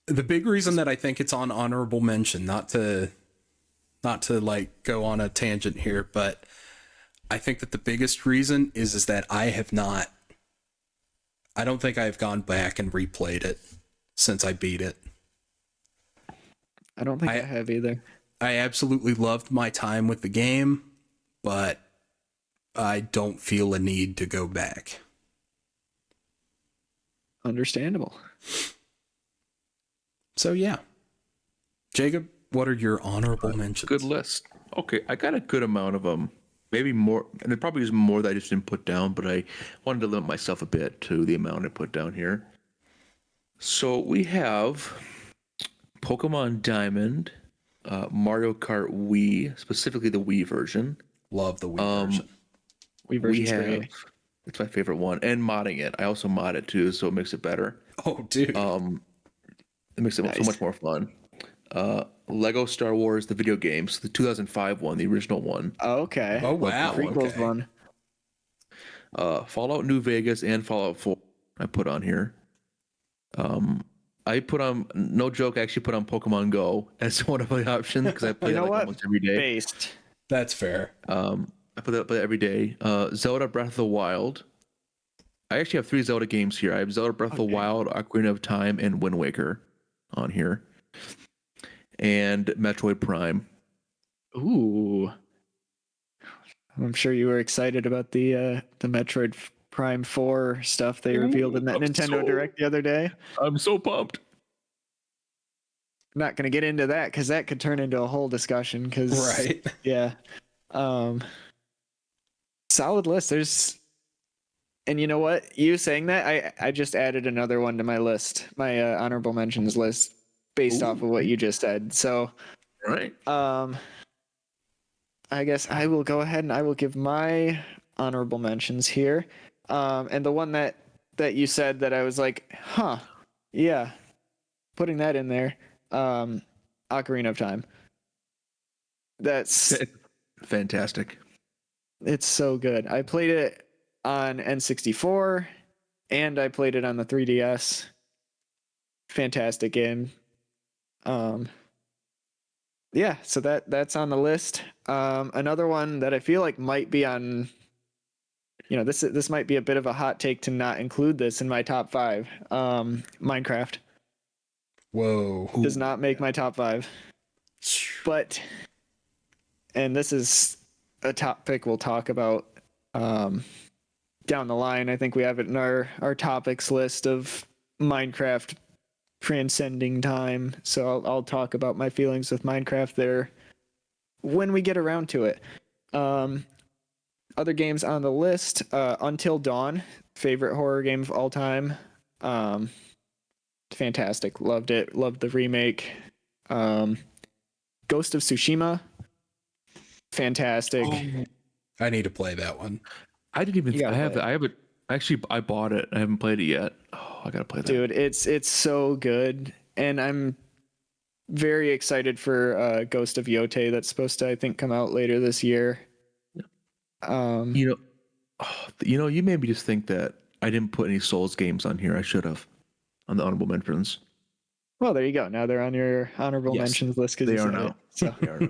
the big reason that I think it's on honorable mention, not to like go on a tangent here, but I think that the biggest reason is that I don't think I've gone back and replayed it since I beat it. I don't think I have either. I absolutely loved my time with the game, but I don't feel a need to go back. Understandable. So yeah. Jacob, what are your honorable mentions? Good list. Okay, I got a good amount of them. Maybe more, and there probably is more that I just didn't put down, but I wanted to limit myself a bit to the amount I put down here. So we have Pokemon Diamond, Mario Kart Wii, specifically the Wii version. Love the Wii version. We version's great. It's my favorite one, and modding it. I also mod it too, so it makes it better. Oh, dude. It makes it so much more fun. Lego Star Wars, the video games, the 2005 one, the original one. Oh, okay. Oh, wow. Prequels Okay. one. Fallout New Vegas and Fallout 4 I put on here. I put on, no joke, I actually put on Pokemon Go as one of the options because I play You that know like what? almost every day. Based. That's fair. I play that every day. Zelda Breath of the Wild. I actually have 3 Zelda games here. I have Zelda Breath of the Wild, Ocarina of Time, and Wind Waker on here. And Metroid Prime. Ooh. I'm sure you were excited about the Metroid Prime 4 stuff they revealed in that Nintendo Direct the other day. I'm so pumped. I'm not going to get into that because that could turn into a whole discussion. Right. Yeah. Solid list. And you know what? You saying that, I just added another one to my list, my honorable mentions list, based off of what you just said. So, Right. I guess I will go ahead and I will give my honorable mentions here. And the one that you said that I was like, yeah, putting that in there, Ocarina of Time. That's fantastic. It's so good. I played it on N64 and I played it on the 3DS. Fantastic game. Yeah, so that's on the list. Another one that I feel like might be on, this might be a bit of a hot take to not include this in my top 5. Minecraft Whoa. does not make my top 5. But, and this is a topic we'll talk about down the line. I think we have it in our topics list of Minecraft transcending time. So I'll talk about my feelings with Minecraft there when we get around to it. Other games on the list, Until Dawn, favorite horror game of all time. Fantastic. Loved it. Loved the remake. Ghost of Tsushima, fantastic. I need to play that one. I didn't even. You gotta I have. play it. I have it. Actually, I bought it. I haven't played it yet. Oh, I gotta play that. Dude, it's so good, and I'm very excited for Ghost of Yote that's supposed to, I think, come out later this year. You know, you made me just think that I didn't put any Souls games on here. I should have on the honorable mentions. Well, there you go. Now they're on your honorable Yes, mentions list because they you are said now. it. So, They are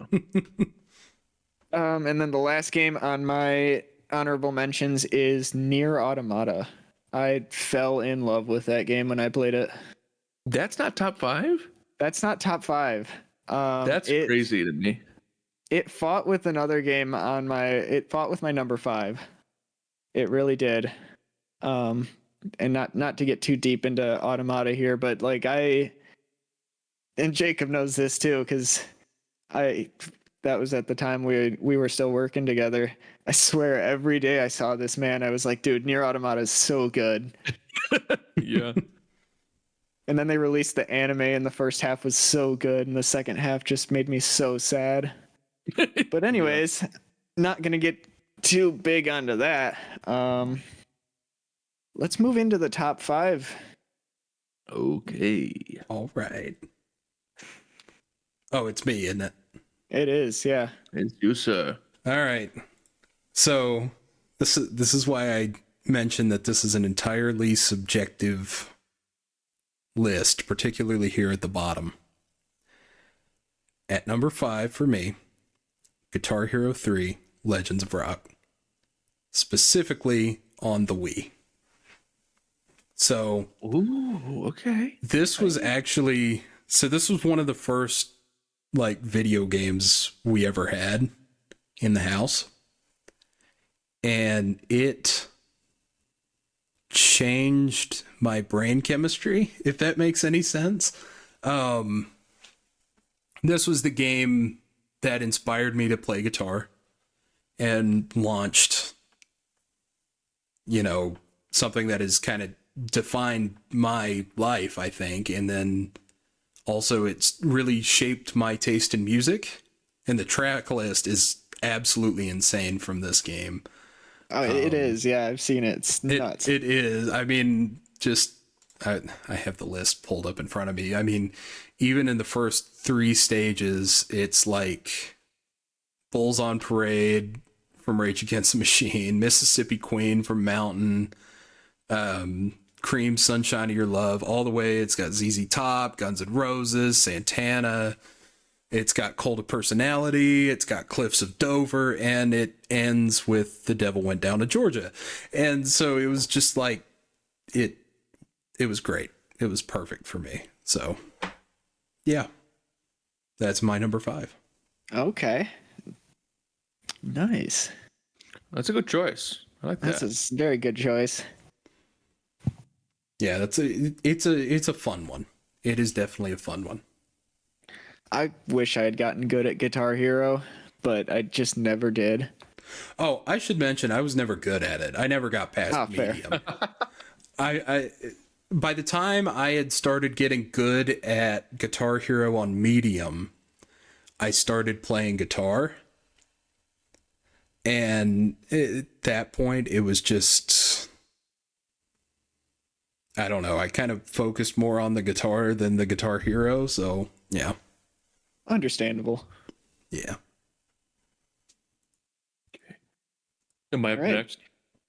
now. and then the last game on my honorable mentions is Nier Automata. I fell in love with that game when I played it. That's not top 5. That's not top 5. That's crazy to me. It fought with another game on my. It fought with my number 5. It really did. And not to get too deep into Automata here, but like and Jacob knows this too, because that was at the time we were still working together. I swear every day I saw this man, I was like, dude, Nier Automata is so good. Yeah. And then they released the anime, and the first half was so good, and the second half just made me so sad. But anyways, not gonna get too big onto that. Let's move into the top 5. Okay. All right. Oh, it's me, isn't it? It is, yeah. It's you, sir. All right. So this is why I mentioned that this is an entirely subjective list, particularly here at the bottom. At number 5 for me, Guitar Hero 3 Legends of Rock, specifically on the Wii. So, Ooh, okay. this was one of the first like video games we ever had in the house, and it changed my brain chemistry, if that makes any sense. This was the game that inspired me to play guitar and launched, something that has kind of defined my life, I think. And then also it's really shaped my taste in music, and the track list is absolutely insane from this game. Oh, it is. Yeah, I've seen it. It's nuts. It is. I mean, I have the list pulled up in front of me. I mean, even in the first 3 stages, it's like Bulls on Parade from Rage Against the Machine, Mississippi Queen from Mountain, Cream, Sunshine of Your Love, all the way. It's got ZZ Top, Guns N' Roses, Santana. It's got Cult of Personality. It's got Cliffs of Dover, and it ends with The Devil Went Down to Georgia. And so it was just like, it was great. It was perfect for me. So, yeah, that's my number 5. Okay. Nice. That's a good choice. I like that. That's a very good choice. Yeah, it's a fun one. It is definitely a fun one. I wish I had gotten good at Guitar Hero, but I just never did. Oh, I should mention I was never good at it. I never got past medium. I by the time I had started getting good at Guitar Hero on medium, I started playing guitar. And at that point, it was just, I don't know, I kind of focused more on the guitar than the Guitar Hero, so yeah. Understandable. Yeah. Am I up All right. next?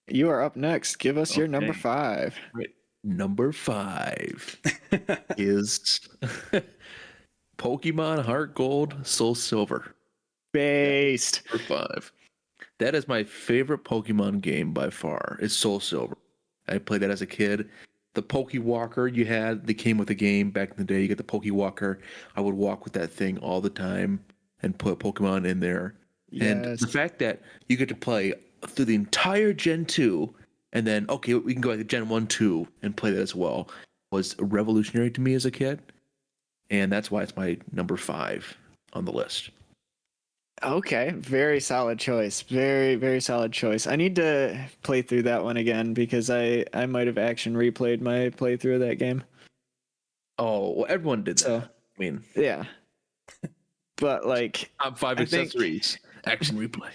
You are up next. Give us your number Okay. 5. Right. Number 5 is Pokemon Heart Gold, Soul Silver. Based. Number 5. That is my favorite Pokemon game by far. It's Soul Silver. I played that as a kid. The Pokewalker you had, that came with the game back in the day. You get the Pokewalker. I would walk with that thing all the time and put Pokemon in there. And Yes. the fact that you get to play through the entire Gen 2, and then, okay, we can go to Gen 1, 2 and play that as well. was revolutionary to me as a kid, and that's why it's my number 5 on the list. Okay, very solid choice. Very, very solid choice. I need to play through that one again because I might have action replayed my playthrough of that game. Oh, well, everyone did that. So, I mean, yeah. But like top 5 I think accessories, action replay.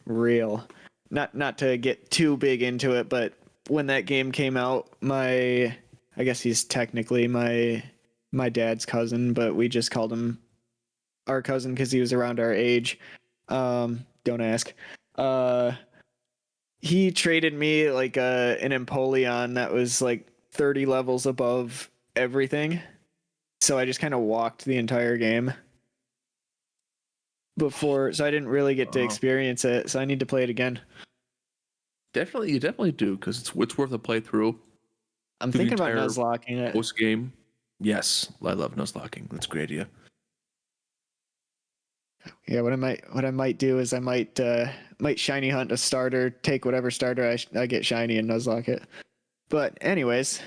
real. Not to get too big into it, but when that game came out, I guess he's technically my dad's cousin, but we just called him our cousin because he was around our age. Don't ask. He traded me like an Empoleon that was like 30 levels above everything. So I just kind of walked the entire game before, so I didn't really get to experience it. So I need to play it again. Definitely, you definitely do, because it's worth a playthrough. I'm thinking about nuzlocking it. Post game, yes, I love nuzlocking. That's a great idea. Yeah, what I might do is I might shiny hunt a starter, take whatever starter I get shiny and nuzlock it. But anyways,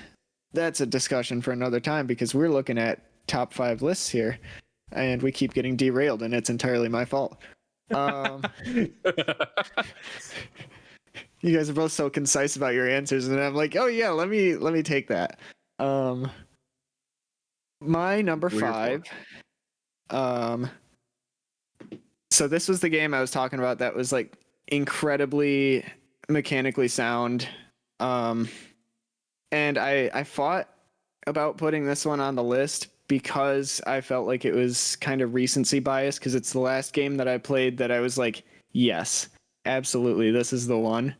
that's a discussion for another time because we're looking at top 5 lists here, and we keep getting derailed, and it's entirely my fault. You guys are both so concise about your answers, and I'm like, oh yeah, let me take that. My number 5. So this was the game I was talking about that was like incredibly mechanically sound. And I fought about putting this one on the list because I felt like it was kind of recency bias because it's the last game that I played that I was like, yes, absolutely, this is the one.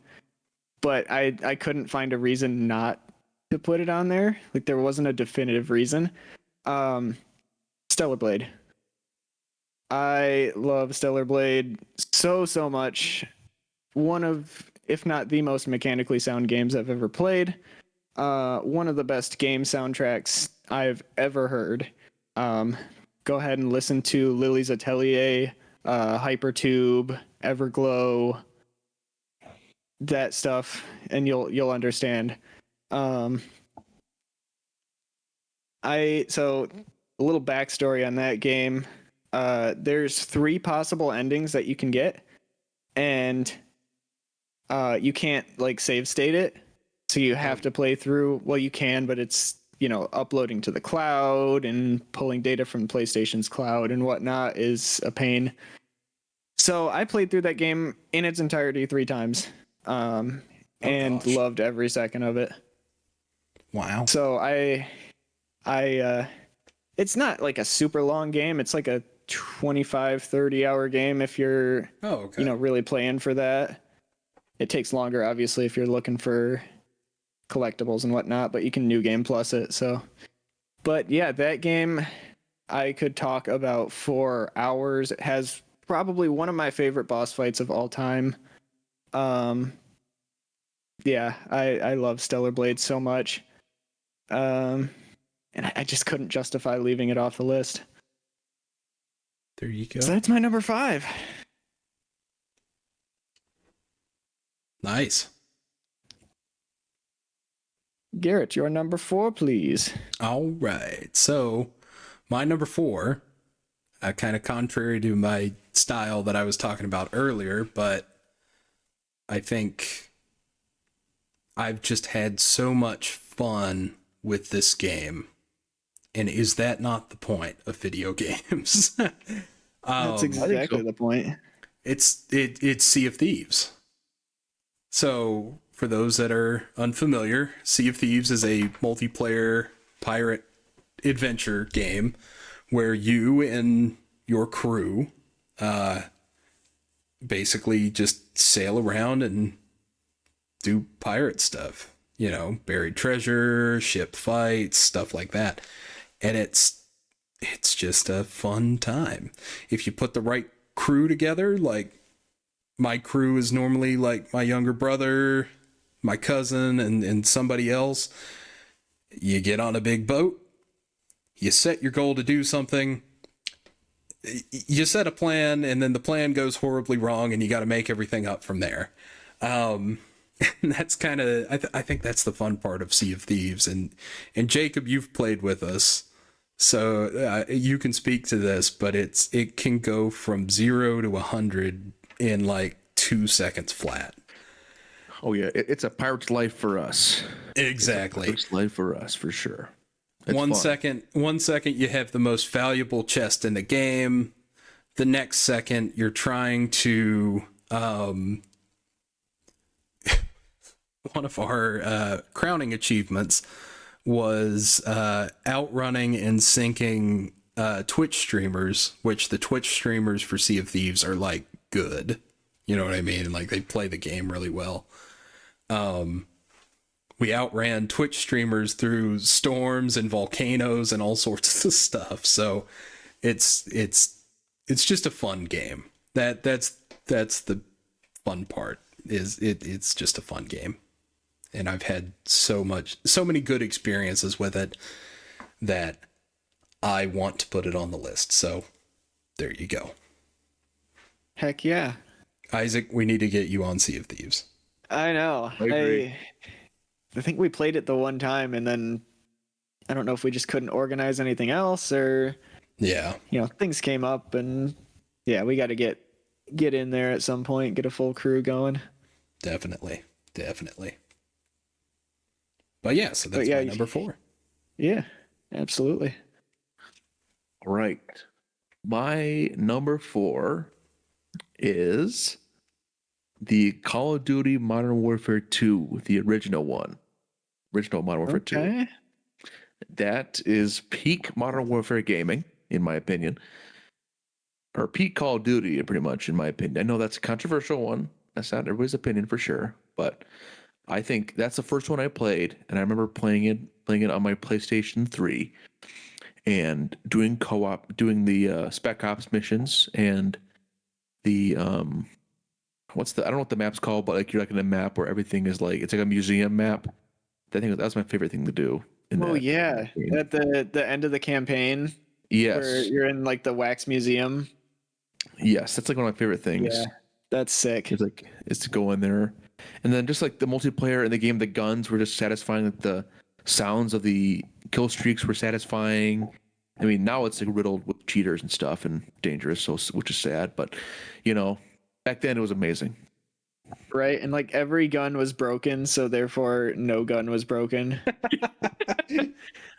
But I couldn't find a reason not to put it on there. Like there wasn't a definitive reason. Stellar Blade. I love Stellar Blade so much. One of, if not the most mechanically sound games I've ever played. One of the best game soundtracks I've ever heard. Go ahead and listen to Lily's Atelier, Hypertube, Everglow, that stuff, and you'll understand. So a little backstory on that game. There's 3 possible endings that you can get, and you can't like save state it, so you have to play through. Well, you can, but it's uploading to the cloud and pulling data from PlayStation's cloud and whatnot is a pain. So I played through that game in its entirety 3 times, and loved every second of it. Wow. So it's not like a super long game. It's like a 25-30 hour game if you're really playing for that. It takes longer obviously if you're looking for collectibles and whatnot, but you can new game plus it. So but yeah, that game I could talk about for hours. It has probably one of my favorite boss fights of all time. Yeah, I love Stellar Blade so much. And I just couldn't justify leaving it off the list. There you go. So that's my number 5. Nice. Garrett, your number 4, please. All right. So my number 4, kind of contrary to my style that I was talking about earlier, but I think I've just had so much fun with this game. And is that not the point of video games? That's exactly the point. It's Sea of Thieves. So for those that are unfamiliar, Sea of Thieves is a multiplayer pirate adventure game where you and your crew basically just sail around and do pirate stuff. Buried treasure, ship fights, stuff like that. And it's just a fun time. If you put the right crew together, like my crew is normally like my younger brother, my cousin, and somebody else. You get on a big boat, you set your goal to do something, you set a plan, and then the plan goes horribly wrong, and you got to make everything up from there. And that's kind of I think that's the fun part of Sea of Thieves. And Jacob, you've played with us, so you can speak to this, but it can go from 0 to 100 in like 2 seconds flat. Oh yeah, it's a pirate's life for us. Exactly. It's life for us for sure. It's 1 fun. second you have the most valuable chest in the game. The next second you're trying to one of our crowning achievements was outrunning and sinking Twitch streamers, which the Twitch streamers for Sea of Thieves are like good. You know what I mean? Like they play the game really well. We outran Twitch streamers through storms and volcanoes and all sorts of stuff. So it's just a fun game. That's the fun part. It's just a fun game. And I've had so many good experiences with it that I want to put it on the list. So there you go. Heck yeah. Isaac, we need to get you on Sea of Thieves. I know. I agree. I think we played it the one time, and then I don't know if we just couldn't organize anything else, or Yeah. things came up, and yeah, we got to get in there at some point, get a full crew going. Definitely. But yeah, so that's my number 4. Yeah, absolutely. All right. My number 4 is the Call of Duty Modern Warfare 2, the original one. Original Modern Warfare 2. Okay. That is peak Modern Warfare gaming, in my opinion. Or peak Call of Duty, pretty much, in my opinion. I know that's a controversial one. That's not everybody's opinion for sure. But I think that's the first one I played. And I remember playing it on my PlayStation 3. And doing co-op, doing the Spec Ops missions and the I don't know what the map's called, but like you're like in a map where everything is like it's like a museum map. I think that was my favorite thing to do. Yeah, at the end of the campaign, Yes, where you're in like the wax museum. yes, that's like one of my favorite things. Yeah, that's sick. It's to go in there, and then just like the multiplayer in the game, the guns were just satisfying. Like the sounds of the kill streaks were satisfying. I mean, now it's like riddled with cheaters and stuff and dangerous, so which is sad. But back then it was amazing. Right, and like every gun was broken, so therefore no gun was broken.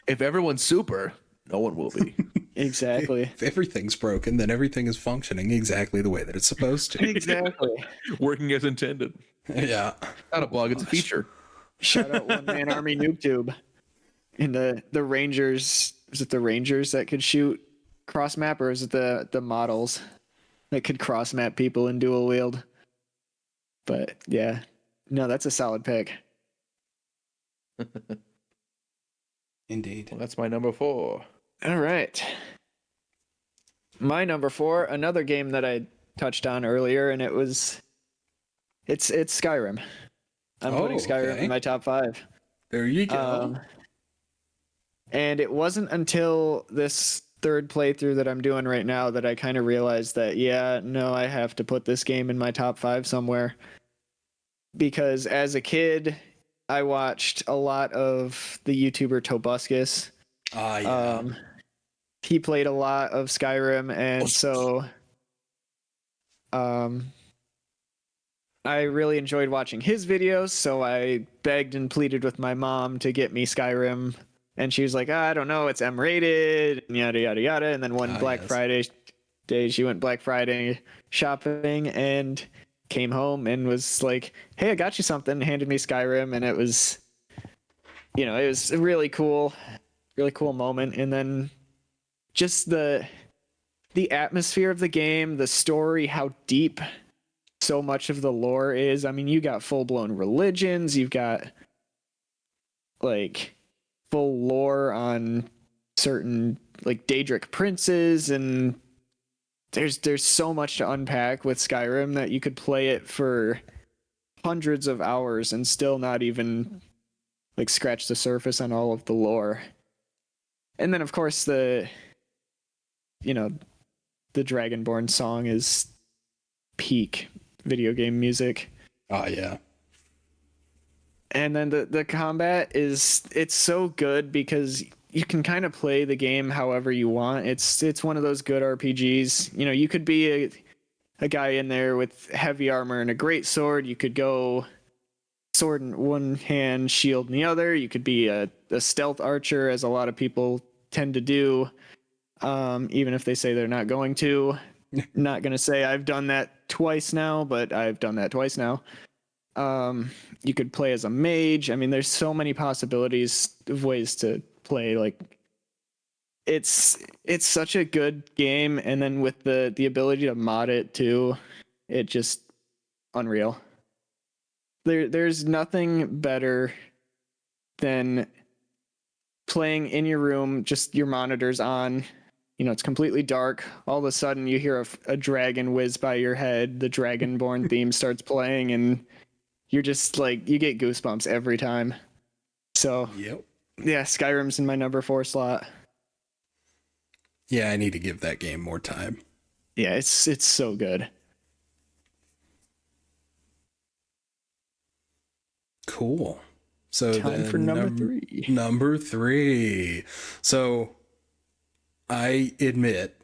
If everyone's super, no one will be. Exactly. If everything's broken, then everything is functioning exactly the way that it's supposed to. Exactly. Working as intended. Yeah. Not a bug, it's a feature. Shout out One Man Army NoobTube. In the Rangers, is it the Rangers that could shoot cross map, or is it the models that could cross map people and dual wield? But yeah, no, that's a solid pick. Indeed. Well, that's my number 4. All right. My number 4, another game that I touched on earlier, and it's Skyrim. I'm putting Skyrim in my top 5. There you go. And it wasn't until this third playthrough that I'm doing right now that I kind of realized that, I have to put this game in my top 5 somewhere. Because as a kid, I watched a lot of the YouTuber Tobuscus. Yeah. He played a lot of Skyrim, and so I really enjoyed watching his videos, so I begged and pleaded with my mom to get me Skyrim, and she was like, I don't know, it's M-rated, and yada, yada, yada. And then one Black Friday day, she went Black Friday shopping and came home and was like, hey, I got you something, handed me Skyrim, and it was a really cool moment. And then just the atmosphere of the game, the story, how deep so much of the lore is. I mean, you got full-blown religions, you've got like full lore on certain like Daedric princes, and there's so much to unpack with Skyrim that you could play it for hundreds of hours and still not even like scratch the surface on all of the lore. And then of course the Dragonborn song is peak video game music. Oh yeah. And then the combat it's so good because you can kind of play the game however you want. It's one of those good RPGs. You know, you could be a guy in there with heavy armor and a great sword. You could go sword in one hand, shield in the other. You could be a stealth archer, as a lot of people tend to do, even if they say they're not going to. Not going to say I've done that twice now, but I've done that twice now. You could play as a mage. I mean, there's so many possibilities of ways to play. Like, it's such a good game, and then with the ability to mod it too, it just unreal. There's nothing better than playing in your room, just your monitors on. You know, it's completely dark. All of a sudden, you hear a dragon whiz by your head. The Dragonborn theme starts playing, and you're just like, you get goosebumps every time. So, Yep. yeah, Skyrim's in my number 4 slot. Yeah, I need to give that game more time. Yeah, it's so good. Cool. So Time then for number 3. Number 3. So I admit,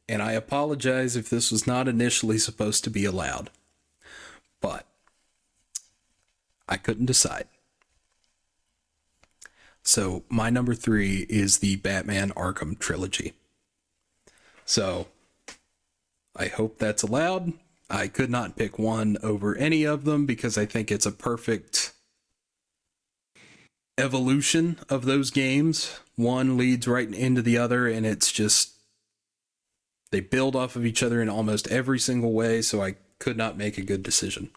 and I apologize if this was not initially supposed to be allowed, but I couldn't decide. So my number 3 is the Batman Arkham trilogy. So I hope that's allowed. I could not pick one over any of them because I think it's a perfect evolution of those games. One leads right into the other, and it's just, they build off of each other in almost every single way, so I could not make a good decision.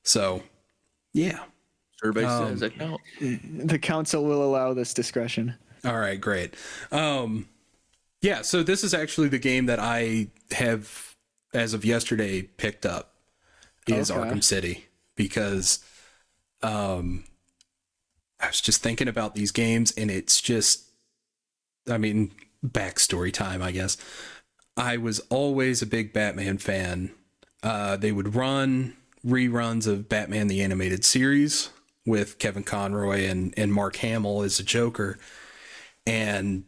So, yeah. Everybody says that count. The council will allow this discretion. All right, great. Yeah, so this is actually the game that I have, as of yesterday, picked up, is Arkham City, because I was just thinking about these games, and it's just, I mean, backstory time, I guess. I was always a big Batman fan. They would run reruns of Batman the Animated Series with Kevin Conroy and Mark Hamill as a Joker, and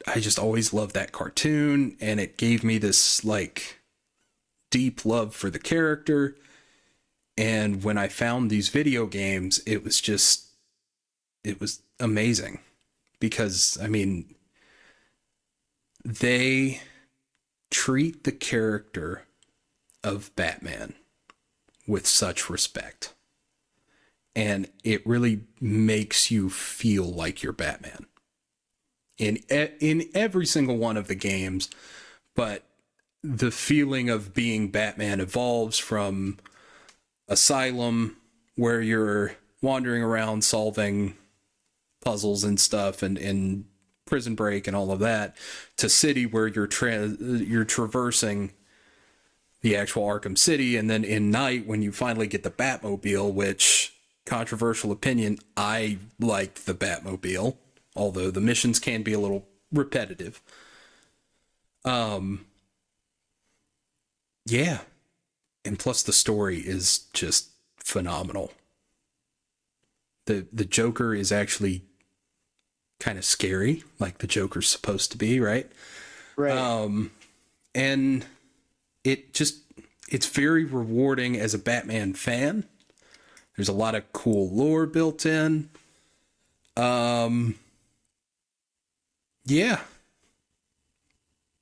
I just always loved that cartoon, and it gave me this, like, deep love for the character. And when I found these video games, it was amazing, because, I mean, they treat the character of Batman with such respect, and it really makes you feel like you're Batman in every single one of the games. But the feeling of being Batman evolves from Asylum, where you're wandering around solving puzzles and stuff, and Prison Break and all of that, to City, where you're traversing the actual Arkham City, and then in Night, when you finally get the Batmobile, which, controversial opinion, I like the Batmobile, although the missions can be a little repetitive. Yeah. And plus the story is just phenomenal. The Joker is actually kind of scary, like the Joker's supposed to be, right? Right. And it's very rewarding as a Batman fan. There's a lot of cool lore built in. Yeah.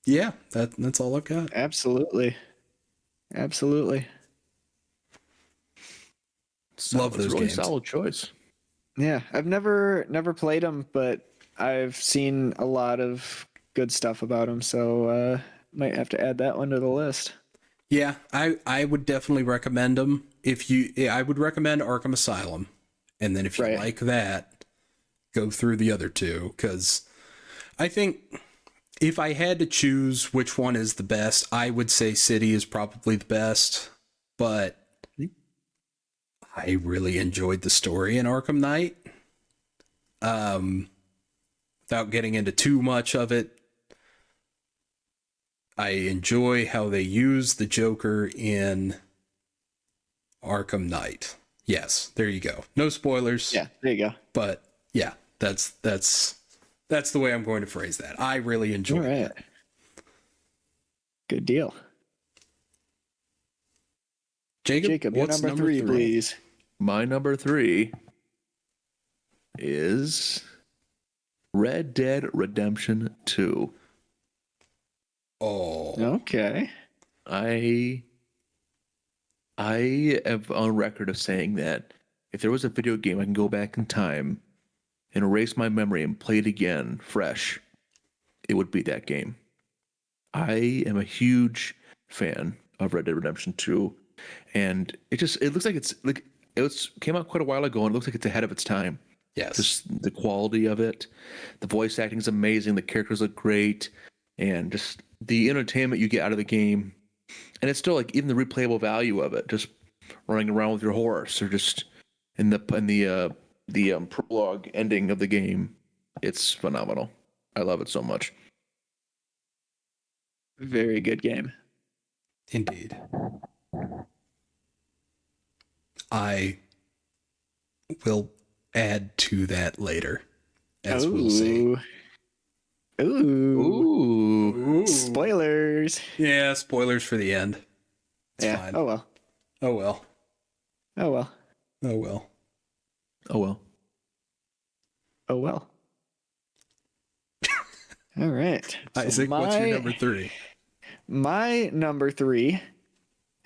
Yeah, that's all I've got. Absolutely. Love those really games. Solid choice. Yeah, I've never played them, but I've seen a lot of good stuff about them, so might have to add that one to the list. Yeah, I would definitely recommend them. I would recommend Arkham Asylum, and then if you like that, go through the other two, because I think if I had to choose which one is the best, I would say City is probably the best, but I really enjoyed the story in Arkham Knight. Without getting into too much of it, I enjoy how they use the Joker in Arkham Knight. Yes, there you go. No spoilers. Yeah, there you go. But yeah, that's the way I'm going to phrase that. I really All enjoyed right. it. Good deal. Jacob, your what's number three, please? My number 3 is Red Dead Redemption 2. Oh, Okay. I am on record of saying that if there was a video game I can go back in time and erase my memory and play it again fresh, it would be that game. I am a huge fan of Red Dead Redemption 2, and it looks like it came out quite a while ago, and it looks like it's ahead of its time. yes. Just the quality of it, the voice acting is amazing, the characters look great, and just the entertainment you get out of the game. And it's still like even the replayable value of it, just running around with your horse, or just in the prologue ending of the game. It's phenomenal. I love it so much. Very good game. Indeed. I will add to that later, as we'll see. Ooh. Spoilers. Yeah, spoilers for the end. It's yeah. fine. Oh well. Oh well. Oh well. Oh well. Oh well. Oh well. All right. Isaac, what's your number 3? My number 3,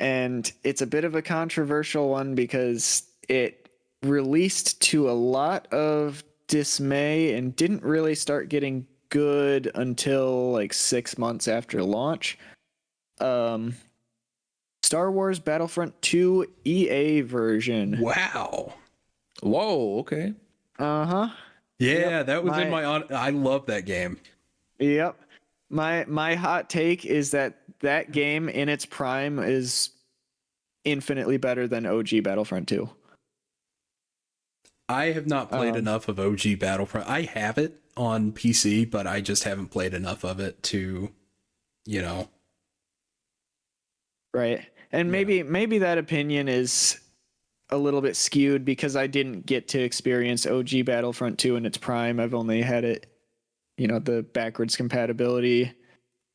and it's a bit of a controversial one because it released to a lot of dismay and didn't really start getting good until like 6 months after launch. Star Wars Battlefront 2 EA version. Wow. Whoa. Okay. Uh-huh. Yeah, that was in my I love that game. Yep. My hot take is that game in its prime is infinitely better than OG Battlefront 2. I have not played enough of OG Battlefront. I have it on PC, but I just haven't played enough of it to, Right. And maybe that opinion is a little bit skewed because I didn't get to experience OG Battlefront 2 in its prime. I've only had it, the backwards compatibility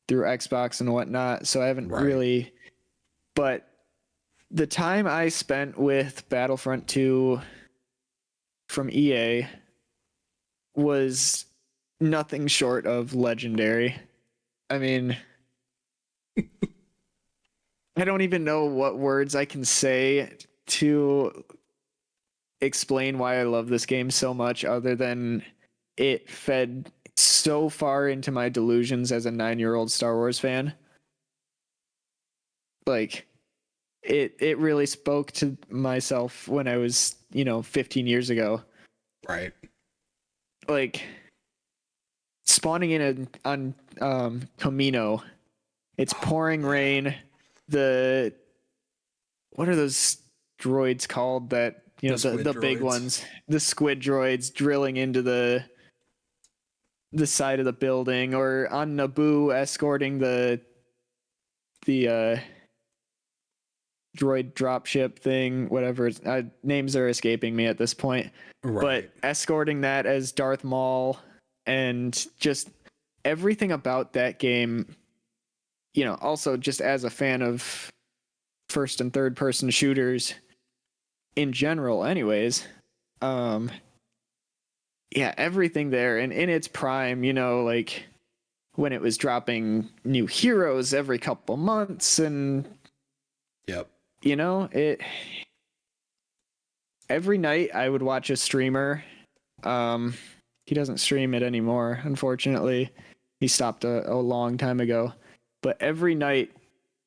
through Xbox and whatnot. So I haven't really, but the time I spent with Battlefront 2 from EA was nothing short of legendary. I mean, I don't even know what words I can say to explain why I love this game so much other than it fed so far into my delusions as a 9-year-old Star Wars fan. Like, it really spoke to myself when I was, 15 years ago. Right. Like, spawning in on Camino, it's pouring rain. What are those droids called that, the big ones, the squid droids drilling into the side of the building, or on Naboo escorting the droid dropship thing, whatever. Names are escaping me at this point. Right. But escorting that as Darth Maul, and just everything about that game, also just as a fan of first and third person shooters in general anyways, everything there, and in its prime, like when it was dropping new heroes every couple months, and yep, every night I would watch a streamer. He doesn't stream it anymore, unfortunately. He stopped a long time ago. But every night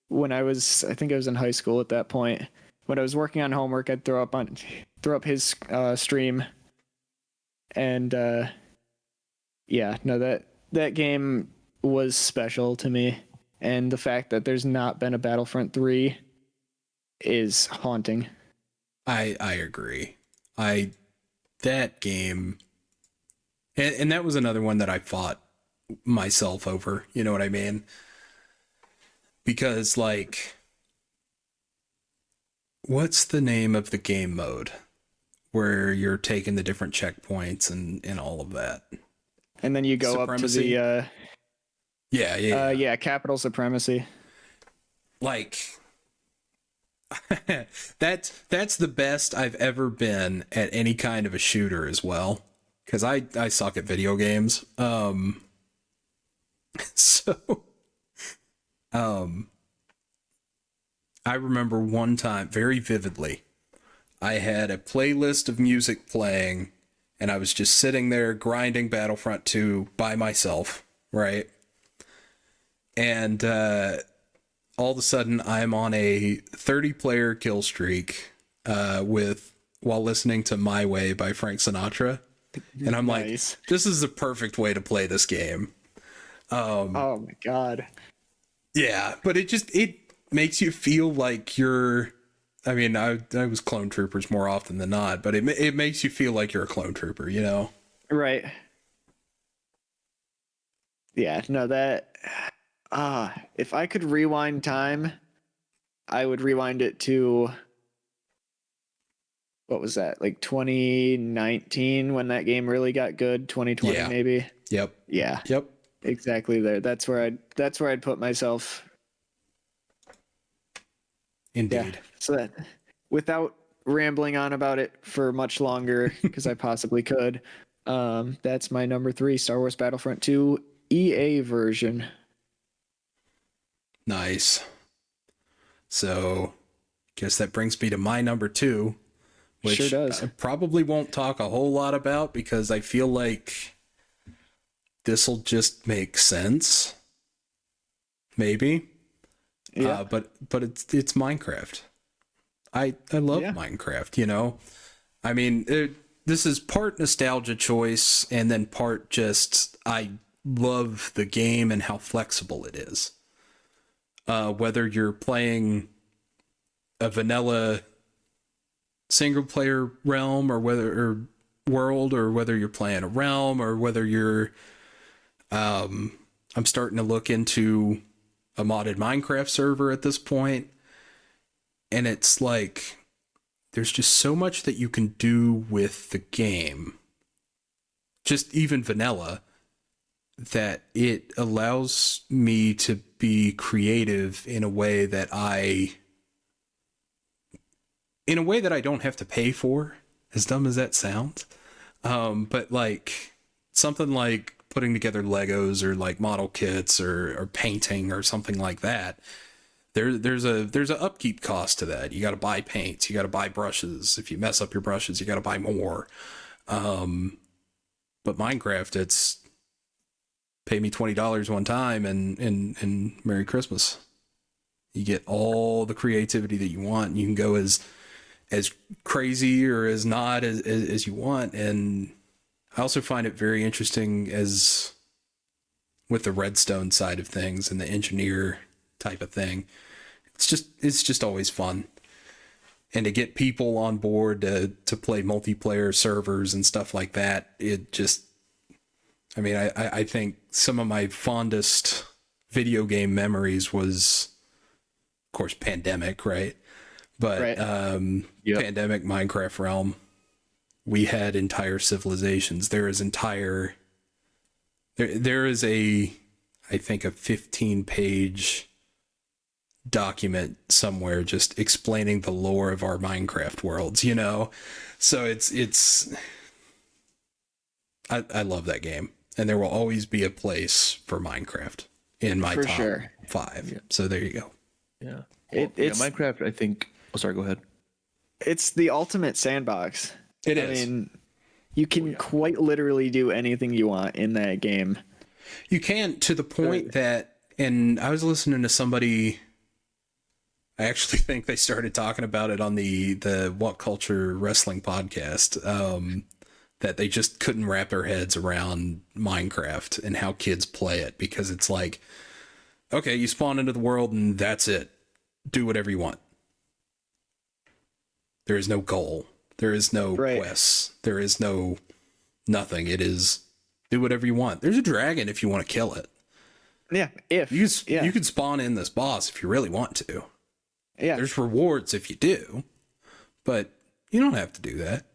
when I think I was in high school at that point, when I was working on homework, I'd throw up his stream. And that game was special to me. And the fact that there's not been a Battlefront 3 is haunting. I agree. That game, and that was another one that I fought myself over, you know what I mean? Because, like, what's the name of the game mode where you're taking the different checkpoints and all of that? And then you go Supremacy? up to Yeah. capital supremacy. Like that's the best I've ever been at any kind of a shooter as well, because I suck at video games. So I remember one time very vividly. I had a playlist of music playing, and I was just sitting there grinding Battlefront 2 by myself, right? And all of a sudden, I'm on a 30-player kill streak while listening to "My Way" by Frank Sinatra, and I'm Nice. like, "This is the perfect way to play this game." Oh my god. Yeah, but it makes you feel like you're. I mean, I was clone troopers more often than not, but it makes you feel like you're a clone trooper, you know? Right. Yeah, no, that if I could rewind time, I would rewind it to, what was that? Like 2019 when that game really got good, 2020 Yeah. maybe. Yep. Yeah, Yep. exactly there. That's where I'd put myself. Indeed. Yeah. So that, without rambling on about it for much longer, because I possibly could, that's my number 3, Star Wars Battlefront 2 EA version. Nice. So, guess that brings me to my number 2, which Sure does. I probably won't talk a whole lot about because I feel like this'll just make sense. Maybe. Yeah. But it's Minecraft. I love Minecraft, you know? I mean, this is part nostalgia choice and then part just I love the game and how flexible it is. Whether you're playing a vanilla single player realm or world, or whether you're playing a realm, or whether you're I'm starting to look into a modded Minecraft server at this point, and it's like there's just so much that you can do with the game, just even vanilla, that it allows me to be creative in a way that I don't have to pay for, as dumb as that sounds. But like something like putting together Legos or like model kits or painting or something like that. There's a upkeep cost to that. You got to buy paints, you got to buy brushes. If you mess up your brushes, you got to buy more. But Minecraft, it's pay me $20 one time and Merry Christmas. You get all the creativity that you want, and you can go as crazy or as not as you want. And I also find it very interesting as with the redstone side of things and the engineer type of thing. It's just always fun. And to get people on board to play multiplayer servers and stuff like that, I think some of my fondest video game memories was, of course, Pandemic, right? But Right. Pandemic, Minecraft realm, we had entire civilizations. There is I think a 15-page document somewhere just explaining the lore of our Minecraft worlds, you know? So I love that game, and there will always be a place for Minecraft in my top 5. Yeah. So there you go. Yeah. It's Minecraft, I think. Oh, sorry, go ahead. It's the ultimate sandbox. It I is. mean, you can quite literally do anything you want in that game. You can, to the point that, and I was listening to somebody, I actually think they started talking about it on the What Culture Wrestling podcast, that they just couldn't wrap their heads around Minecraft and how kids play it, because it's like, okay, you spawn into the world and that's it. Do whatever you want. There is no goal. There is no quests. There is no nothing. It is do whatever you want. There's a dragon if you want to kill it. Yeah, You can spawn in this boss if you really want to. Yeah. There's rewards if you do. but you don't have to do that.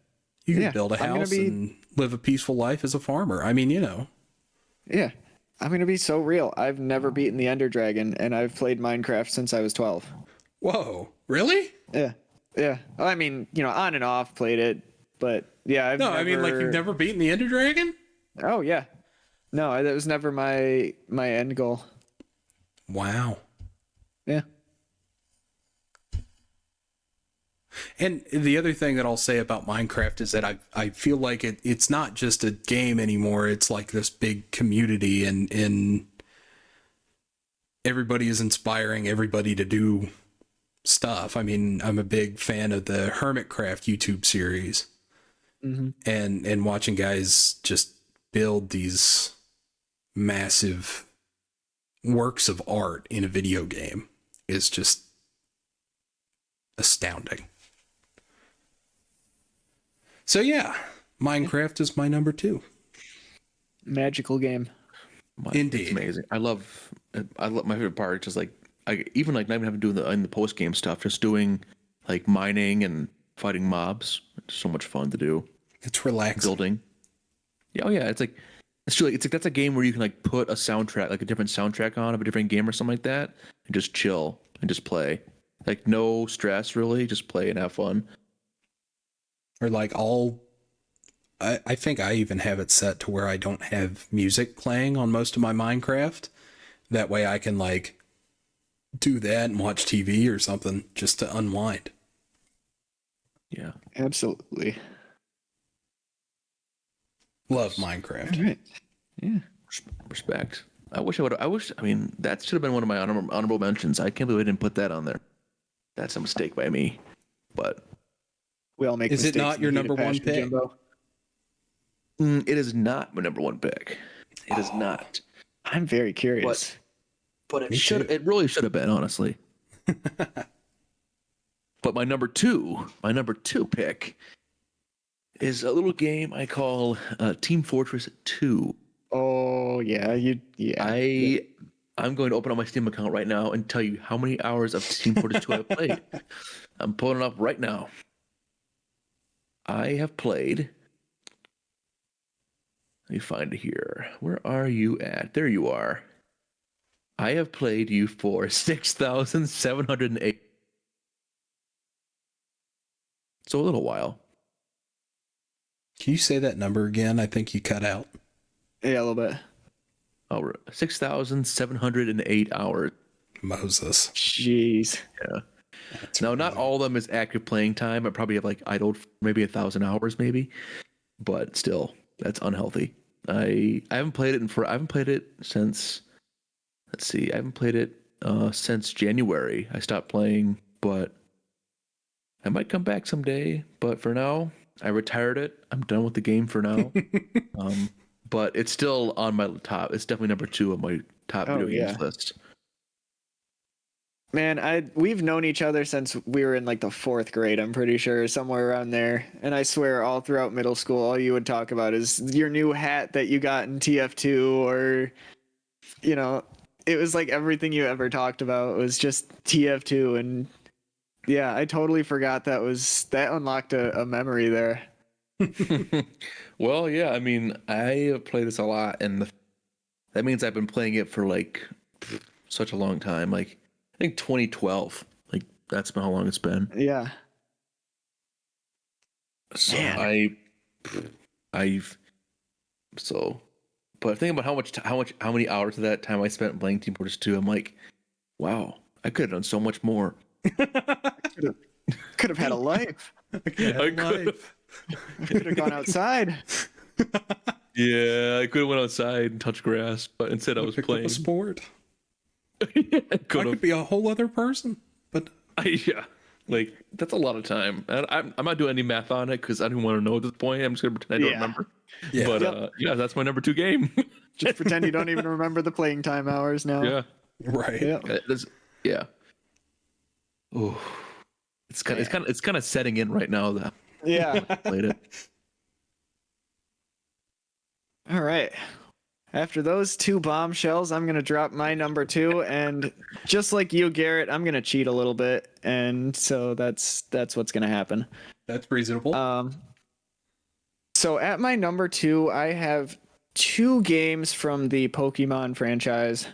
You can build a house and live a peaceful life as a farmer. I mean, Yeah. I'm going to be so real. I've never beaten the Ender Dragon, and I've played Minecraft since I was 12. Whoa, really? Yeah. Yeah. Well, I mean, on and off played it, but yeah, I mean, like you've never beaten the Ender Dragon? Oh, yeah. No, that was never my end goal. Wow. Yeah. And the other thing that I'll say about Minecraft is that I feel like it's not just a game anymore. It's like this big community, and everybody is inspiring everybody to do stuff. I mean, I'm a big fan of the Hermitcraft YouTube series, and watching guys just build these massive works of art in a video game is just astounding. So yeah, Minecraft is my number 2. Magical game. Indeed. It's amazing. I love my favorite part, just like even like not even having to do in the post game stuff, just doing like mining and fighting mobs. It's so much fun to do. It's relaxing. Building. Yeah, oh yeah, it's true. It's like that's a game where you can like put a soundtrack, like a different soundtrack on of a different game or something like that, and just chill and just play. Like no stress really, just play and have fun. Or like I think I even have it set to where I don't have music playing on most of my Minecraft. That way I can like do that and watch TV or something just to unwind. Yeah. Absolutely. Love Minecraft. All right. Yeah. Respect. I mean, that should have been one of my honorable mentions. I can't believe I didn't put that on there. That's a mistake by me. But we all make Is it mistakes not in your the number one pasture, pick? Jimbo. it is not my number one pick. It is not. I'm very curious. But it really should have been, honestly. But my number two pick is a little game I call Team Fortress 2. Oh yeah, I'm going to open up my Steam account right now and tell you how many hours of Team Fortress 2 I've played. I'm pulling it up right now. I have played. Let me find it here. Where are you at? There you are. I have played you for 6,708. So a little while. Can you say that number again? I think you cut out. Yeah, a little bit. Oh, 6,708 hours. Moses. Jeez. Yeah. Now, not all of them is active playing time. I probably have like idled maybe 1,000 hours, maybe. But still, that's unhealthy. I haven't played it since. Let's see. I haven't played it since January. I stopped playing, but I might come back someday. But for now, I retired it. I'm done with the game for now. But it's still on my top. It's definitely number 2 on my top video games list. Man, we've known each other since we were in like the 4th grade, I'm pretty sure, somewhere around there. And I swear all throughout middle school, all you would talk about is your new hat that you got in TF2, or, it was like everything you ever talked about was just TF2. And yeah, I totally forgot that unlocked a memory there. Well, yeah, I mean, I have played this a lot, and that means I've been playing it for like such a long time. Like, I think 2012. Like, that's been how long it's been. Yeah. So Man. But thinking about how many hours of that time I spent playing Team Fortress 2, I'm like, wow, I could have done so much more. Could have had a life. I could have gone outside. Yeah, I could have went outside and touched grass, but instead I was playing a sport. Yeah, I could be a whole other person, but yeah, like that's a lot of time. I'm not doing any math on it because I don't want to know at this point. I'm just gonna pretend I don't remember. Yeah, but yeah, that's my number 2 game. Just pretend you don't even remember the playing time hours now. Yeah, right. Yeah. Oh, it's kind of setting in right now. That yeah, I played it. All right. After those two bombshells, I'm gonna drop my number 2, and just like you, Garrett, I'm gonna cheat a little bit, and so that's what's gonna happen. That's reasonable. So at my number 2, I have 2 games from the Pokemon franchise.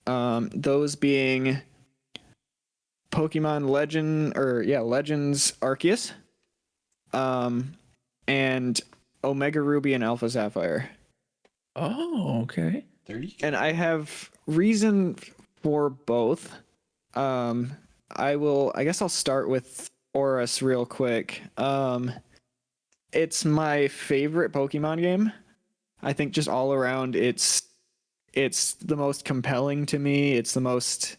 Those being Pokemon Legends Arceus, and Omega Ruby and Alpha Sapphire. Oh, okay. There you go. And I have reason for both. I guess I'll start with Oris real quick. It's my favorite Pokemon game. I think just all around it's the most compelling to me. It's the most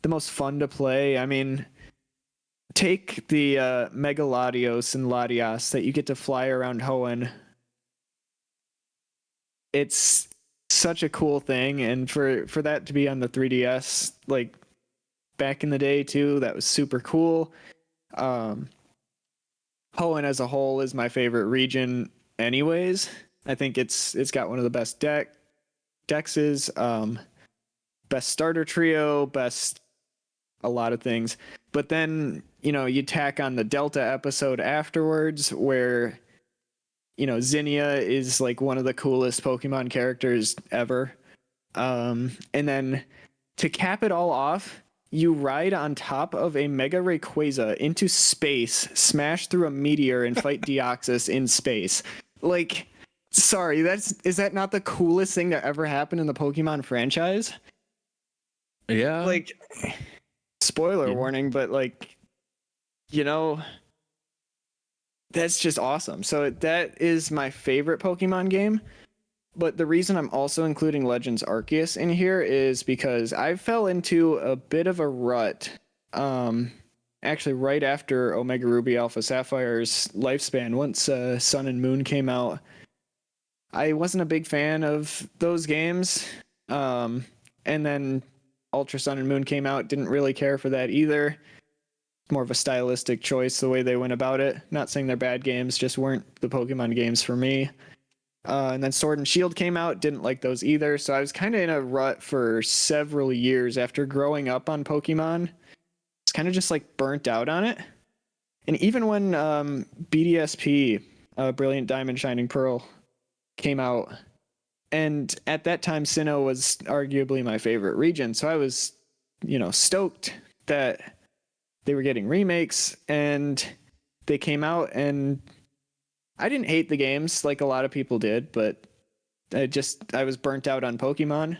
fun to play. I mean, take the Mega Latios and Latias that you get to fly around Hoenn. It's such a cool thing, and for that to be on the 3DS, like back in the day too, that was super cool. Hoenn as a whole is my favorite region anyways. I think it's got one of the best dexes, best starter trio, best a lot of things. But then, you tack on the Delta episode afterwards where Zinnia is like one of the coolest Pokemon characters ever. And then to cap it all off, you ride on top of a Mega Rayquaza into space, smash through a meteor, and fight Deoxys in space. Like, sorry, is that not the coolest thing that ever happened in the Pokemon franchise? Yeah. Like, spoiler warning, but like, that's just awesome. So that is my favorite Pokemon game. But the reason I'm also including Legends Arceus in here is because I fell into a bit of a rut. Actually, right after Omega Ruby Alpha Sapphire's lifespan, once Sun and Moon came out, I wasn't a big fan of those games. And then Ultra Sun and Moon came out, didn't really care for that either. More of a stylistic choice the way they went about it. Not saying they're bad games, just weren't the Pokemon games for me. And then Sword and Shield came out, didn't like those either. So I was kind of in a rut for several years after growing up on Pokemon. It's kind of just like burnt out on it. And even when BDSP, Brilliant Diamond Shining Pearl, came out, and at that time Sinnoh was arguably my favorite region. So I was, stoked that they were getting remakes, and they came out, and I didn't hate the games like a lot of people did, but I was burnt out on Pokemon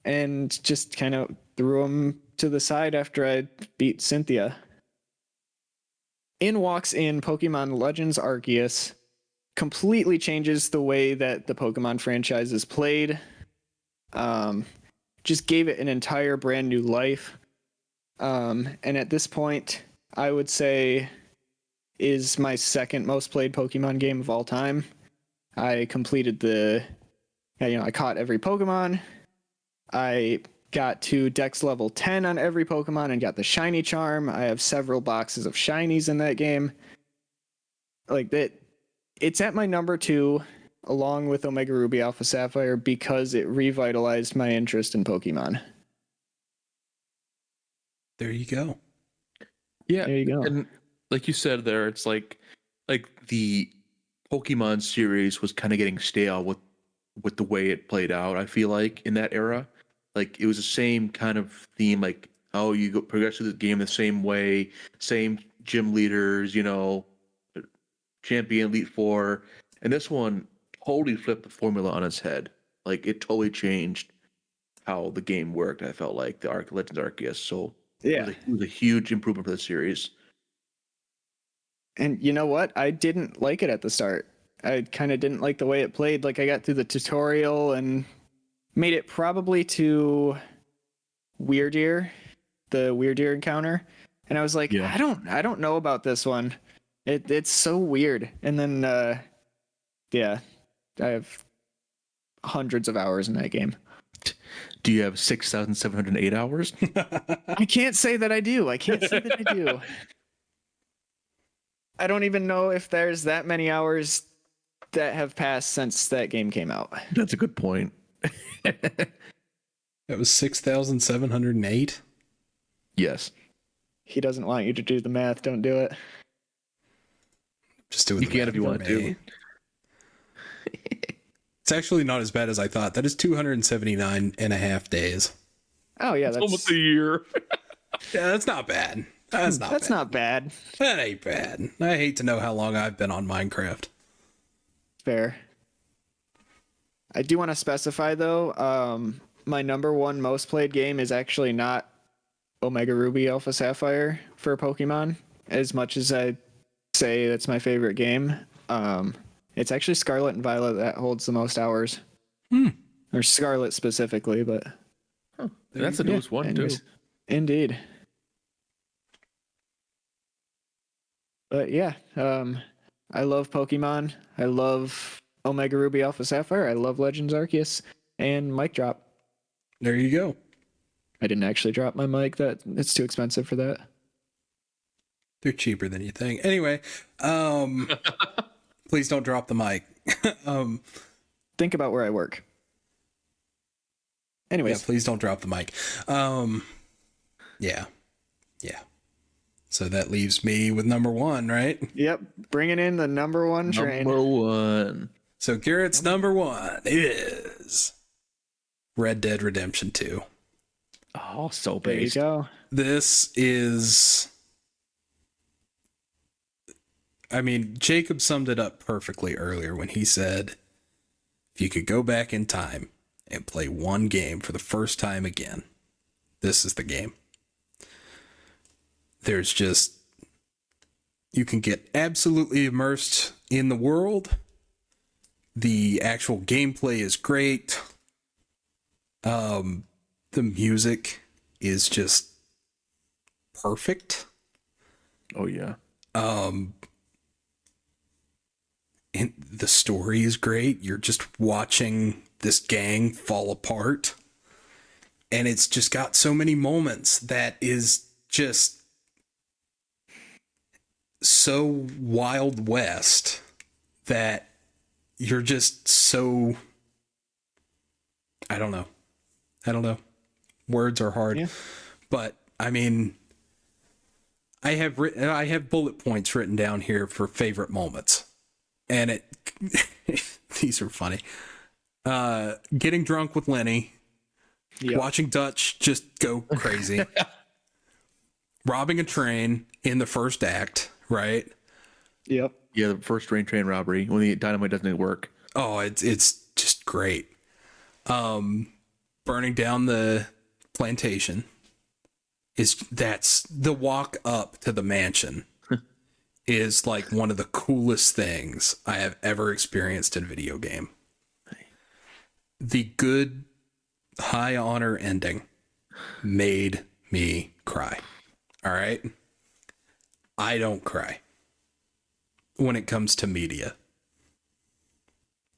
and just kind of threw them to the side after I beat Cynthia. In walks in Pokemon Legends Arceus, completely changes the way that the Pokemon franchise is played. Just gave it an entire brand new life. And at this point, I would say is my second most played Pokemon game of all time. I completed I caught every Pokemon. I got to Dex level 10 on every Pokemon and got the Shiny Charm. I have several boxes of Shinies in that game. Like that, it's at my number 2, along with Omega Ruby Alpha Sapphire, because it revitalized my interest in Pokemon. There you go. Yeah. There you go. And like you said there, it's like the Pokemon series was kind of getting stale with the way it played out. I feel like in that era, like it was the same kind of theme, like, oh, you go progress through the game the same way, same gym leaders, champion Elite Four. And this one totally flipped the formula on its head. Like it totally changed how the game worked. I felt like the Legends Arceus. So yeah, it was a huge improvement for the series. And you know what? I didn't like it at the start. I kind of didn't like the way it played. Like I got through the tutorial and made it probably to Weirdeer, the Weirdeer encounter, and I was like, Yeah. I don't know about this one. It's so weird. And then I have hundreds of hours in that game. Do you have 6,708 hours? I can't say that I do. I can't say that I do. I don't even know if there's that many hours that have passed since that game came out. That's a good point. That was 6,708. Yes. He doesn't want you to do the math. Don't do it. Just do it. You can if you want to. It's actually not as bad as I thought. That is 279 and a half days. Oh yeah, It's that's almost a year. Yeah, that's not bad. That's not bad. That ain't bad. I hate to know how long I've been on Minecraft. Fair. I do want to specify though, my number one most played game is actually not Omega Ruby Alpha Sapphire for Pokemon, as much as I say that's my favorite game. It's actually Scarlet and Violet that holds the most hours. Or Scarlet specifically, but That's the newest one too. Indeed. But yeah, I love Pokemon. I love Omega Ruby Alpha Sapphire. I love Legends Arceus and Mic Drop. There you go. I didn't actually drop my mic. That it's too expensive for that. They're cheaper than you think. Anyway, please don't drop the mic. Think about where I work. Anyways, yeah, please don't drop the mic. Yeah. So that leaves me with number one, right? Yep, bringing in the number one train. Number one. So Garrett's number one is Red Dead Redemption 2. Oh, so There you based. go. This is, I mean, Jacob summed it up perfectly earlier when he said, if you could go back in time and play one game for the first time again, this is the game. There's just, you can get absolutely immersed in the world. The actual gameplay is great. The music is just perfect. Oh yeah. And the story is great. You're just watching this gang fall apart. And it's just got so many moments that is just so Wild West that you're just so, I don't know. Words are hard. Yeah. But I mean, I have bullet points written down here for favorite moments. And these are funny. Getting drunk with Lenny. Yep. Watching Dutch just go crazy. Robbing a train in the first act, right? Yep. Yeah, the first train robbery when the dynamite doesn't work. Oh, it's just great. Burning down the plantation that's the walk up to the mansion is like one of the coolest things I have ever experienced in a video game. The good high honor ending made me cry. All right. I don't cry when it comes to media,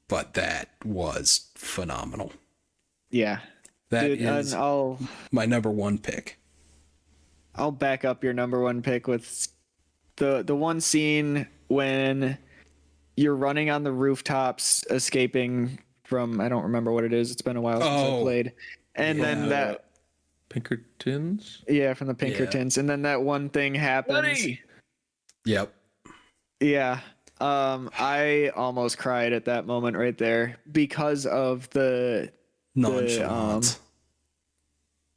but that was phenomenal. Yeah. That Dude, is and I'll my number one pick. back up your number one pick with the one scene when you're running on the rooftops, escaping from, I don't remember what it is. It's been a while since I played. And then that, Pinkertons. yeah, from the Pinkertons, and then that one thing happens. Buddy! Yep. Yeah. I almost cried at that moment right there because of the Nonchalant.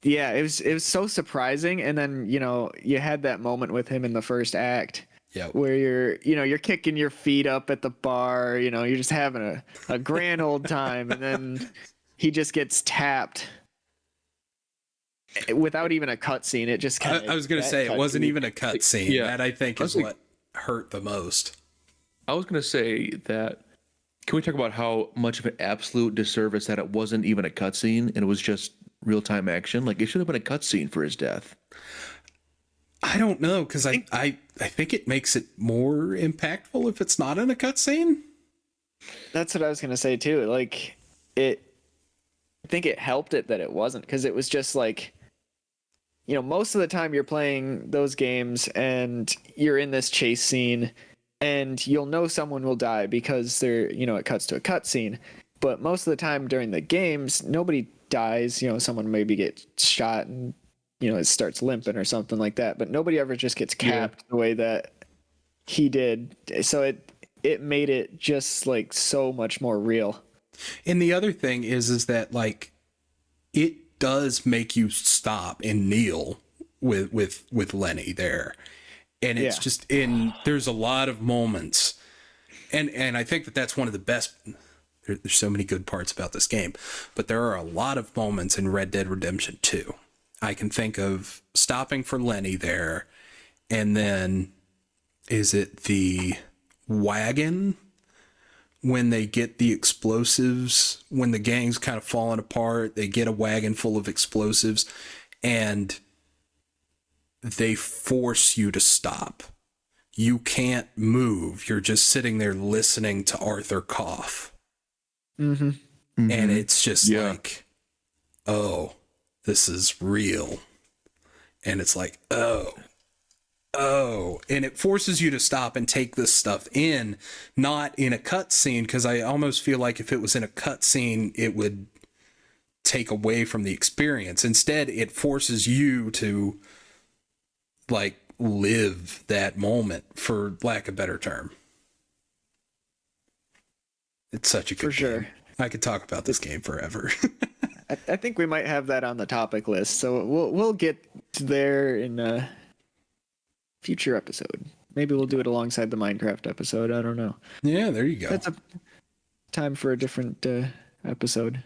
yeah, it was so surprising. And then, you had that moment with him in the first act. Yep. Where you're kicking your feet up at the bar, you're just having a grand old time, and then he just gets tapped without even a cutscene. It just I was going to say, it wasn't even a cutscene. Yeah. That I think is what hurt the most. I was going to say that. Can we talk about how much of an absolute disservice that it wasn't even a cutscene and it was just real time action? Like, it should have been a cutscene for his death. I don't know, because I think it makes it more impactful if it's not in a cutscene. That's what I was gonna say too. Like, I think it helped it that it wasn't, because it was just like, most of the time you're playing those games and you're in this chase scene and you'll know someone will die because they're, it cuts to a cutscene. But most of the time during the games, nobody dies. Someone maybe gets shot and, it starts limping or something like that. But nobody ever just gets capped the way that he did. So it made it just like so much more real. And the other thing is that like it does make you stop and kneel with Lenny there. And it's just there's a lot of moments. And I think that's one of the best. There's so many good parts about this game, but there are a lot of moments in Red Dead Redemption 2. I can think of stopping for Lenny there, and then is it the wagon when they get the explosives, when the gang's kind of falling apart, they get a wagon full of explosives and they force you to stop. You can't move. You're just sitting there listening to Arthur cough. Mm-hmm. And it's just like, oh, this is real. And it's like, oh, and it forces you to stop and take this stuff in, not in a cutscene, because I almost feel like if it was in a cutscene, it would take away from the experience. Instead, it forces you to like live that moment, for lack of a better term. It's such a good game. I could talk about this game forever. I think we might have that on the topic list, so we'll get there in a future episode. Maybe we'll do it alongside the Minecraft episode. I don't know. Yeah, there you go. That's a time for a different episode.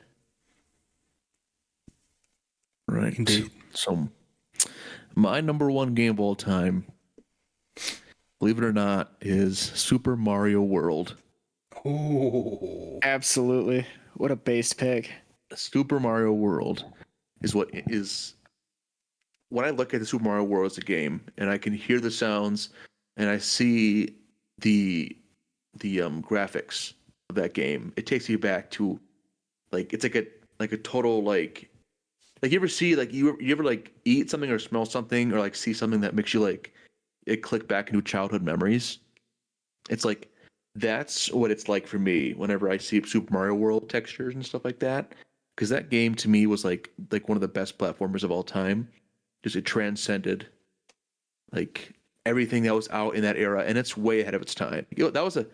Right. Indeed. So, my number one game of all time, believe it or not, is Super Mario World. Oh, Absolutely. What a base pick. Super Mario World is what is. When I look at the Super Mario World as a game, and I can hear the sounds, and I see the graphics of that game, it takes you back to, like, it's like a total like you ever see like you ever like eat something or smell something or like see something that makes you like it click back into childhood memories. It's like that's what it's like for me whenever I see Super Mario World textures and stuff like that, because that game to me was like one of the best platformers of all time. Just it transcended like everything that was out in that era, and it's way ahead of its time. That was an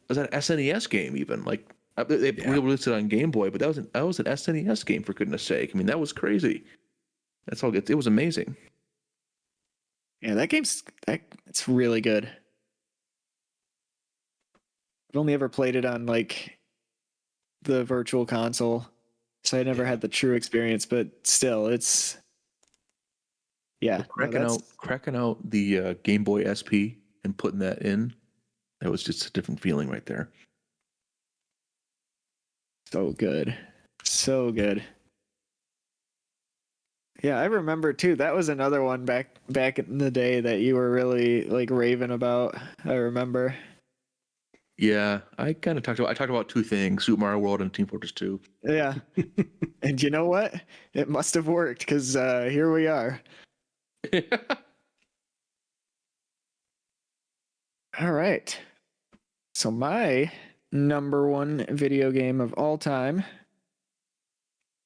SNES game even. Like they released it on Game Boy, but that was an SNES game, for goodness sake. I mean, that was crazy. That's all. It was amazing. Yeah, it's really good. I've only ever played it on like the virtual console, so I never had the true experience. But still, it's cracking out the Game Boy SP and putting that in. That was just a different feeling right there. So good. So good. Yeah, I remember too. That was another one back in the day that you were really like raving about. I remember. Yeah, I talked about two things: Super Mario World and Team Fortress 2. Yeah. And you know what? It must have worked, because here we are. All right. So my number one video game of all time.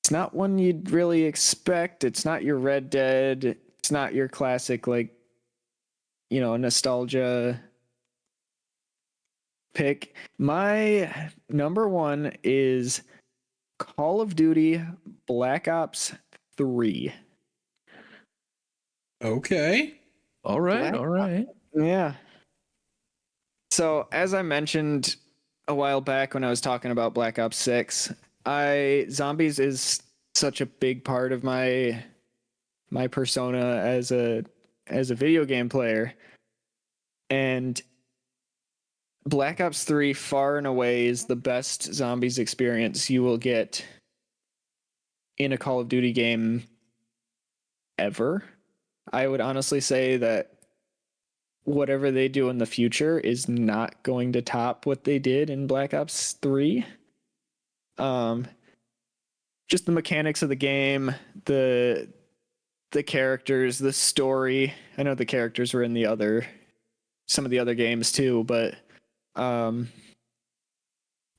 It's not one you'd really expect. It's not your Red Dead. It's not your classic, like, nostalgia pick. My number one is Call of Duty Black Ops 3. okay. All right. Yeah. So, as I mentioned a while back when I was talking about Black Ops 6, zombies is such a big part of my persona as a video game player. And Black Ops 3 far and away is the best zombies experience you will get in a Call of Duty game ever. I would honestly say that whatever they do in the future is not going to top what they did in Black Ops 3. Just the mechanics of the game, the characters, the story. I know the characters were in the other some of the other games too, but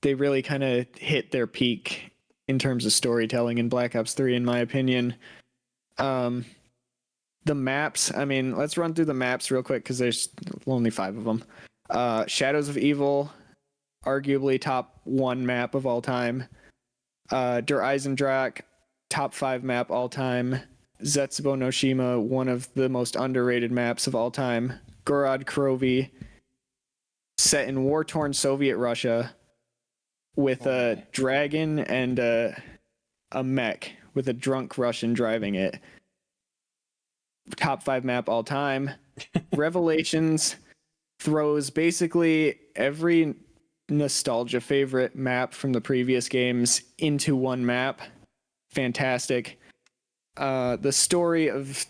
they really kind of hit their peak in terms of storytelling in Black Ops 3, in my opinion. The maps, I mean, let's run through the maps real quick because there's only 5 of them. Shadows of Evil, arguably top 1 map of all time. Der Eisendrache, top 5 map all time. Zetsubo no Shima, one of the most underrated maps of all time. Gorod Krovi, set in war-torn Soviet Russia, with a dragon and a mech with a drunk Russian driving it. Top 5 map all time. Revelations throws basically every nostalgia favorite map from the previous games into one map. Fantastic. The story of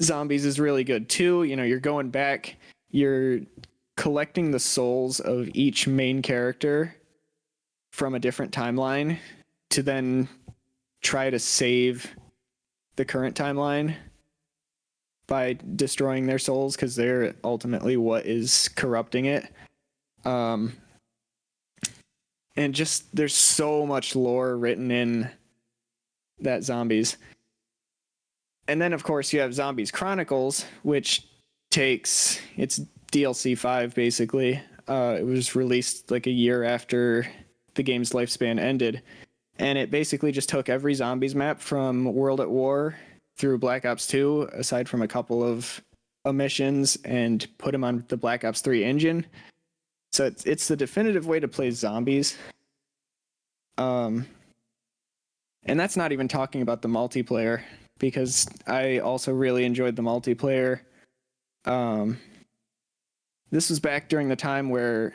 Zombies is really good too. You know, you're going back, you're collecting the souls of each main character from a different timeline to then try to save the current timeline by destroying their souls, because they're ultimately what is corrupting it. And just there's so much lore written in that Zombies. And then of course you have Zombies Chronicles, which takes, it's DLC 5 basically. It was released like a year after the game's lifespan ended, and it basically just took every Zombies map from World at War through Black Ops 2, aside from a couple of omissions, and put them on the Black Ops 3 engine. So it's the definitive way to play Zombies. And that's not even talking about the multiplayer, because I also really enjoyed the multiplayer. This was back during the time where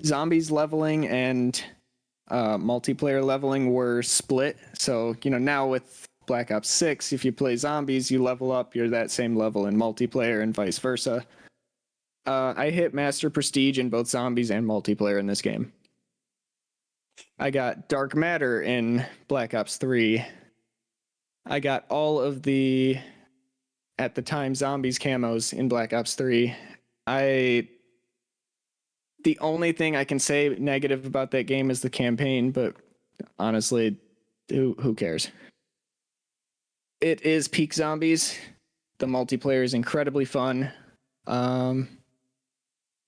Zombies leveling and multiplayer leveling were split. So, you know, now with Black Ops 6, if you play Zombies, you level up, you're that same level in multiplayer, and vice versa. I hit Master Prestige in both Zombies and multiplayer in this game. I got Dark Matter in Black Ops 3. I got all of the, at the time, Zombies camos in Black Ops 3. The only thing I can say negative about that game is the campaign, but honestly, who cares? It is peak Zombies. The multiplayer is incredibly fun.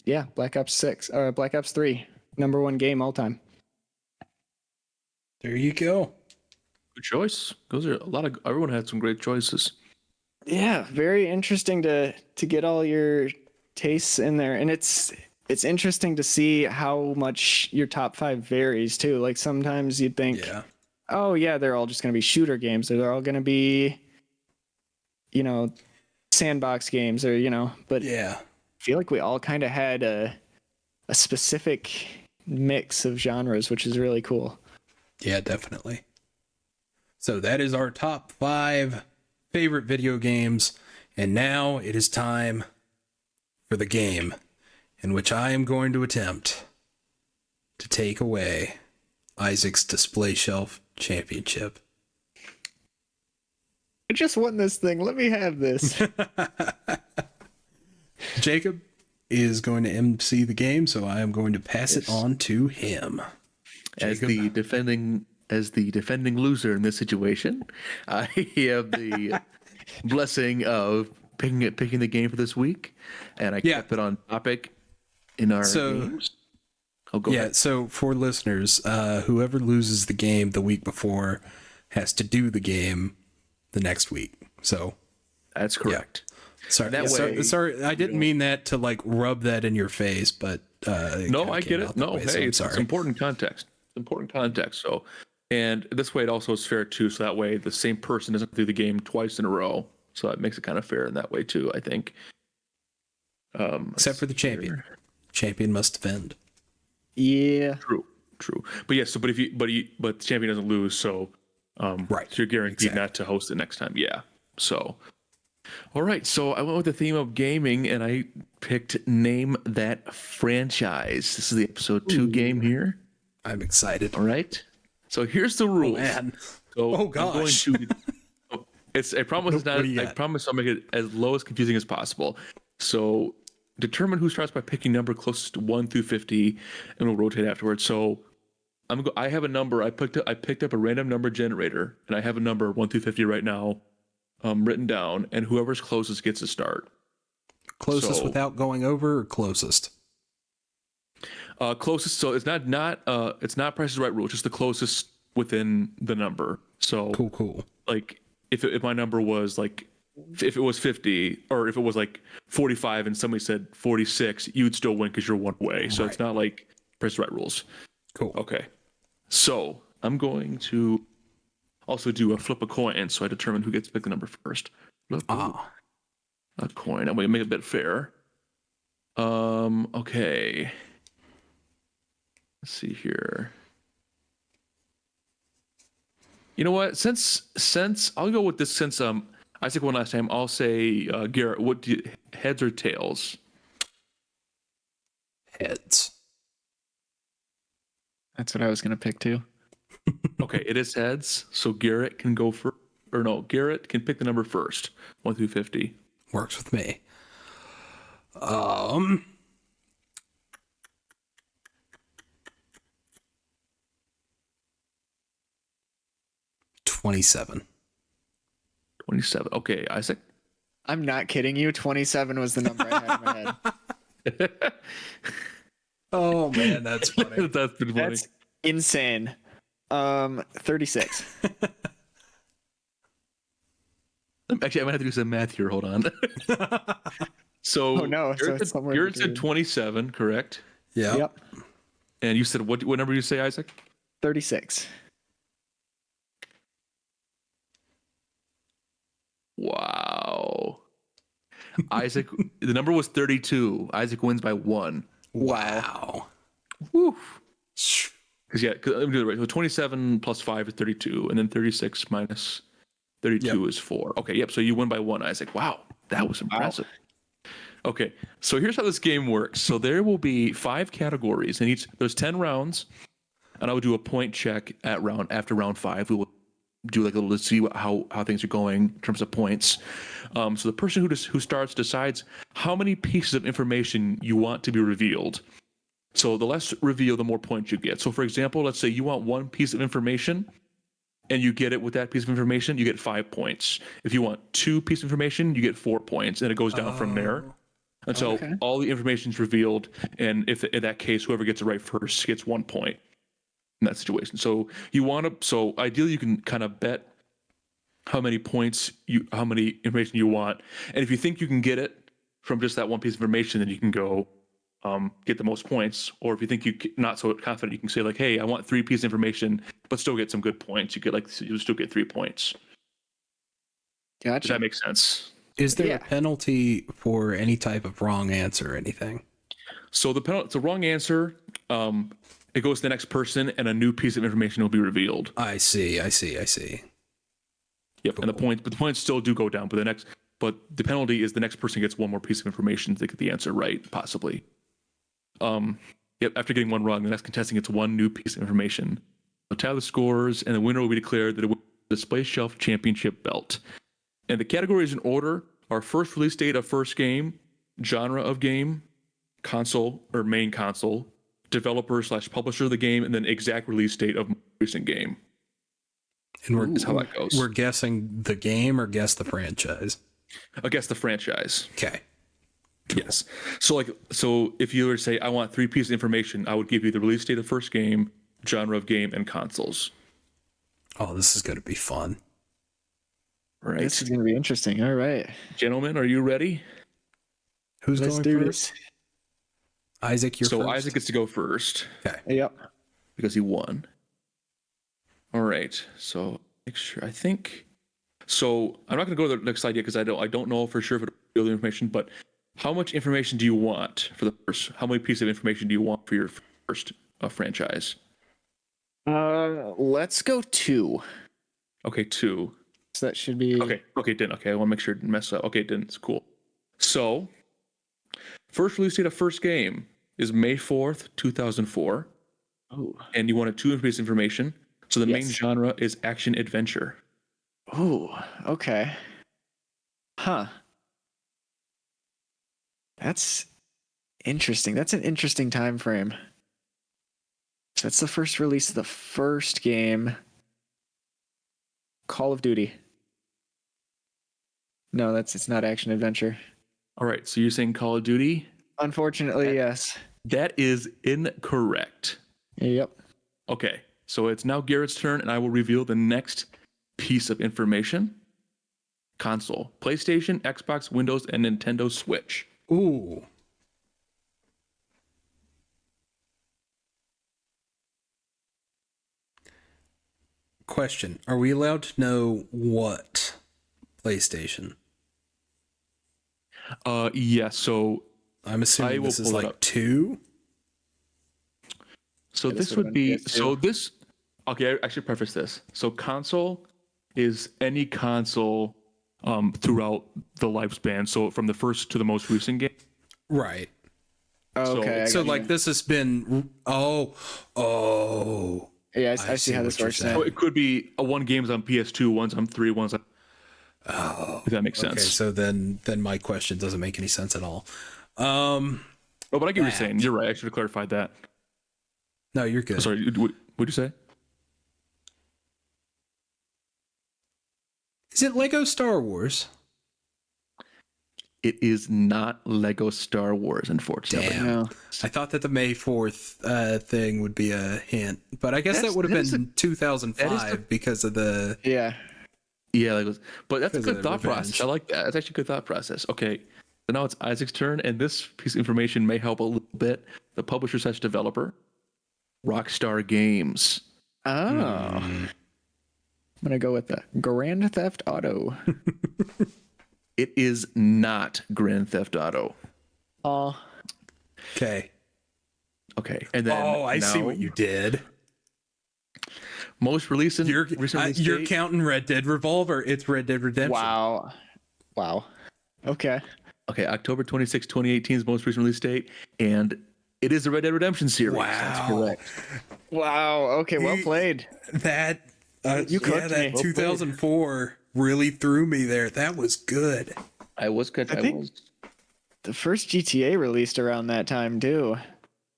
Yeah, Black Ops 3, #1 game all time. There you go. Good choice. Those are everyone had some great choices. Yeah, very interesting to get all your tastes in there, and it's interesting to see how much your top 5 varies too. Like sometimes you'd think, oh yeah, they're all just going to be shooter games, or they're all going to be, you know, sandbox games, or, you know, but yeah, I feel like we all kind of had a specific mix of genres, which is really cool. Yeah, definitely. So that is our top 5 favorite video games, and now it is time for the game in which I am going to attempt to take away Isaac's DisplayShelf Championship. I just won this thing. Let me have this. Jacob is going to MC the game, so I am going to pass it on to him. As the defending loser in this situation, I have the blessing of picking the game for this week, and I kept it on topic in our games. Go ahead. So for listeners, whoever loses the game the week before has to do the game the next week. So that's correct. Yeah. Sorry, I didn't mean that to like rub that in your face, but no, I get it. No, hey, it's important context. It's important context. So, and this way it also is fair too. So that way the same person doesn't do the game twice in a row. So that makes it kind of fair in that way too, I think. Except for the champion. Champion must defend. Yeah. True. But yes, but the champion doesn't lose, so right. So you're guaranteed not to host it next time. Yeah. So all right. So I went with the theme of gaming, and I picked Name That Franchise. This is the episode 2 game here. I'm excited. All right. So here's the rules. Oh, man. So gosh. I promise I'll make it as low as confusing as possible. So determine who starts by picking number closest to 1 through 50, and we'll rotate afterwards. So I have a number. I picked up a random number generator, and I have a number 1 through 50 right now, written down, and whoever's closest gets to start. Closest without going over, or closest? Closest. So it's not Price is Right rule. It's just the closest within the number. So Cool. Like if my number was like, if it was 50, or if it was like 45 and somebody said 46, you'd still win because you're one way. So It's not like Price is Right rules. Cool. Okay. So I'm going to also do a flip a coin, so I determine who gets to pick the number first. Flip a coin. I'm going to make it a bit fair. Okay. Let's see here. You know what? Since I'll go with this. Since I said one last time, I'll say Garrett. What do you, heads or tails? Heads. That's what I was gonna pick too. Okay, it is heads. So Garrett can go for, or no, Garrett can pick the number first, 1 through 50. Works with me. 27. 27. Okay, Isaac. I'm not kidding you. 27 was the number I had in my head. Oh man, that's funny. That's been funny. That's insane. 36. Actually, I might have to do some math here. Hold on. So, Oh, no, so it's somewhere Garrett said between. 27, correct? Yeah. Yep. And you said what number you say, Isaac? 36. Wow. Isaac, the number was 32. Isaac wins by 1. Wow. Woo. Because let me do it right. So 27 plus 5 is 32, and then 36 minus 32 is 4. Okay, yep. So you win by 1, Isaac. Wow, that was impressive. Okay, so here's how this game works. So there will be 5 categories, and there's 10 rounds, and I will do a point check after round 5. We will do like a little to see how things are going in terms of points. So the person who starts decides how many pieces of information you want to be revealed. So the less reveal, the more points you get. So for example, let's say you want one piece of information and you get it with that piece of information, you get 5 points. If you want 2 pieces of information, you get 4 points, and it goes down from there. And so all the information is revealed, and if in that case, whoever gets it right first gets 1 point in that situation. So so ideally you can kind of bet how many information you want. And if you think you can get it from just that one piece of information, then you can go get the most points. Or if you think you're not so confident, you can say like, hey, I want 3 pieces of information, but still get some good points. You still get 3 points. Gotcha. Does that make sense? Is there a penalty for any type of wrong answer or anything? So it's a wrong answer. It goes to the next person, and a new piece of information will be revealed. I see. Yep. Cool. And the points still do go down, but the penalty is the next person gets 1 more piece of information to get the answer right, possibly. After getting 1 wrong, the next contestant gets 1 new piece of information. They'll tally the scores, and the winner will be declared that it will the DisplayShelf Championship belt. And the categories in order are first release date of first game, genre of game, console or main console, developer/publisher of the game, and then exact release date of recent game. And is how that goes. We're guessing the game or guess the franchise? I guess the franchise. Okay. Yes. So if you were to say, I want 3 pieces of information, I would give you the release date of first game, genre of game, and consoles. Oh, this is going to be fun. Right. This is going to be interesting. All right. Gentlemen, are you ready? Who's Let's going do first? this. Isaac, you're first. So Isaac gets to go first. Okay. Yep. Because he won. All right. So make sure. I think. So I'm not going to go to the next slide yet because I don't know for sure if it'll be the information. But how much information do you want for the first? How many pieces of information do you want for your first franchise? Let's go 2. Okay, 2. So that should be Okay, didn't. Okay, I want to make sure it didn't mess up. Okay, it didn't. It's cool. So, first release date of first game is May 4th, 2004. Oh. And you wanted 2 pieces of information. So the main genre is action adventure. Oh, okay. Huh. That's Interesting. That's an interesting time frame. So that's the first release of the first game. Call of Duty. No, it's not action adventure. All right, so you're saying Call of Duty? Unfortunately, yes. That is incorrect. Yep. Okay, so it's now Garrett's turn, and I will reveal the next piece of information. Console: PlayStation, Xbox, Windows, and Nintendo Switch. Ooh. Question: are we allowed to know what PlayStation? Yes. So I'm assuming this is like 2. So Yeah, this this would would've be been PS2. Okay, I should preface this. So console is any console throughout the lifespan. So from the first to the most recent game. Right. Okay. So I got like you. this has been Yeah, I I see see how what this you're works saying. now. So it could be one game's on PS2, one's on 3, one's on. If that makes sense. Okay, so then my question doesn't make any sense at all. Oh, but I get what you're that. saying. You're right. I should have clarified that. No, you're good. Sorry, what'd you say? Is it Lego Star Wars? It is not Lego Star Wars, unfortunately. Damn. No. I thought that the May 4th thing would be a hint, but I guess that would have been 2005 because of the. Yeah. Yeah, but that's a Because good of thought revenge. process. I like that. That's actually a good thought process. Okay, so now it's Isaac's turn, and this piece of information may help a little bit. The publisher slash developer, Rockstar Games. Oh. I'm gonna go with the Grand Theft Auto. It is not Grand Theft Auto. Oh. Okay. Okay, and then I see now, what you did. most recent. You're release you're date- counting Red Dead Revolver. It's Red Dead Redemption. Wow. Okay. Okay, October 26, 2018 is most recent release date, and it is the Red Dead Redemption series. Wow. That's correct. Wow. Okay. Well played. That You cooked that me. 2004 really threw me there. That was good. I was good. I think- The first GTA released around that time too.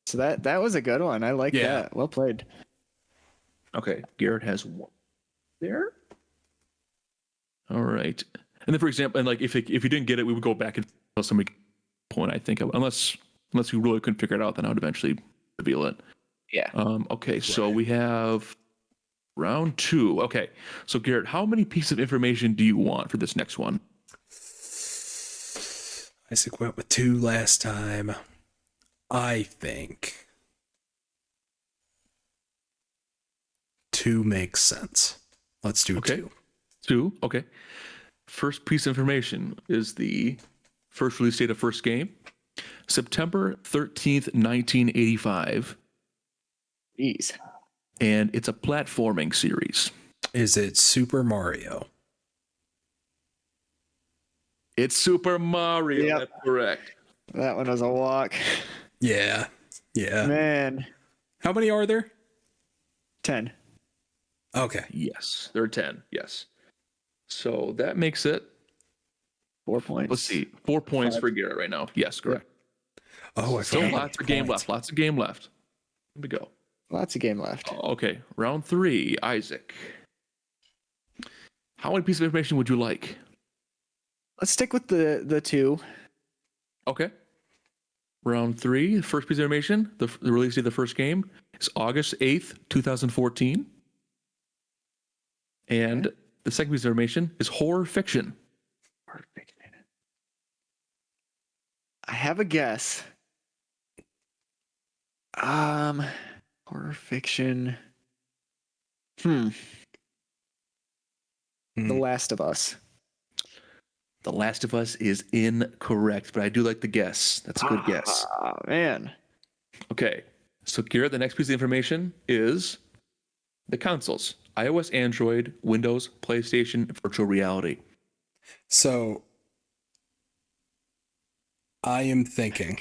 So that was a good one. I like Yeah. that. Well played. Okay, Garrett has one there. All right, and then for example, and like if you didn't get it, we would go back and tell somebody point. I think unless we really couldn't figure it out, then I would eventually reveal it. Yeah. Okay, so we have round 2. Okay, so Garrett, how many pieces of information do you want for this next one? Isaac went with 2 last time. I think 2 makes sense. Let's do Okay. 2. 2. Okay. First piece of information is the first release date of first game, September 13th, 1985, Jeez. and it's a platforming series. Is it Super Mario? It's Super Mario. Yep. That's correct. That one was a walk. Yeah. Yeah. Man. How many are there? 10. Okay. Yes, there are 10. Yes. So that makes it, 4 points. let's see, 4 points 5. for Garrett right now. Yes, correct. Oh, I Still forgot lots of game points. left. Lots of game left. Here we go. Lots of game left. Okay, round 3, Isaac. How many pieces of information would you like? Let's stick with the 2. Okay. Round 3, first piece of information, the release date of the first game is August 8th, 2014. And the second piece of information is horror fiction. I have a guess. Horror fiction. The Last of Us. The Last of Us is incorrect, but I do like the guess. That's a good guess. Oh, man. Okay. So, Garrett, the next piece of information is the consoles: iOS, Android, Windows, PlayStation, virtual reality. So I am thinking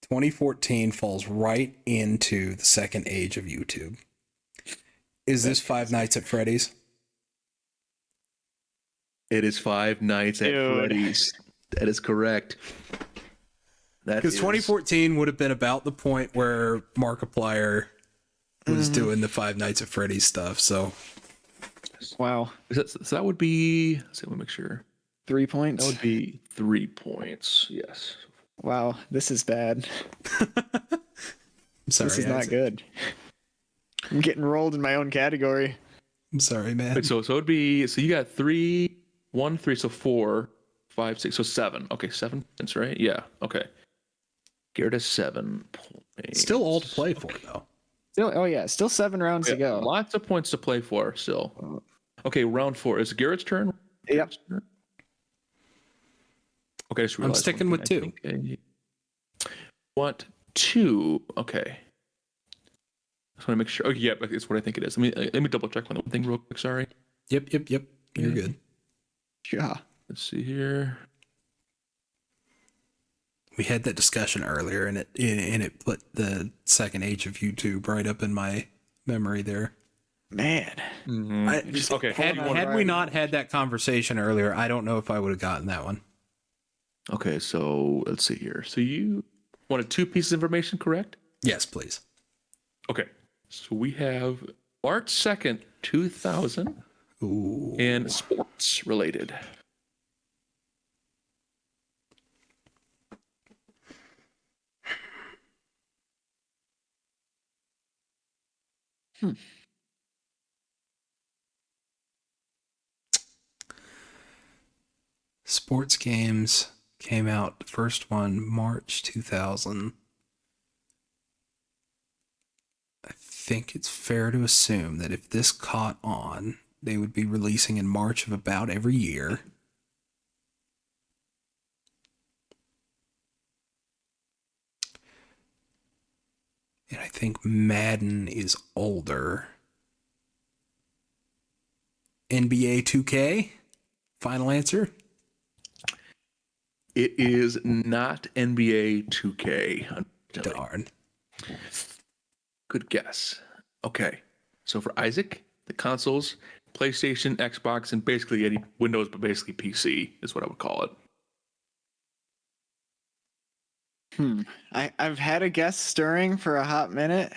2014 falls right into the second age of YouTube. Is this Five Nights at Freddy's? It is Five Nights at Dude. Freddy's. That is correct. Because 2014 would have been about the point where Markiplier was doing the Five Nights at Freddy's stuff. So, Wow. So that would be. Let me make sure. 3 points. That would be 3 points. Yes. Wow, this is bad. I'm sorry, This is not good. I'm getting rolled in my own category. I'm sorry, man. Wait, so it'd be, so you got 3, 1, 3, so 4, 5, 6, so 7. Okay, 7 points, right? Yeah. Okay. Garrett has 7 points. Still all to play for, though. Still 7 rounds to go. Lots of points to play for still. Okay, round 4. Is it Garrett's turn? Yep. Okay, I just I'm realized sticking one with thing. 2. What? 2? Okay. Just want to make sure. Oh, yeah, it's what I think it is. Let me double check on one thing real quick. Sorry. Yep. You're good. Yeah. Let's see here. We had that discussion earlier, and it put the second H of YouTube right up in my memory there. Man. Okay. Had we not had that conversation earlier, I don't know if I would have gotten that one. Okay, so let's see here. So you wanted 2 pieces of information, correct? Yes, please. Okay. So we have March 2nd, 2000, Ooh. and sports related. Sports games came out, the first one, March 2000. I think it's fair to assume that if this caught on, they would be releasing in March of about every year. And I think Madden is older. NBA 2K? Final answer? It is not NBA 2K. unfortunately. Darn. Good guess. Okay. So for Isaac, the consoles, PlayStation, Xbox, and basically any Windows, but basically PC is what I would call it. I've had a guess stirring for a hot minute,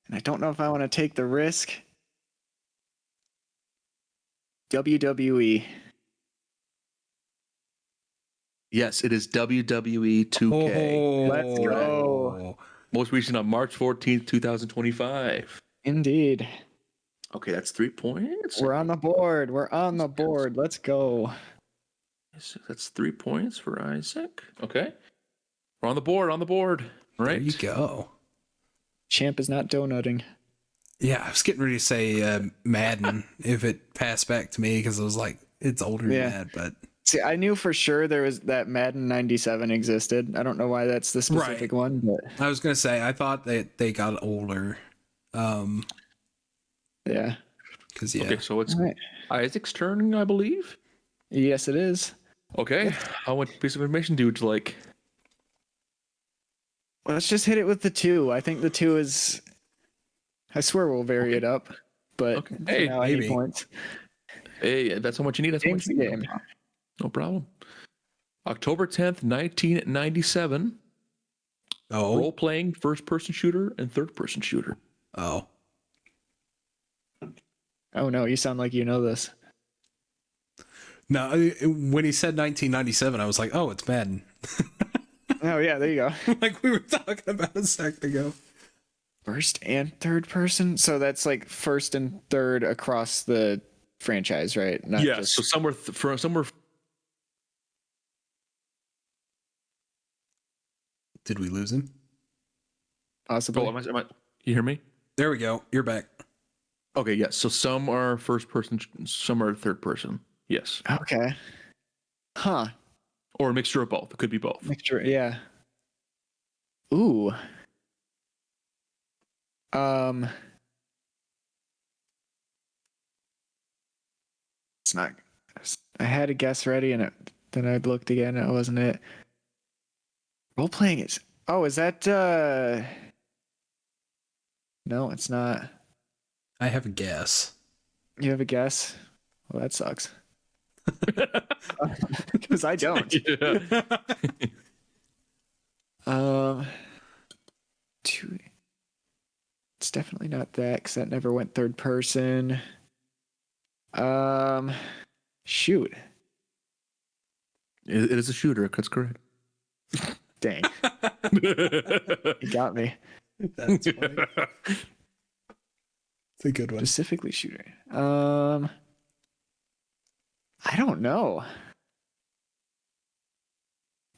and I don't know if I want to take the risk. WWE. Yes, it is WWE 2K. Oh, Let's go. Most recent on March 14th, 2025. Indeed. Okay, that's 3 points. We're on the board. Let's go. So that's 3 points for Isaac. Okay. We're on the board. All right. There you go. Champ is not donutting. Yeah, I was getting ready to say Madden if it passed back to me because I was like, it's older than that. But See, I knew for sure there was that Madden 97 existed. I don't know why that's the specific one, but I was gonna say I thought that they got older. yeah. Because Okay, so it's All right. Isaac's turn, I believe. Yes, it is. Okay. How much piece of information do you like? Let's just hit it with the 2. I think the 2 is. I swear we'll vary it up, but Okay. for Hey, now, 8 maybe. points. Hey, that's how much you need. That's how much Game's you the need. game. No problem. October 10th, 1997. oh Role-playing first-person shooter and third-person shooter. oh Oh no, you sound like you know this. no! When he said 1997, I was like, oh, it's Madden. Oh yeah, there you go. Like we were talking about a second ago. First and third person, so that's like first and third across the franchise, right? Not Yeah. just So somewhere. Did we lose him? possibly. Oh, you hear me? There we go. You're back. Okay. Yes. So some are first-person, some are third-person. Yes. Okay. Huh. Or a mixture of both. It could be both. Mixture. Yeah. Ooh. It's not. I had a guess ready, and then I looked again. It wasn't it. Role playing is. Oh, is that? No, it's not. I have a guess. You have a guess? Well, that sucks. Because I don't. Yeah. Two. It's definitely not that because that never went third person. Shoot. It is a shooter. That's correct. Dang. You got me. That's funny. It's a good one. Specifically shooter. I don't know.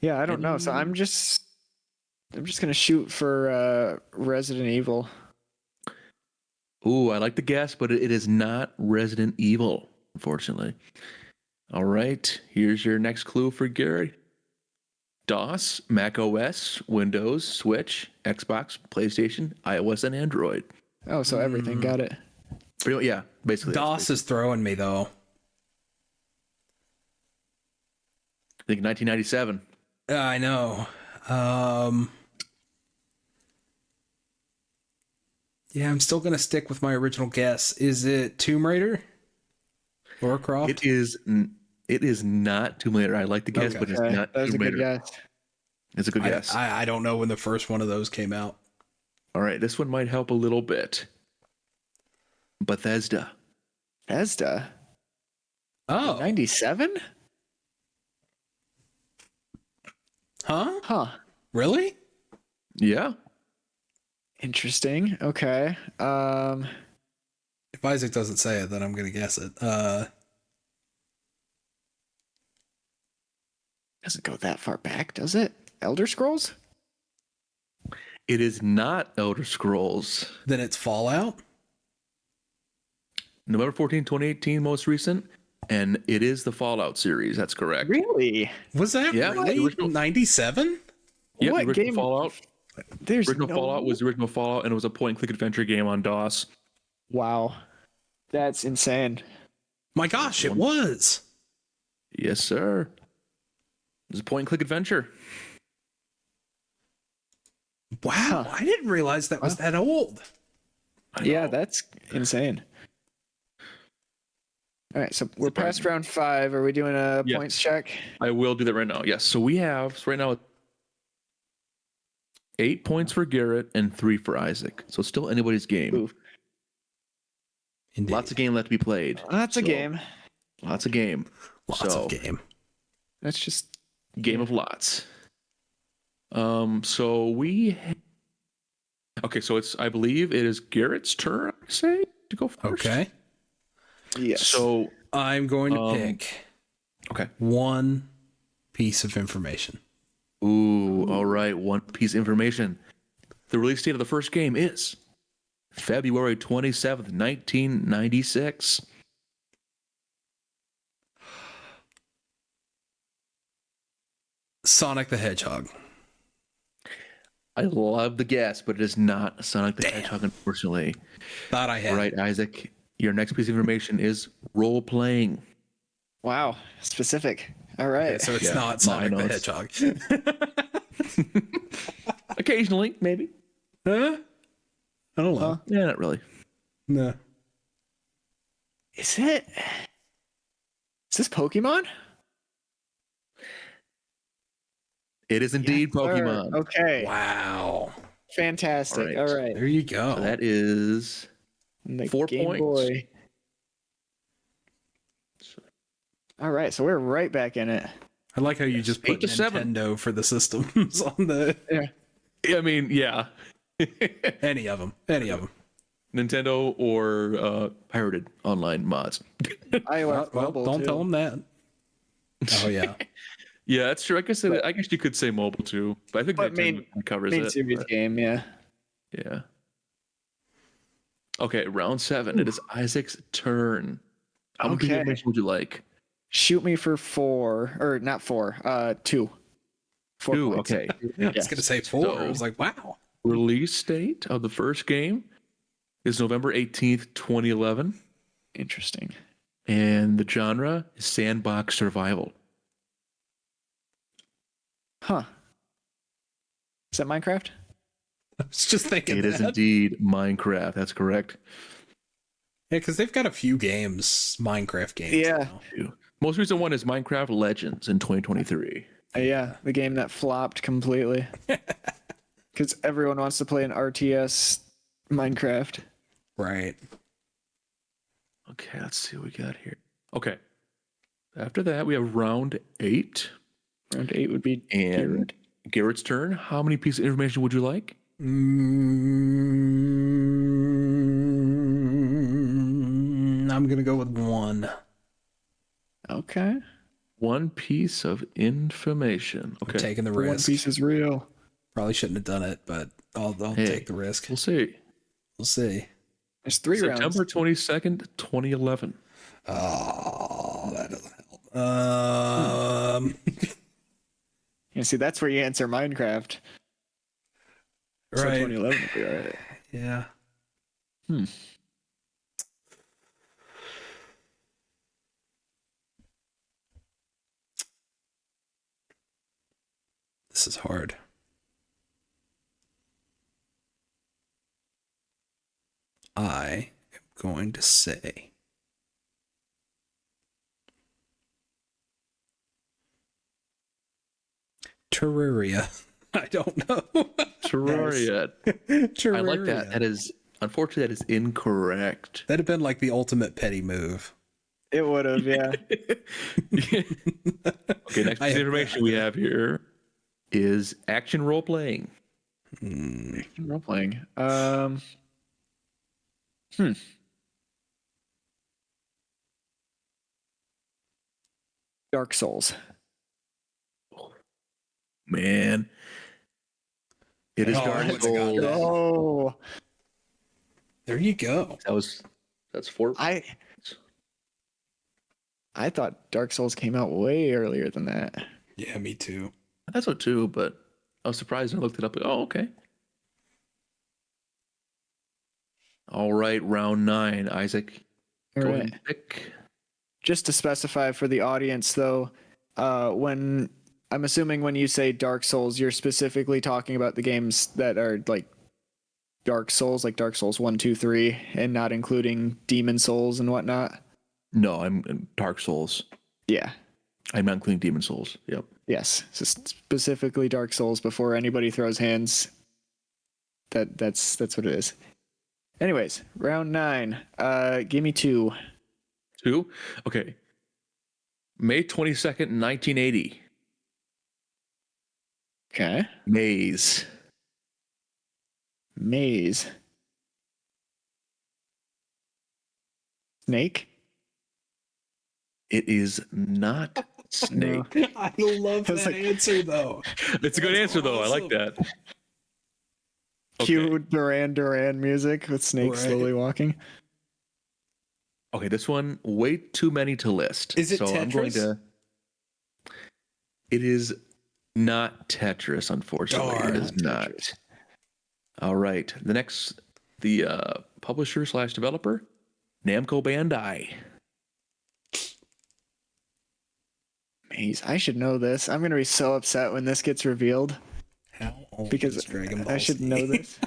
Yeah, I don't know. So I'm just gonna shoot for Resident Evil. Ooh, I like the guess, but it is not Resident Evil, unfortunately. All right, here's your next clue for Gary. DOS, Mac OS, Windows, Switch, Xbox, PlayStation, iOS, and Android. Oh, so everything. Got it. Yeah, basically. DOS is throwing me though. I think 1997. I know. Yeah, I'm still gonna stick with my original guess. Is it Tomb Raider? Lara Croft? It is not Tomb Raider. I like the guess, Okay. but it's not That was a Tomb good Raider. guess. It's a good guess. I don't know when the first one of those came out. All right, this one might help a little bit. Bethesda. Bethesda. Oh, 97? huh? Huh. Really? Yeah. Interesting. Okay. If Isaac doesn't say it, then I'm gonna guess it. Doesn't go that far back, does it? Elder Scrolls? It is not Elder Scrolls. Then it's Fallout. November 14, 2018, most recent. And it is the Fallout series. That's correct. Really? Was that Yeah, the really original- 97? Yeah, What the original game- Fallout. There's Original no... Fallout was the original Fallout, and it was a point-and-click adventure game on DOS. Wow. That's insane. My gosh, it was. Yes, sir. It was a point-and-click adventure. Wow, Huh. I didn't realize that was that old. I Yeah, know. that's insane. All right, so we're past Surprising. round 5. Are we doing a Yes. points check? I will do that right now. Yes. So right now 8 points for Garrett and 3 for Isaac. So it's still anybody's game. Ooh. Indeed. Lots of game left to be played. That's a So, game. Lots of game. Lots So, of game. That's just... game of lots. So okay, so I believe it is Garrett's turn, I say, to go first. Okay. Yes. So I'm going to pick okay. one piece of information. Ooh, all right. One piece of information. The release date of the first game is February 27th, 1996. Sonic the Hedgehog. I love the guess, but it is not Sonic the Damn. Hedgehog, unfortunately. Thought I had. All right, Isaac. Your next piece of information is role playing. Wow. Specific. All right. Okay, so it's Yeah, not Sonic I know the it's- Hedgehog. Occasionally, maybe. Huh? I don't know. Yeah, not really. No. Is it? Is this Pokemon? It is indeed Yes, sir. Pokemon. Okay. Wow. Fantastic. All All right. right. There you go. So that is And the 4 Game points. Boy. All right. So we're right back in it. I like how you just put 8 to 7. Nintendo for the systems on the I mean, yeah. any of them. Any of them. Nintendo or pirated online mods. iOS Well, mobile, don't too. tell them that. Oh yeah. Yeah, that's true. I guess you could say mobile too, but I think But Nintendo covers Main it. series but- game, yeah. Yeah. Okay, round 7. It is Isaac's turn. How much Okay. information would you like? Shoot me for 4, or not 4, 2. 4 2. points. Okay. I was gonna say 4. I was So- like, wow. Release date of the first game is November 18th, 2011, Interesting. and the genre is sandbox survival. Huh. Is that Minecraft? I was just thinking It is that. indeed Minecraft. That's correct. Yeah, because they've got a few games, Minecraft games. Yeah. now. Most recent one is Minecraft Legends in 2023. Yeah, the game that flopped completely. Because everyone wants to play an RTS Minecraft. Right. Okay, let's see what we got here. Okay. After that, we have round 8. Round 8 would be And Garrett's turn. How many pieces of information would you like? I'm going to go with 1. Okay. 1 piece of information. Okay. Taking the One risk. piece is real. Probably shouldn't have done it, but I'll Hey, take the risk. We'll see. We'll see. There's 3 rounds. September 22nd, 2011. Oh, that doesn't help. Yeah, see, that's where you answer Minecraft. So Right. 2011 would be all right. Yeah. This is hard. I am going to say Terraria. I don't know. Terraria. Terraria. I like that. That is, unfortunately, that is incorrect. That'd have been like the ultimate petty move. It would have, yeah. Okay, next piece of information we have here is action role playing. Role playing. Dark Souls. Man. It is Oh, I Dark wouldn't have gotten Souls. that. Oh, There you go. That's 4. I thought Dark Souls came out way earlier than that. Yeah, me too. That's so too, but I was surprised when I looked it up. Like, oh, okay. All right, round 9. Isaac, All go right. ahead and pick. Just to specify for the audience, though, when I'm assuming when you say Dark Souls, you're specifically talking about the games that are like Dark Souls, like Dark Souls 1, 2, 3, and not including Demon Souls and whatnot. No, I'm Dark Souls. Yeah. I'm not including Demon Souls. Yep. Yes. So specifically Dark Souls before anybody throws hands. That's what it is. Anyways, round 9. Give me 2. 2? Okay. May 22nd, 1980. Okay. Maze. Maze. Snake? It is not Snake. I love was that like- answer, though. It's a good answer, though. I like that. Cue Duran Duran music with Snake Right. slowly walking. Okay, this one, way too many to list. Is it so I'm going Tetris? to. It is not Tetris, unfortunately. Darn. It is not. All right. The publisher / developer, Namco Bandai. Maze. I should know this. I'm going to be so upset when this gets revealed How old because is Dragon Ball I should Z? know this.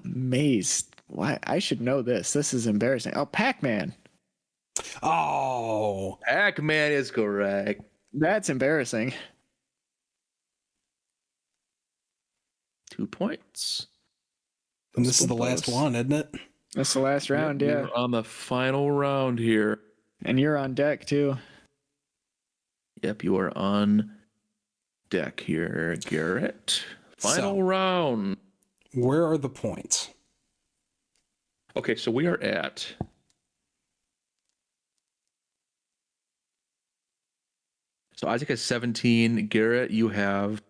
Maze. Why? I should know this. This is embarrassing. Oh, Pac-Man. Oh, Pac-Man is correct. That's embarrassing. 2 points. and this is the last one, isn't it? That's the last round, yeah. We're on the final round here. And you're on deck too. Yep, you are on deck here, Garrett. Final So- round. Where are the points? Okay, so we are at. So Isaac has 17. Garrett, you have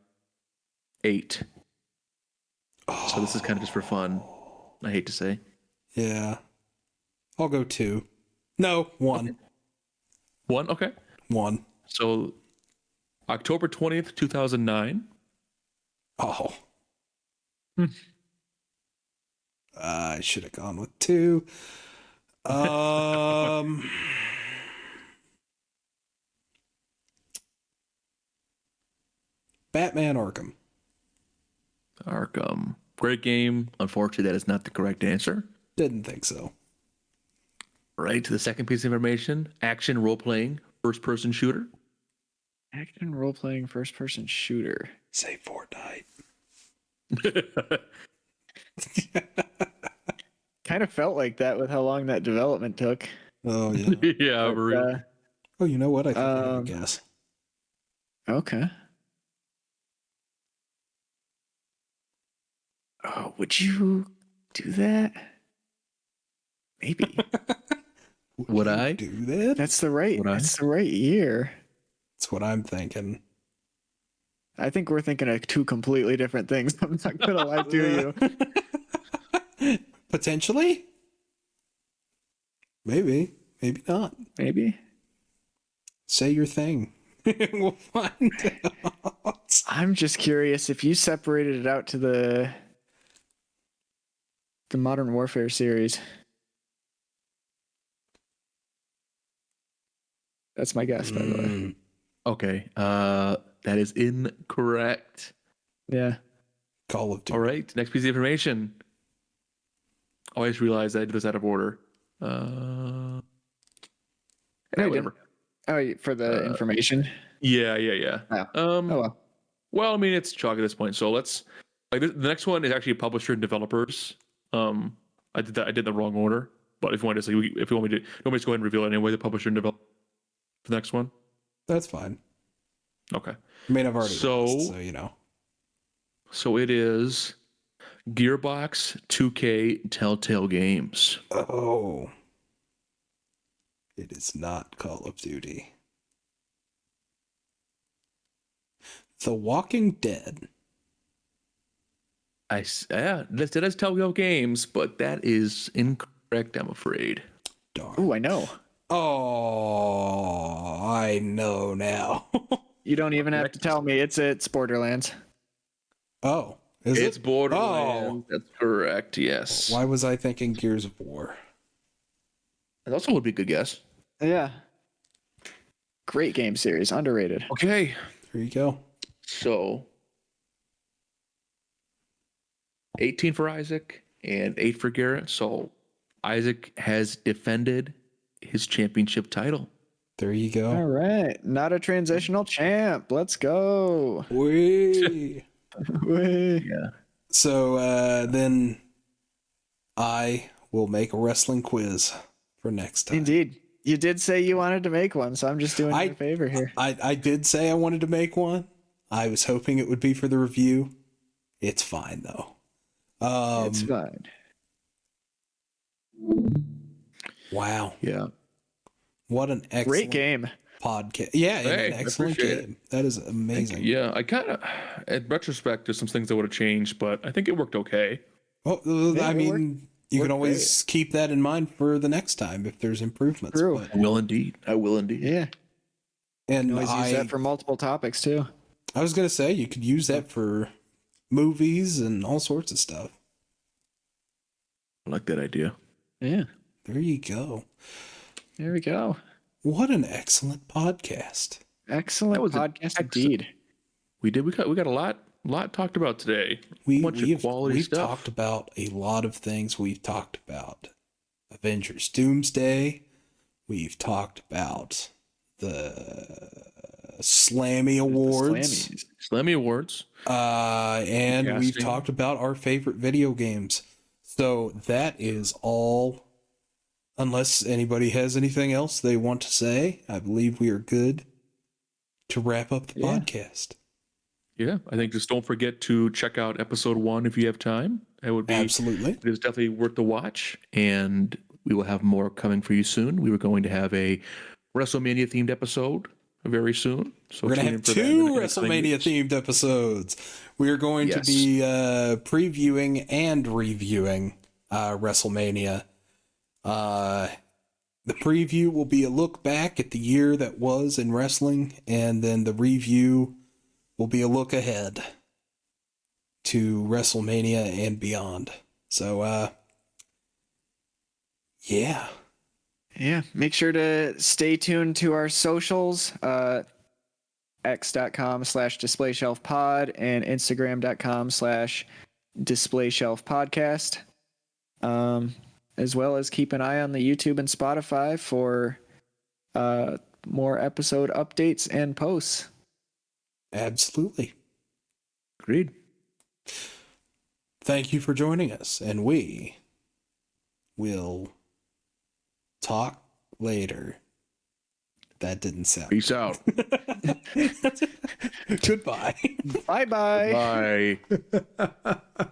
8. So this is kind of just for fun. I hate to say. Yeah, I'll go 2. No, 1. 1, okay. 1. So October 20th, 2009. Oh. I should have gone with 2. Batman Arkham. Arkham. Great game. Unfortunately, that is not the correct answer. Didn't think so. Right. The second piece of information, action role playing, first-person shooter. Action role-playing first-person shooter. Say Fortnite. Kind of felt like that with how long that development took. Oh yeah. Yeah, But, for real. Oh, you know what? I think I have a Um, guess. Okay. Oh, would you do that? Maybe. Would you I? do that? That's the right. Would I? That's the right year. That's what I'm thinking. I think we're thinking of two completely different things. I'm not gonna lie to you. Potentially. Maybe. Maybe not. Maybe. Say your thing. We'll find out. I'm just curious if you separated it out to the Modern Warfare series. That's my guess, by the way. Mm, Okay, that is incorrect. Yeah. Call of Duty. All right, next piece of information. Oh, I just realized I did this out of order. No, you Whatever. Oh, for the information. Yeah. Oh. Oh well. Well, I mean, it's chalk at this point. So let's the next one is actually publisher and developers. I did the wrong order. But if you want to say, if you want me to, let me just go ahead and reveal it anyway. The publisher and developer for the next one. That's fine. Okay. I mean, I've already lost, So so you know. So it is Gearbox 2K Telltale Games. Oh. It is not Call of Duty. The Walking Dead. Yeah, listed as Telltale Games, but that is incorrect, I'm afraid. Darn. Oh, I know. Oh, I know now. You don't even have to tell me. It's Borderlands. Oh, is It's it? Borderlands. Oh. That's correct, yes. Why was I thinking Gears of War? That also would be a good guess. Yeah. Great game series, underrated. Okay, There you go. so 18 for Isaac and 8 for Garrett. So Isaac has defended his championship title. There you go. All right, not a transitional champ. Let's go. Whee. Way. Yeah. So then I will make a wrestling quiz for next time. Indeed, you did say you wanted to make one, so I'm just doing you a favor here. I did say I wanted to make one. I was hoping it would be for the review. It's fine though. It's fine. Wow. Yeah. What an excellent Great game. podcast. Yeah, and Hey, an I excellent appreciate game. That is amazing. Yeah, I kind of, in retrospect, there's some things I would have changed, but I think it worked okay. Well, Yeah, I it mean, you worked can always keep that in mind for the next time if there's improvements. True. But- I will indeed. Yeah. and You always use that for multiple topics too. I was going to say, you could use that for movies and all sorts of stuff. I like that idea. Yeah. There you go. There we go. What an excellent podcast. Excellent That was an podcast excellent- indeed. We got a lot talked about today. We've quality stuff. talked about a lot of things. We've talked about Avengers Doomsday. We've talked about the Slammy Awards. Slammies. Slammy Awards. And we've Casting. talked about our favorite video games. So that is all. Unless anybody has anything else they want to say, I believe we are good to wrap up the Yeah. podcast. Yeah, I think just don't forget to check out episode 1 if you have time. It would be Absolutely. It is definitely worth the watch, and we will have more coming for you soon. We were going to have a WrestleMania themed episode very soon. So We're going to tune have in for that in two the next coming WrestleMania weeks. themed episodes. We are going to Yes. be previewing and reviewing WrestleMania. The preview will be a look back at the year that was in wrestling, and then the review will be a look ahead to WrestleMania and beyond. So, yeah. Yeah. Make sure to stay tuned to our socials. x.com/DisplayShelfPod and Instagram.com/DisplayShelfPodcast. As well as keep an eye on the YouTube and Spotify for more episode updates and posts. Absolutely. Agreed. Thank you for joining us, and we will talk later. That didn't sound. Peace out. Goodbye. Bye-bye. Bye.